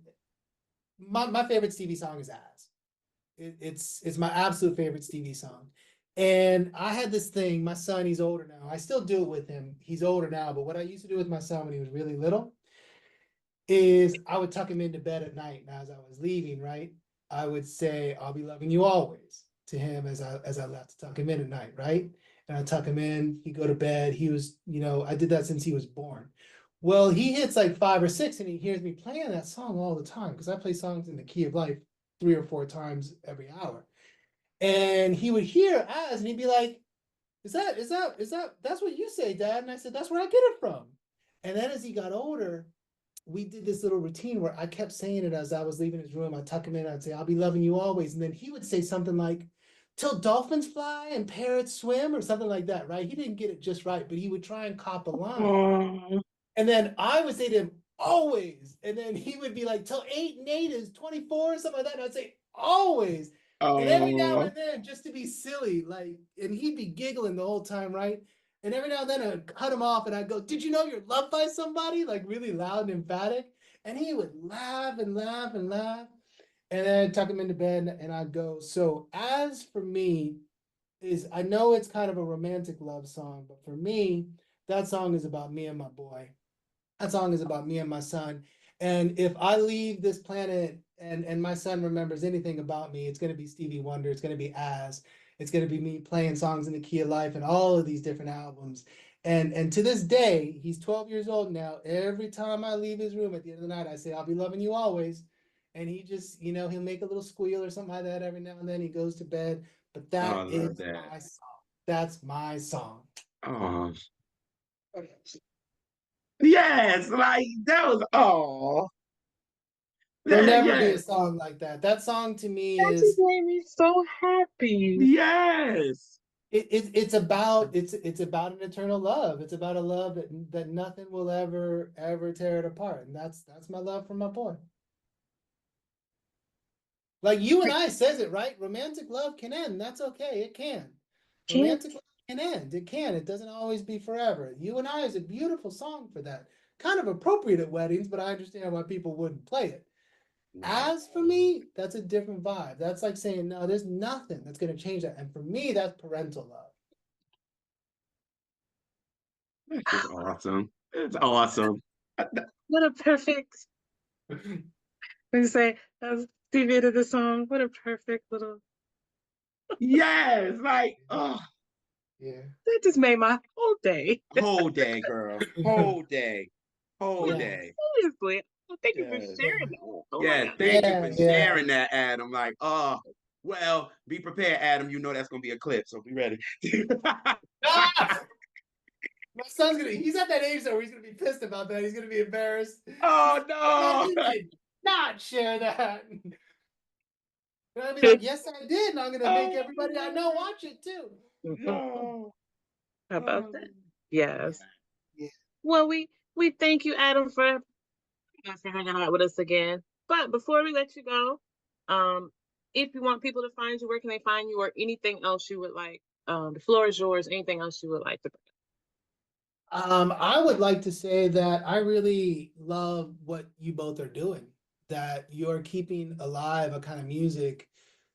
my favorite Stevie song is As. It's my absolute favorite Stevie song. And I had this thing, my son, he's older now. I still do it with him. He's older now, but what I used to do with my son when he was really little is I would tuck him into bed at night. And as I was leaving, right, I would say, I'll be loving you always to him as I left to tuck him in at night, right? And I tuck him in, he'd go to bed. He was, I did that since he was born. Well, he hits like 5 or 6 and he hears me playing that song all the time because I play songs in the key of life 3 or 4 times every hour. And he would hear As and he'd be like, that's what you say, Dad? And I said, that's where I get it from. And then as he got older, we did this little routine where I kept saying it as I was leaving his room. I'd tuck him in, I'd say, I'll be loving you always. And then he would say something like, till dolphins fly and parrots swim, or something like that, right? He didn't get it just right, but he would try and cop a line. Oh, And then I would say to him, always. And then he would be like, till 8 and 8 is 24, or something like that. And I'd say, always. And every now Oh, and then, just to be silly, like, and he'd be giggling the whole time, right? And every now and then I'd cut him off and I'd go, did you know you're loved by somebody? Like really loud and emphatic. And he would laugh and laugh and laugh. And then I'd tuck him into bed and I'd go, so as for me, I know it's kind of a romantic love song, but for me, that song is about me and my boy. That song is about me and my son. And if I leave this planet and my son remembers anything about me, it's going to be Stevie Wonder. It's going to be As. It's gonna be me playing songs in the key of life and all of these different albums. And to this day, he's 12 years old now. Every time I leave his room at the end of the night, I say, I'll be loving you always. And he just, you know, he'll make a little squeal or something like that every now and then. He goes to bed. But Oh, I that love is that. my song. That's my song. Oh, yes, like that was There'll that, never be a yes, song like that. That song to me That just is made me so happy. yes. it's about an eternal love. It's about a love that nothing will ever tear it apart. And that's my love for my boy. Like you and I says it, right? Romantic love can end. That's okay. It can. Can't Romantic love can end. It can. It doesn't always be forever. You and I is a beautiful song for that. Kind of appropriate at weddings, but I understand why people wouldn't play it. Right. As for me, that's a different vibe. That's like saying, no, there's nothing that's going to change that. And for me, that's parental love. That's just awesome. It's awesome. what a perfect when you say that's Stevie to the song. What a perfect little Yes, like Yeah. that just made my whole day. whole day, girl. Whole day. Whole Yeah. day. Seriously. Oh, thank you for Yes. Yeah. sharing that. Oh my Yeah, god. thank you Yeah. for Yeah. sharing that, Adam. Like, well, be prepared, Adam. You know that's gonna be a clip, so be ready. Ah! My son's he's at that age though where he's gonna be pissed about that. He's gonna be embarrassed. Oh Dad, no! you did not share that. And I'll be like, yes, I did. And I'm gonna make Oh, everybody I know watch it too. no! How about Oh, that? Yeah. Yes. Yeah. Well, we thank you, Adam, for hanging out with us again. But before we let you go, if you want people to find you, where can they find you, or anything else you would like? The floor is yours. Anything else you would like to? I would like to say that I really love what you both are doing, that you're keeping alive a kind of music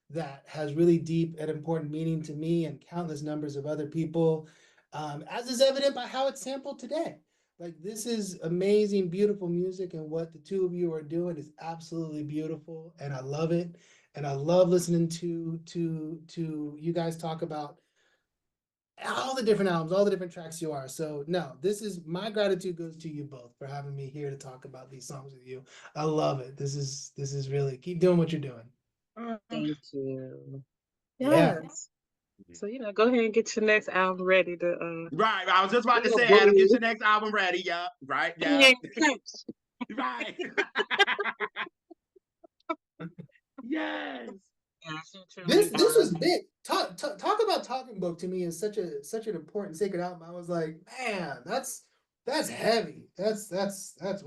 that has really deep and important meaning to me and countless numbers of other people, as is evident by how it's sampled today. Like this is amazing, beautiful music, and what the two of you are doing is absolutely beautiful, and I love it. And I love listening to you guys talk about all the different albums, all the different tracks you are. So no, this is my gratitude goes to you both for having me here to talk about these songs with you. I love it. This is really keep doing what you're doing. Thank you. Yeah. Yes. So go ahead and get your next album ready to right. I was just about to say, Adam, get boom. your next album ready. Yep. Right. Yeah. Yep. Right. Yes. Yes, you truly This are. was big. Talk about Talking Book to me is such an important sacred album. I was like, man, that's heavy. That's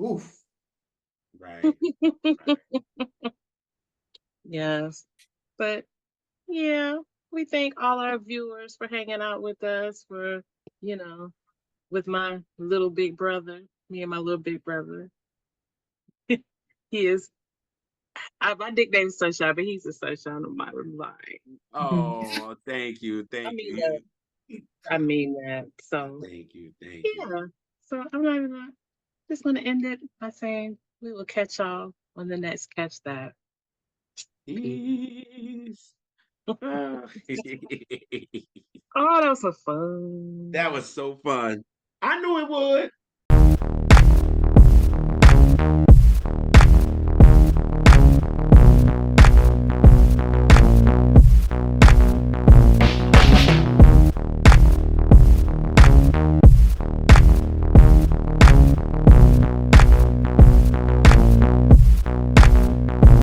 oof. Right. Right. Yes. But yeah, we thank all our viewers for hanging out with us, for, you know, with my little big brother, me and my little big brother. He is, my nickname is Sunshine, but he's the sunshine of my life. Oh, thank you. I Thank mean you. that. I mean that. So, Thank you. Thank you. yeah. So I'm not even gonna, just going to end it by saying we will catch y'all on the next Catch That. Peace. Peace. Ah. Oh, that was so fun. That was so fun. I knew it would.